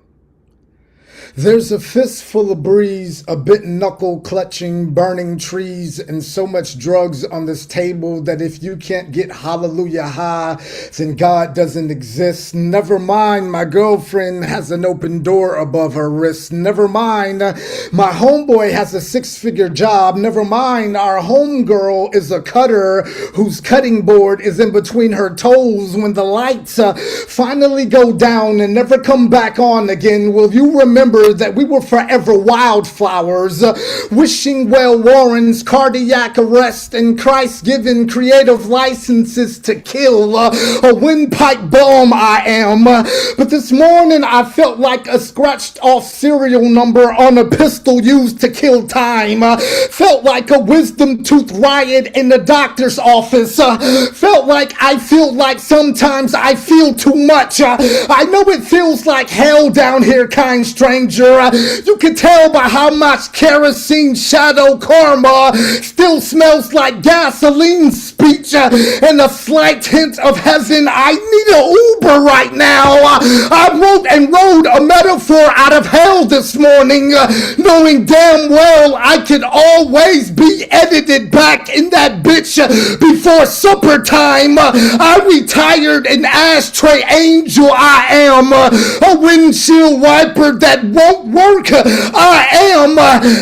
There's a fistful of breeze, a bit knuckle clutching, burning trees, and so much drugs on this table that if you can't get hallelujah high, then God doesn't exist. Never mind, my girlfriend has an open door above her wrist. Never mind, my homeboy has a six-figure job. Never mind, our homegirl is a cutter whose cutting board is in between her toes. When the lights finally go down and never come back on again, will you remember that we were forever wildflowers, wishing well Warren's cardiac arrest and Christ-given creative licenses to kill. A windpipe bomb I am. But this morning I felt like a scratched off serial number on a pistol used to kill time. Felt like a wisdom tooth riot in the doctor's office. Felt like I feel like sometimes I feel too much. I know it feels like hell down here, kind stranger. danger. You can tell by how much kerosene shadow karma still smells like gasoline speech and a slight hint of heaven. I need an Uber right now. I wrote and rode a metaphor out of hell this morning, knowing damn well I could always be edited back in that bitch before supper time. I retired an ashtray angel. I am a windshield wiper that won't work. I am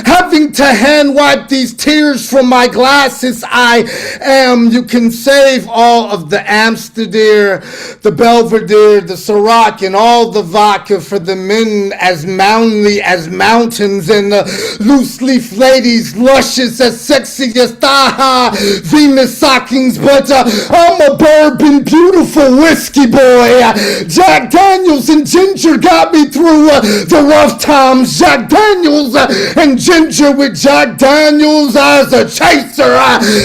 having to hand wipe these tears from my glasses. I am. You can save all of the Amsterdam, the Belvedere, the Ciroc, and all the vodka for the men as mountainly as mountains and the loose leaf ladies luscious as sexy as Taha Venus stockings. But I'm a bourbon beautiful whiskey boy. Jack Daniels and ginger got me through the rough times. Jack Daniels and ginger with Jack Daniels as a chaser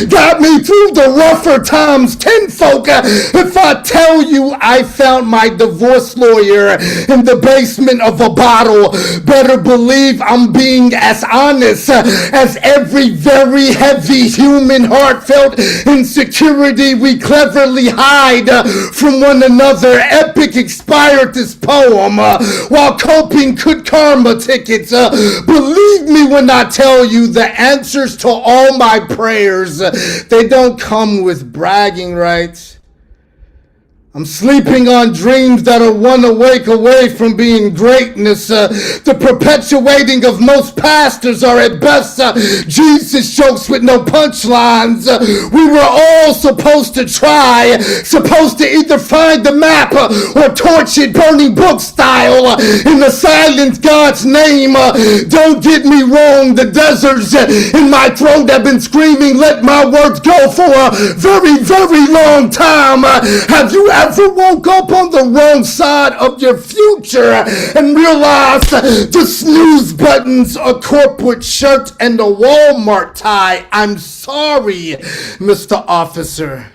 got me through the rougher times. Tenfolk, if I tell you I found my divorce lawyer in the basement of a bottle, better believe I'm being as honest as every very heavy human heartfelt insecurity we cleverly hide from one another. Epic expired this poem while coping could karma tickets. Believe me when I tell you the answers to all my prayers, they don't come with bragging rights. I'm sleeping on dreams that are one awake away from being greatness. The perpetuating of most pastors are at best Jesus jokes with no punchlines. We were all supposed to try, supposed to either find the map or torch it burning book style in the silent God's name. Don't get me wrong, the deserts in my throat have been screaming, let my words go for a very, very long time. Have you ever woke up on the wrong side of your future and realized the snooze button's a corporate shirt and a Walmart tie? I'm sorry, Mr. Officer.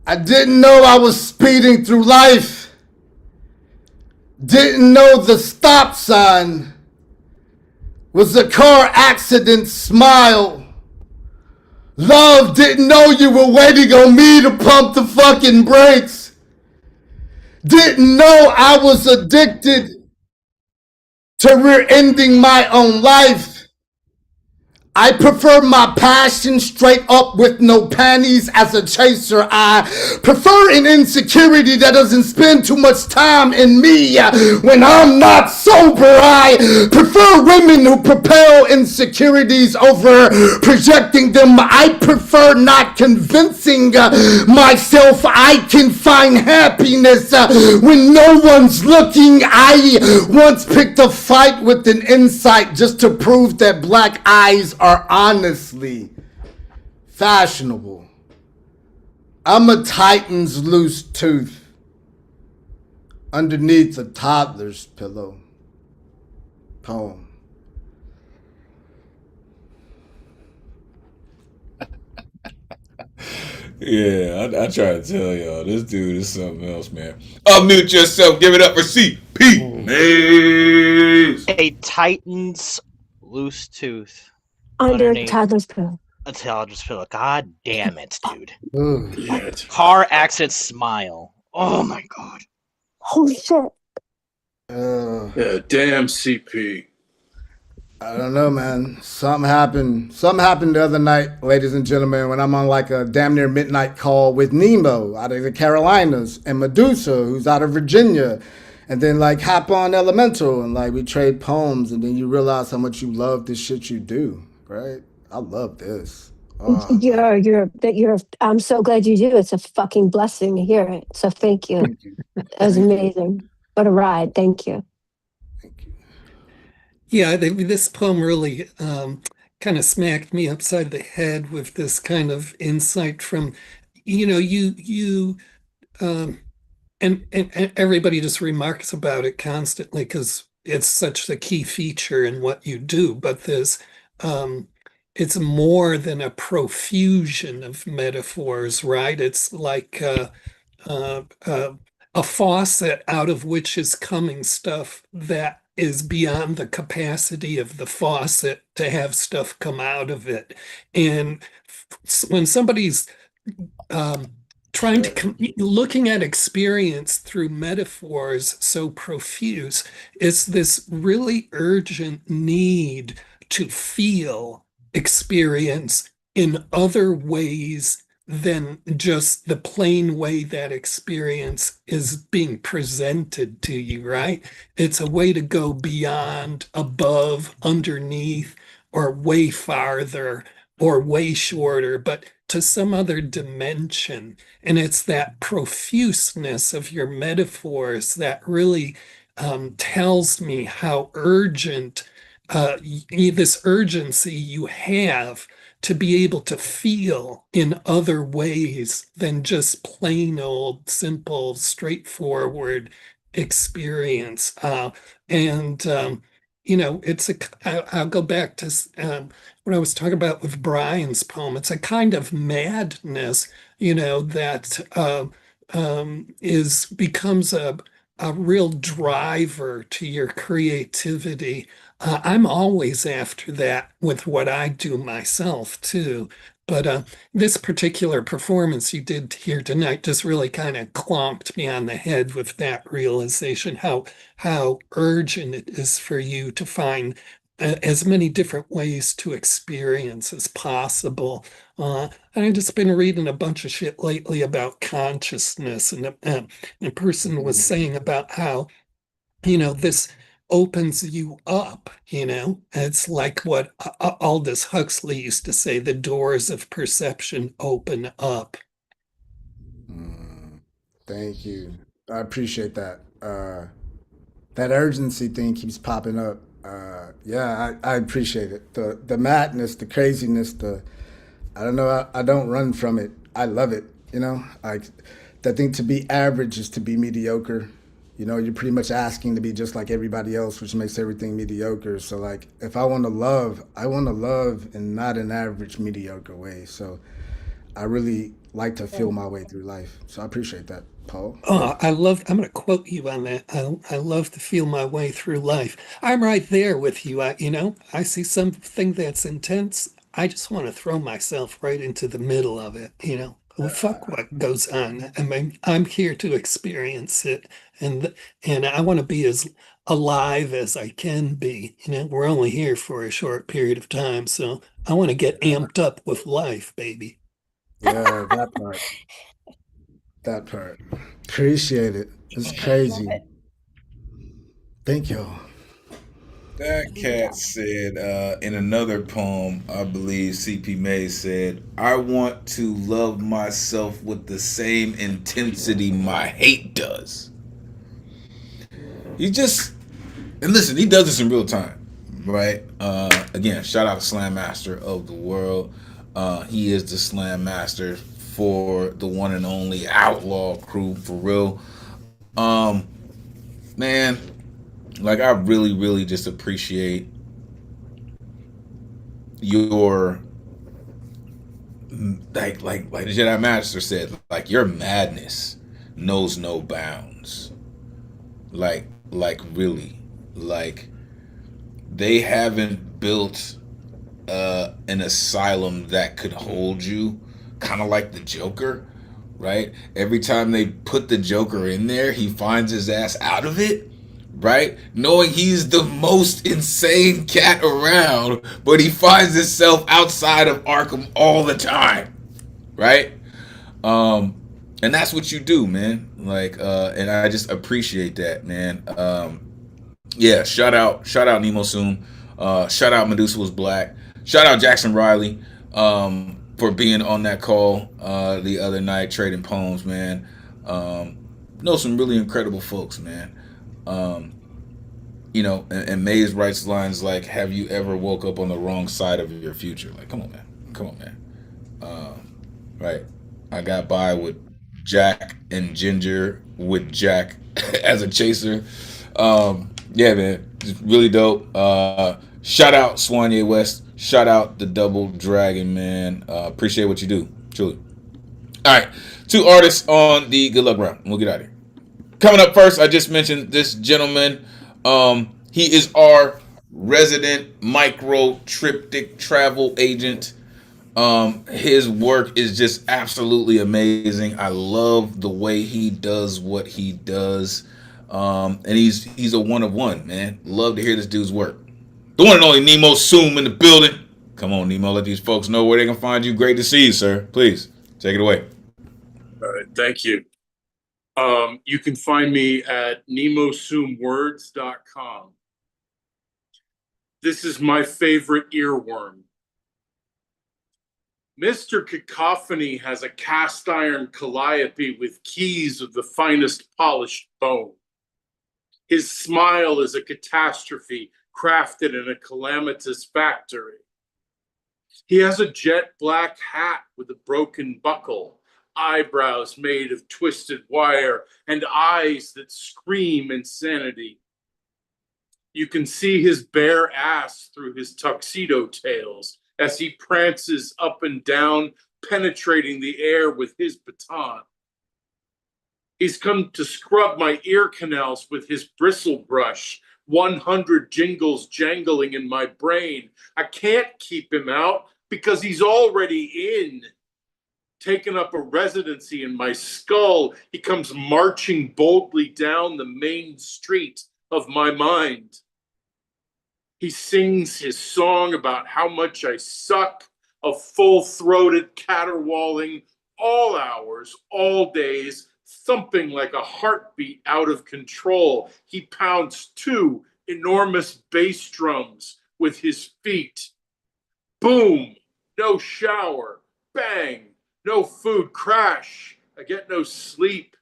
I didn't know I was speeding through life. Didn't know the stop sign was a car accident smile. Love, didn't know you were waiting on me to pump the fucking brakes. Didn't know I was addicted to rear-ending my own life. I prefer my passion straight up with no panties as a chaser. I prefer an insecurity that doesn't spend too much time in me when I'm not sober. I prefer women who propel insecurities over projecting them. I prefer not convincing myself I can find happiness when no one's looking. I once picked a fight with an insight just to prove that black eyes are honestly fashionable. I'm a Titan's loose tooth underneath a toddler's pillow. Poem. Yeah, I try to tell y'all, this dude is something else, man. Unmute yourself. Give it up for CPMaze. A Titan's loose tooth Under a toddler's pillow. A toddler's pillow. God damn it, dude. Yeah, Car accident smile. Oh my god. Holy shit. yeah, damn CP. I don't know, man. Something happened. Something happened the other night, ladies and gentlemen, when I'm on like a damn near midnight call with Nemo out of the Carolinas and Medusa, who's out of Virginia. And then like hop on Elemen2al and like we trade poems, and then you realize how much you love this shit you do, right? I love this. I'm so glad you do. It's a fucking blessing to hear it. So thank you. That was amazing. What a ride. Thank you. Yeah, this poem really kind of smacked me upside the head with this kind of insight from, and everybody just remarks about it constantly because it's such a key feature in what you do. But it's more than a profusion of metaphors, right? It's like a faucet out of which is coming stuff that is beyond the capacity of the faucet to have stuff come out of it. And when somebody's trying to looking at experience through metaphors so profuse, it's this really urgent need to feel experience in other ways than just the plain way that experience is being presented to you, right? It's a way to go beyond, above, underneath, or way farther, or way shorter, but to some other dimension. And it's that profuseness of your metaphors that really tells me how urgent this urgency you have to be able to feel in other ways than just plain old, simple, straightforward experience. I'll go back to what I was talking about with Brian's poem. It's a kind of madness, that becomes a real driver to your creativity. I'm always after that with what I do myself too. But this particular performance you did here tonight just really kind of clonked me on the head with that realization, how urgent it is for you to find as many different ways to experience as possible. I've just been reading a bunch of shit lately about consciousness, and a person was saying about how, this opens you up, It's like what Aldous Huxley used to say, the doors of perception open up. Thank you. I appreciate that. That urgency thing keeps popping up. I appreciate it. The madness, the craziness, I don't know, I don't run from it. I love it, I think to be average is to be mediocre. You're pretty much asking to be just like everybody else, which makes everything mediocre. So like, if I want to love in not an average, mediocre way. So I really like to feel my way through life. So I appreciate that, Paul. I'm going to quote you on that. I love to feel my way through life. I'm right there with you. I see something that's intense. I just want to throw myself right into the middle of it, Well, fuck what goes on. I mean, I'm here to experience it, and I want to be as alive as I can be. We're only here for a short period of time, so I want to get amped up with life, baby. Yeah, that part. That part. Appreciate it. It's crazy. Thank you. That cat said in another poem, I believe CPMaze said, I want to love myself with the same intensity my hate does. And listen, he does this in real time, right? Again, shout out to Slam Master of the World. He is the Slam Master for the one and only Outlaw crew, for real. Man, like, I really, really just appreciate your, like the Jedi Master said, like, your madness knows no bounds. Like really, like, they haven't built an asylum that could hold you, kind of like the Joker, right? Every time they put the Joker in there, he finds his ass out of it, right? Knowing he's the most insane cat around, but he finds himself outside of Arkham all the time, right? And that's what you do, man. Like, and I just appreciate that, man. Yeah, shout out Nemo Sum. Shout out Medusa Was Black. Shout out Jackson Riley for being on that call the other night, trading poems, man. Know some really incredible folks, man. And Maze writes lines like, have you ever woke up on the wrong side of your future? Like, come on, man. Right. I got by with Jack and Ginger with Jack as a chaser. Yeah, man, just really dope. Shout out Swanye West. Shout out the Double Dragon, man. Appreciate what you do, truly. All right, 2 artists on the good luck round. We'll get out of here. Coming up first, I just mentioned this gentleman. He is our resident micro triptych travel agent. His work is just absolutely amazing. I love the way he does what he does. And he's a one of one, man. Love to hear this dude's work. The one and only Nemo Sum in the building. Come on, Nemo, let these folks know where they can find you. Great to see you, sir. Please, take it away. All right, thank you. You can find me at nemosumwords.com. This is my favorite earworm. Mr. Cacophony has a cast iron calliope with keys of the finest polished bone. His smile is a catastrophe crafted in a calamitous factory. He has a jet black hat with a broken buckle, eyebrows made of twisted wire, and eyes that scream insanity. You can see his bare ass through his tuxedo tails as he prances up and down, penetrating the air with his baton. He's come to scrub my ear canals with his bristle brush, 100 jingles jangling in my brain. I can't keep him out because he's already in. Taken up a residency in my skull, he comes marching boldly down the main street of my mind. He sings his song about how much I suck, a full-throated caterwauling, all hours, all days, thumping like a heartbeat out of control. He pounds 2 enormous bass drums with his feet. Boom, no shower, bang, no food, crash, I get no sleep.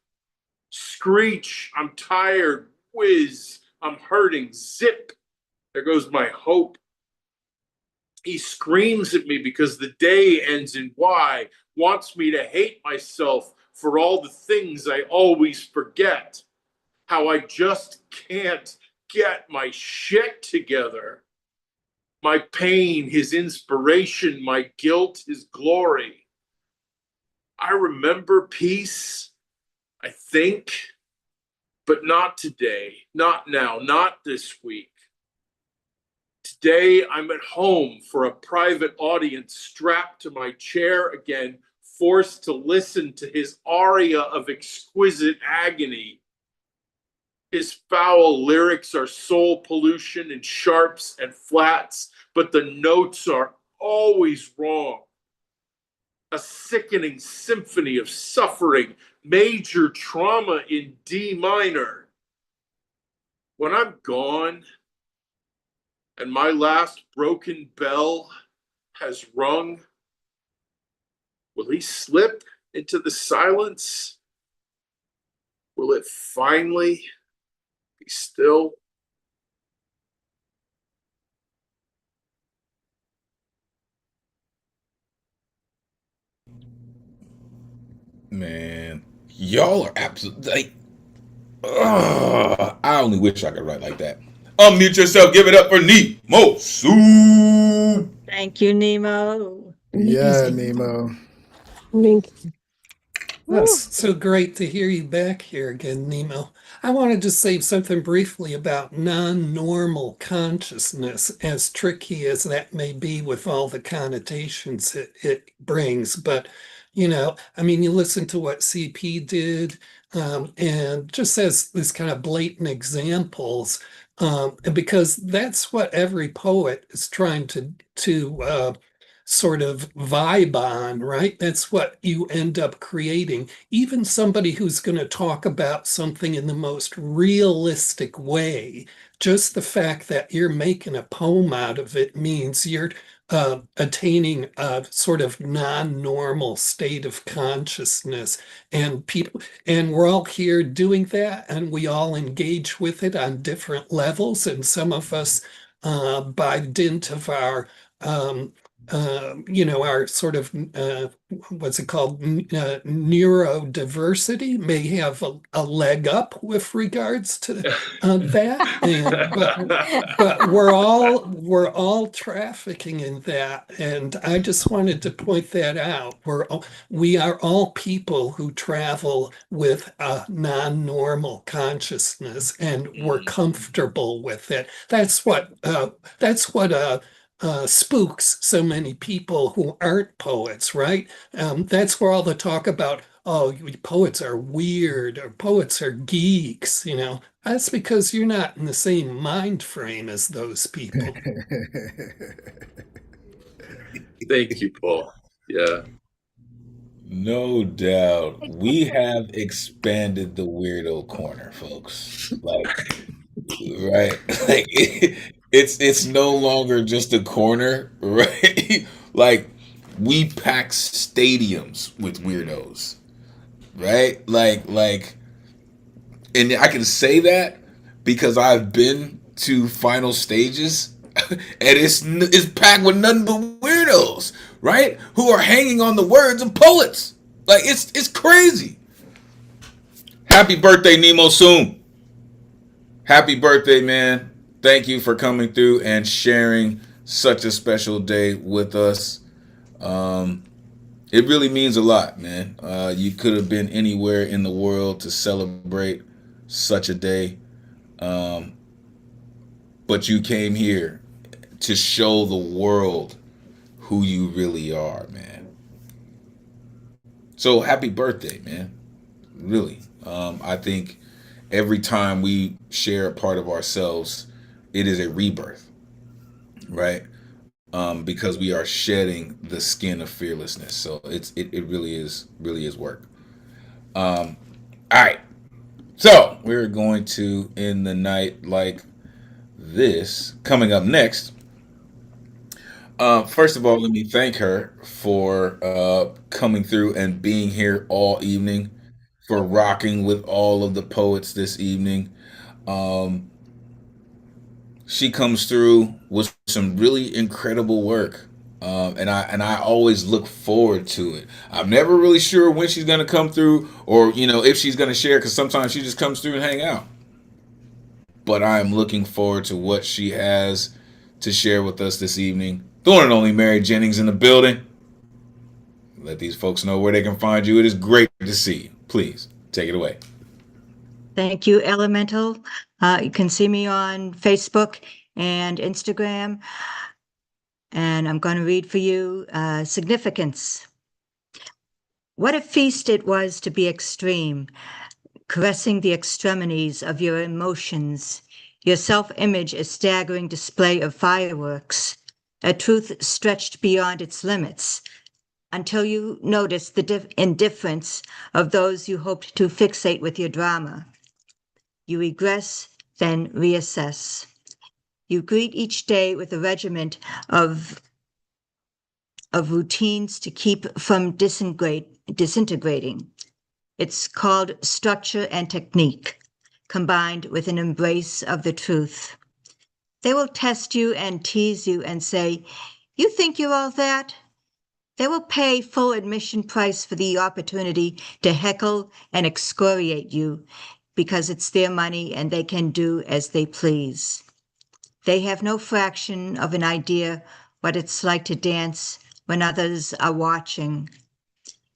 Screech, I'm tired, whiz, I'm hurting, zip, there goes my hope. He screams at me because the day ends in Y, wants me to hate myself for all the things I always forget. How I just can't get my shit together. My pain, his inspiration, my guilt, his glory. I remember peace, I think, but not today, not now, not this week. Today, I'm at home for a private audience, strapped to my chair again, forced to listen to his aria of exquisite agony. His foul lyrics are soul pollution in sharps and flats, but the notes are always wrong. A sickening symphony of suffering, major trauma in D minor. When I'm gone, and my last broken bell has rung, will he slip into the silence? Will it finally be still? Man, y'all are absolutely like, I only wish I could write like that. Unmute yourself, give it up for Nemo Sum. Thank you, Nemo. Yeah, Nemo. That's so great to hear you back here again, Nemo. I wanted to say something briefly about non-normal consciousness, as tricky as that may be with all the connotations it brings. But, I mean, you listen to what CP did, and just as this kind of blatant examples, and because that's what every poet is trying to sort of vibe on, right? That's what you end up creating. Even somebody who's going to talk about something in the most realistic way, just the fact that you're making a poem out of it means you're attaining a sort of non-normal state of consciousness. And we're all here doing that, and we all engage with it on different levels. And some of us, by dint of our our sort of, what's it called, neurodiversity may have a leg up with regards to that. But we're all trafficking in that. And I just wanted to point that out. We are all people who travel with a non-normal consciousness, and we're comfortable with it. That's what spooks so many people who aren't poets, right? That's where all the talk about, oh, poets are weird or poets are geeks, That's because you're not in the same mind frame as those people. Thank you, Paul. Yeah. No doubt. We have expanded the weirdo corner, folks. Like, right? Like it's no longer just a corner, right? Like we pack stadiums with weirdos, right? Like and I can say that because I've been to final stages and it's packed with nothing but weirdos, right? Who are hanging on the words of poets. Like it's crazy. Happy birthday, Nemo Sum. Happy birthday, man. Thank you for coming through and sharing such a special day with us. It really means a lot, man. You could have been anywhere in the world to celebrate such a day. But you came here to show the world who you really are, man. So happy birthday, man. Really. I think every time we share a part of ourselves, it is a rebirth, right? Because we are shedding the skin of fearlessness. So it really is work. All right. So we're going to end the night like this. Coming up next, first of all, let me thank her for coming through and being here all evening, for rocking with all of the poets this evening. She comes through with some really incredible work. And I always look forward to it. I'm never really sure when she's gonna come through, or if she's gonna share, because sometimes she just comes through and hang out. But I am looking forward to what she has to share with us this evening. The one and only Mary Jennings in the building. Let these folks know where they can find you. It is great to see you. Please take it away. Thank you, Elemen2al. You can see me on Facebook and Instagram. And I'm going to read for you Significance. What a feast it was to be extreme, caressing the extremities of your emotions, your self-image a staggering display of fireworks, a truth stretched beyond its limits, until you notice the indifference of those you hoped to fixate with your drama. You regress, then reassess. You greet each day with a regiment of routines to keep from disintegrating. It's called structure and technique, combined with an embrace of the truth. They will test you and tease you and say, "You think you're all that?" They will pay full admission price for the opportunity to heckle and excoriate you because it's their money and they can do as they please. They have no fraction of an idea what it's like to dance when others are watching.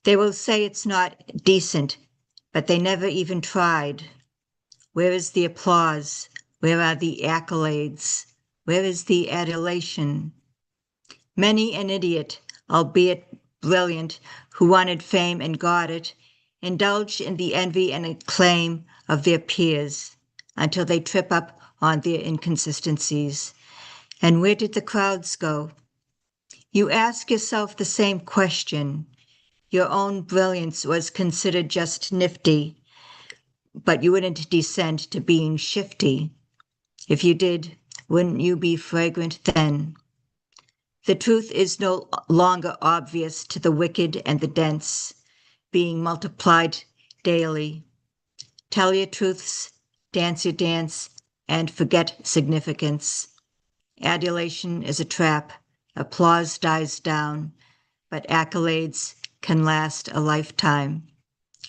They will say it's not decent, but they never even tried. Where is the applause? Where are the accolades? Where is the adulation? Many an idiot, albeit brilliant, who wanted fame and got it, indulged in the envy and acclaim of their peers until they trip up on their inconsistencies. And where did the crowds go? You ask yourself the same question. Your own brilliance was considered just nifty, but you wouldn't descend to being shifty. If you did, wouldn't you be fragrant then? The truth is no longer obvious to the wicked and the dense, being multiplied daily. Tell your truths, dance your dance, and forget significance. Adulation is a trap. Applause dies down, but accolades can last a lifetime.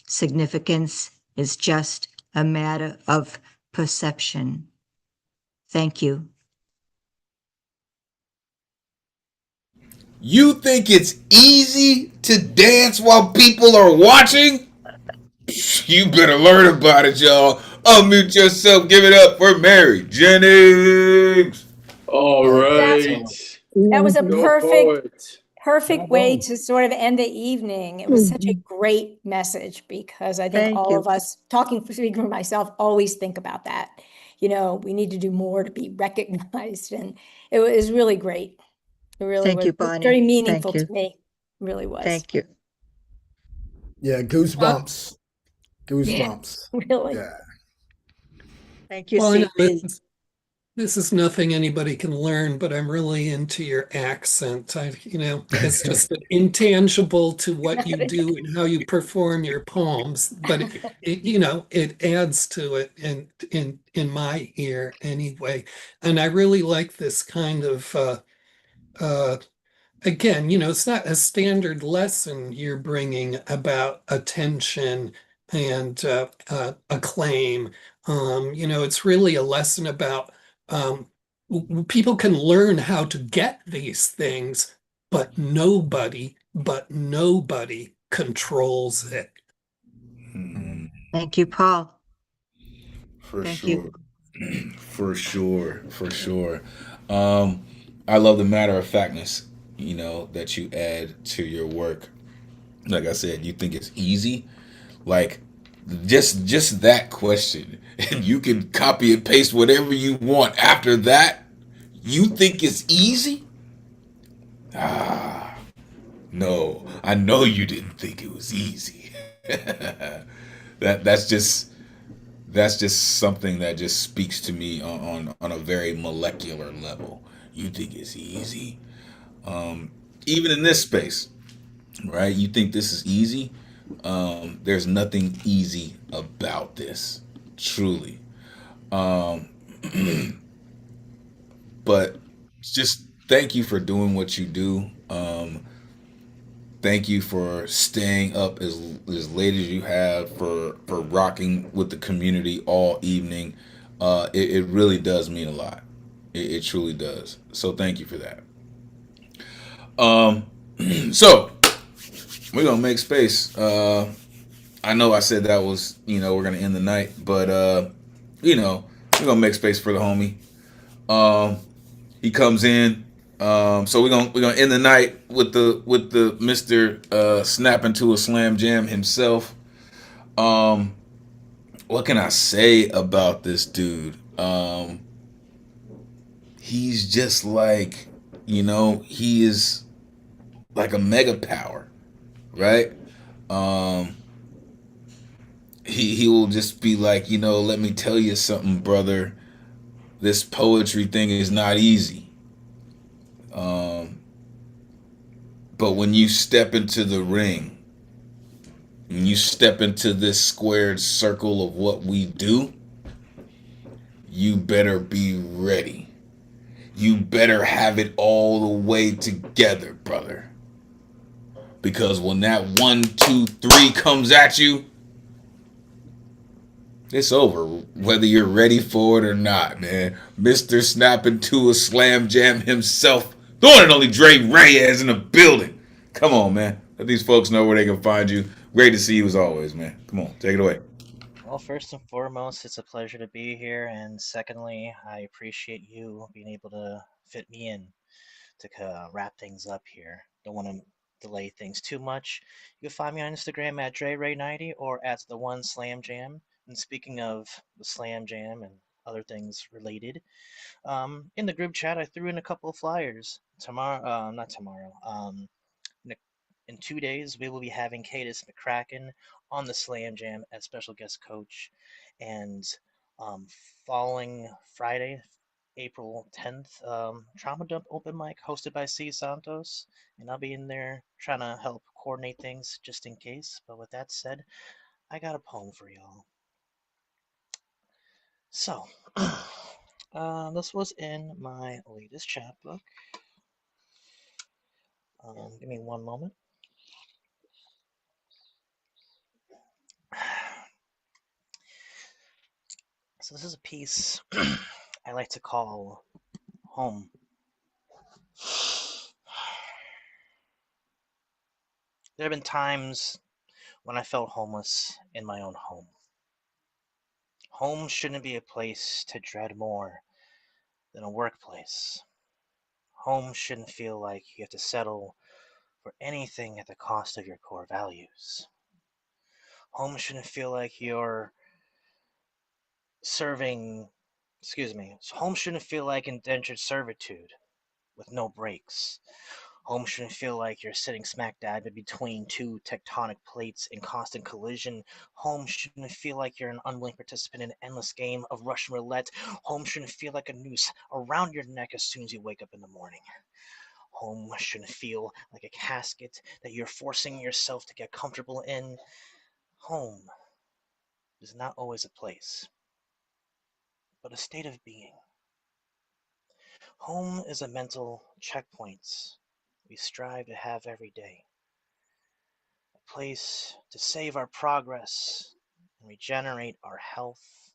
Significance is just a matter of perception. Thank you. You think it's easy to dance while people are watching? You better learn about it, y'all. Unmute yourself. Give it up for Mary Jennings. All right. That was a Go perfect poet. way to sort of end the evening. It was such a great message because I think Thank all you. of us, speaking for myself, always think about that. We need to do more to be recognized, and it was really great. It really Thank was you, Bonnie. very meaningful Thank you. to me. It really was. Thank you. Yeah, goosebumps. Goosebumps. Really. Yeah. Thank you, Well, I know CP. this is nothing anybody can learn, but I'm really into your accent. It's just intangible to what you do and how you perform your poems, but it adds to it in my ear anyway. And I really like this kind of again, it's not a standard lesson you're bringing about attention and acclaim. It's really a lesson about people can learn how to get these things, but nobody controls it. Thank you, Paul. For Thank sure. you. For sure. For sure. I love the matter of factness, that you add to your work. Like I said, you think it's easy. Like just that question. And you can copy and paste whatever you want after that. You think it's easy? Ah, no. I know you didn't think it was easy. That's just something that just speaks to me on a very molecular level. You think it's easy? Even in this space, right? You think this is easy? There's nothing easy about this, truly. Um, but just thank you for doing what you do. Thank you for staying up as late as you have, for rocking with the community all evening. It really does mean a lot. It truly does. So thank you for that. Um, so we're gonna make space. I know I said that was we're gonna end the night, but we're gonna make space for the homie. He comes in. So we're gonna end the night with the Mister snapping to a slam jam himself. What can I say about this dude? He's just like he is like a mega power, right? Um, he will just be like, let me tell you something, brother. This poetry thing is not easy. But when you step into the ring, when you step into this squared circle of what we do, you better be ready. You better have it all the way together, brother. Because when that 1, 2, 3 comes at you, it's over, whether you're ready for it or not, man. Mr. Snapping to a Slam Jam himself, the one and only Dre Reyes in the building. Come on, man. Let these folks know where they can find you. Great to see you as always, man. Come on, take it away. Well, first and foremost, it's a pleasure to be here, and secondly, I appreciate you being able to fit me in to wrap things up here. Don't want to delay things too much. You can find me on Instagram at DreRay90 or at the One Slam Jam. And speaking of the Slam Jam and other things related, in the group chat I threw in a couple of flyers. Not tomorrow. In, in 2 days we will be having Cadis McCracken on the Slam Jam as special guest coach, and um, following Friday, April 10th, Trauma Dump open mic hosted by C Santos, and I'll be in there trying to help coordinate things just in case. But with that said, I got a poem for y'all. So, this was in my latest chapbook. Give me one moment. So this is a piece I like to call Home. There have been times when I felt homeless in my own home. Home shouldn't be a place to dread more than a workplace. Home shouldn't feel like you have to settle for anything at the cost of your core values. Home shouldn't feel like you're home shouldn't feel like indentured servitude with no breaks. Home shouldn't feel like you're sitting smack dab between two tectonic plates in constant collision. Home shouldn't feel like you're an unwilling participant in an endless game of Russian roulette. Home shouldn't feel like a noose around your neck as soon as you wake up in the morning. Home shouldn't feel like a casket that you're forcing yourself to get comfortable in. Home is not always a place, but a state of being. Home is a mental checkpoint we strive to have every day. A place to save our progress and regenerate our health.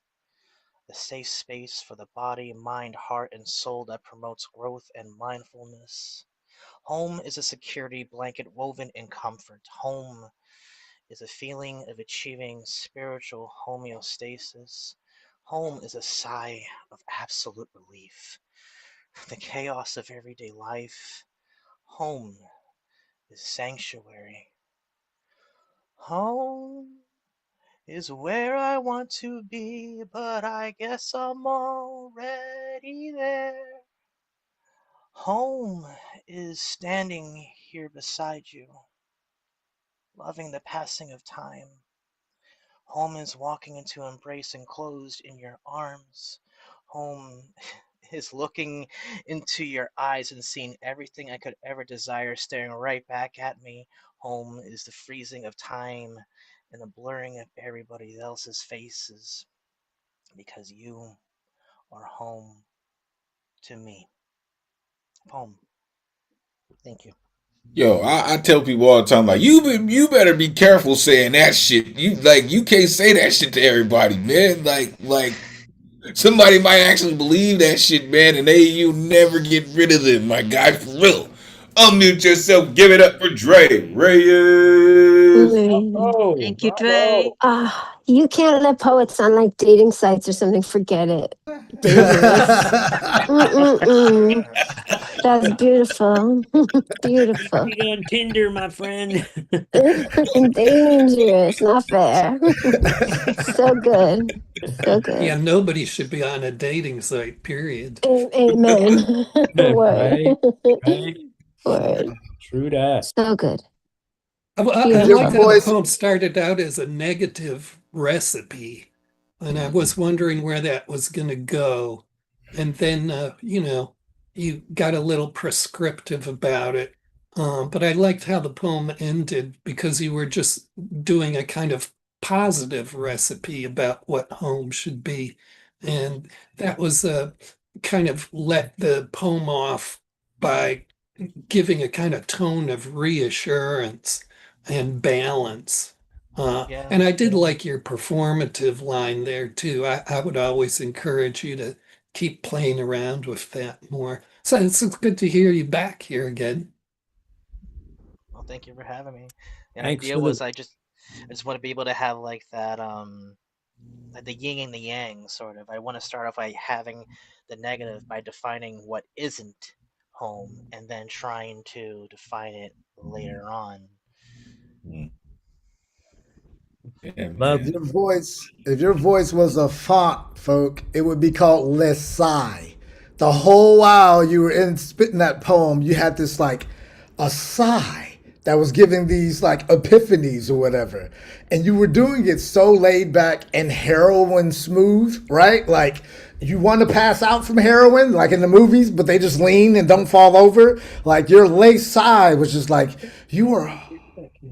A safe space for the body, mind, heart, and soul that promotes growth and mindfulness. Home is a security blanket woven in comfort. Home is a feeling of achieving spiritual homeostasis. Home is a sigh of absolute relief. The chaos of everyday life. Home is sanctuary. Home is where I want to be, but I guess I'm already there. Home is standing here beside you, loving the passing of time. Home is walking into embrace enclosed in your arms. Home is looking into your eyes and seeing everything I could ever desire staring right back at me. Home is the freezing of time and the blurring of everybody else's faces, because you are home to me. Home. Thank you. Yo, I tell people all the time, like, you better be careful saying that shit. You can't say that shit to everybody, man. Like somebody might actually believe that shit, man, and you never get rid of them, my guy, for real. Unmute yourself, give it up for Dre Reyes. Thank you, Dre. You can't let poets on like dating sites or something. Forget it. Dangerous. Mm-mm-mm. That's beautiful. Beautiful. Get on Tinder, my friend. Dangerous. Not fair. So good. So good. Yeah, nobody should be on a dating site, period. Amen. Word. Right. Word. True that. So good. I Beautiful. like how the poem started out as a negative recipe, and I was wondering where that was going to go. And then, you got a little prescriptive about it. But I liked how the poem ended because you were just doing a kind of positive recipe about what home should be. And that was kind of let the poem off by giving a kind of tone of reassurance and balance. And I did like your performative line there too. I would always encourage you to keep playing around with that more. So it's good to hear you back here again. Well, thank you for having me. The Thanks idea for was the- I just want to be able to have like that like the yin and the yang sort of. I want to start off by having the negative by defining what isn't home and then trying to define it later on. If your voice was a font, folk, it would be called Les Sigh. The whole while you were in spitting that poem, you had this like a sigh that was giving these like epiphanies or whatever. And you were doing it so laid back and heroin smooth, right? Like you want to pass out from heroin, like in the movies, but they just lean and don't fall over. Like your Les Sigh was just like, you are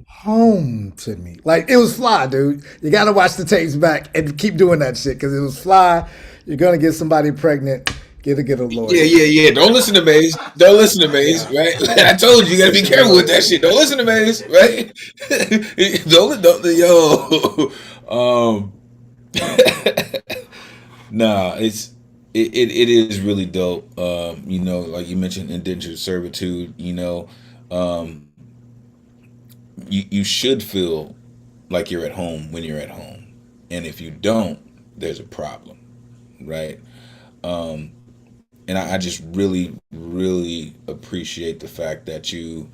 home to me. Like it was fly, dude. You gotta watch the tapes back and keep doing that shit because it was fly. You're gonna get somebody pregnant. Get a lawyer. Yeah. Don't listen to Maze. Right? I told you, you gotta be careful with that shit. Don't listen to Maze, right? don't yo. Nah, it is really dope. Like you mentioned, indentured servitude. You should feel like you're at home when you're at home, and if you don't, there's a problem, right? And I just really, really appreciate the fact that you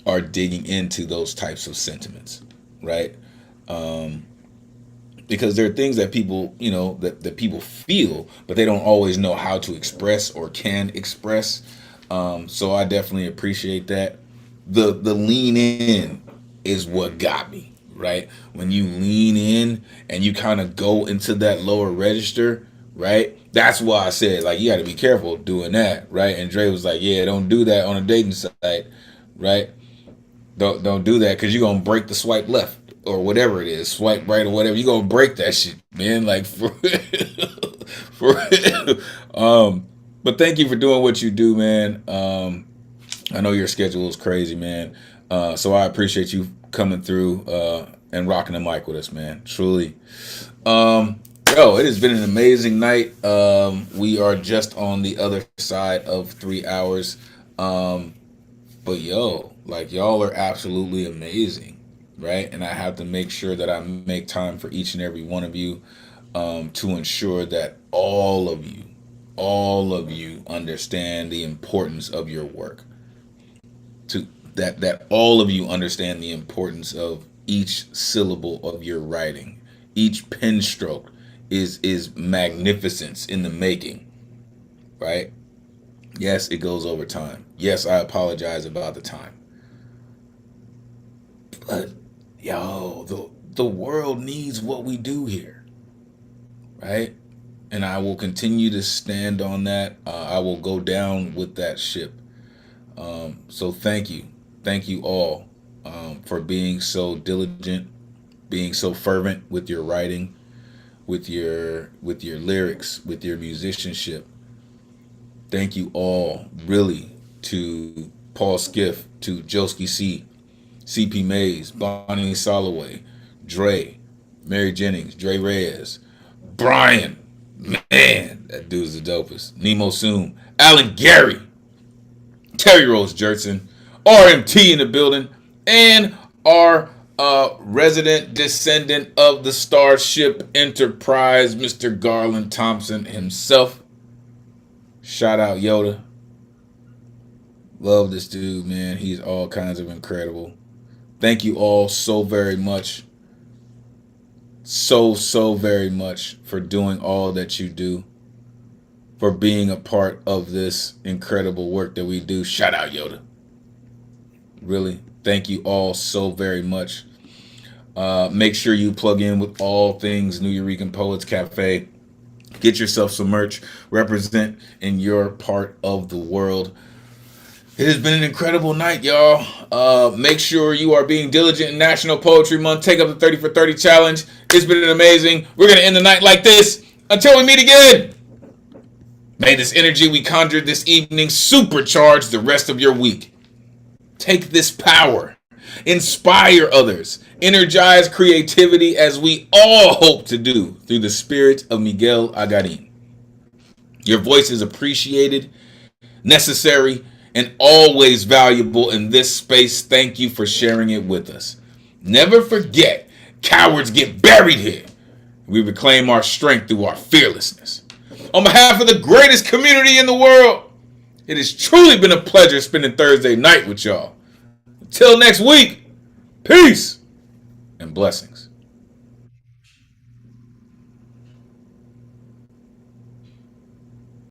are digging into those types of sentiments, right? Because there are things that people, that people feel, but they don't always know how to express or can express. So I definitely appreciate that. The lean in is what got me, right? When you lean in and you kind of go into that lower register, right? That's why I said, like, you got to be careful doing that, right? And Dre was like, yeah, don't do that on a dating site, right? Don't do that because you're going to break the swipe left or whatever it is, swipe right or whatever. You're going to break that shit, man. Like, for real. But thank you for doing what you do, man. I know your schedule is crazy, man. So I appreciate you coming through and rocking the mic with us, man. Truly. It has been an amazing night. We are just on the other side of 3 hours. But y'all are absolutely amazing, right? And I have to make sure that I make time for each and every one of you to ensure that all of you understand the importance of your work. That all of you understand the importance of each syllable of your writing. Each pen stroke is magnificence in the making, right? Yes, it goes over time. Yes, I apologize about the time. But the world needs what we do here, right? And I will continue to stand on that. I will go down with that ship. So thank you all for being so diligent, being so fervent with your writing, with your lyrics, with your musicianship. Thank you all, really, to Paul Skiff, to Joeski Sea, CPMaze, Bonnie Solloway, Dre, Mary Jennings, Dre Reyes, Brian, man, that dude's the dopest. Nemo Sum, Alan Gary, Terry Rose Jertson, RMT in the building, and our resident descendant of the Starship Enterprise, Mr. Garland Thompson himself. Shout out Yoda. Love this dude, man. He's all kinds of incredible. Thank you all so very much. So very much for doing all that you do. For being a part of this incredible work that we do. Shout out Yoda. Really. Thank you all so very much. Make sure you plug in with all things New Eurekan Poets Cafe. Get yourself some merch. Represent in your part of the world. It has been an incredible night, y'all. Make sure you are being diligent in National Poetry Month. Take up the 30 for 30 challenge. It's been amazing. We're going to end the night like this. Until we meet again. May this energy we conjured this evening supercharge the rest of your week. Take this power. Inspire others. Energize creativity as we all hope to do through the spirit of Miguel Agarin. Your voice is appreciated, necessary, and always valuable in this space. Thank you for sharing it with us. Never forget, cowards get buried here. We reclaim our strength through our fearlessness. On behalf of the greatest community in the world, it has truly been a pleasure spending Thursday night with y'all. Until next week, peace and blessings.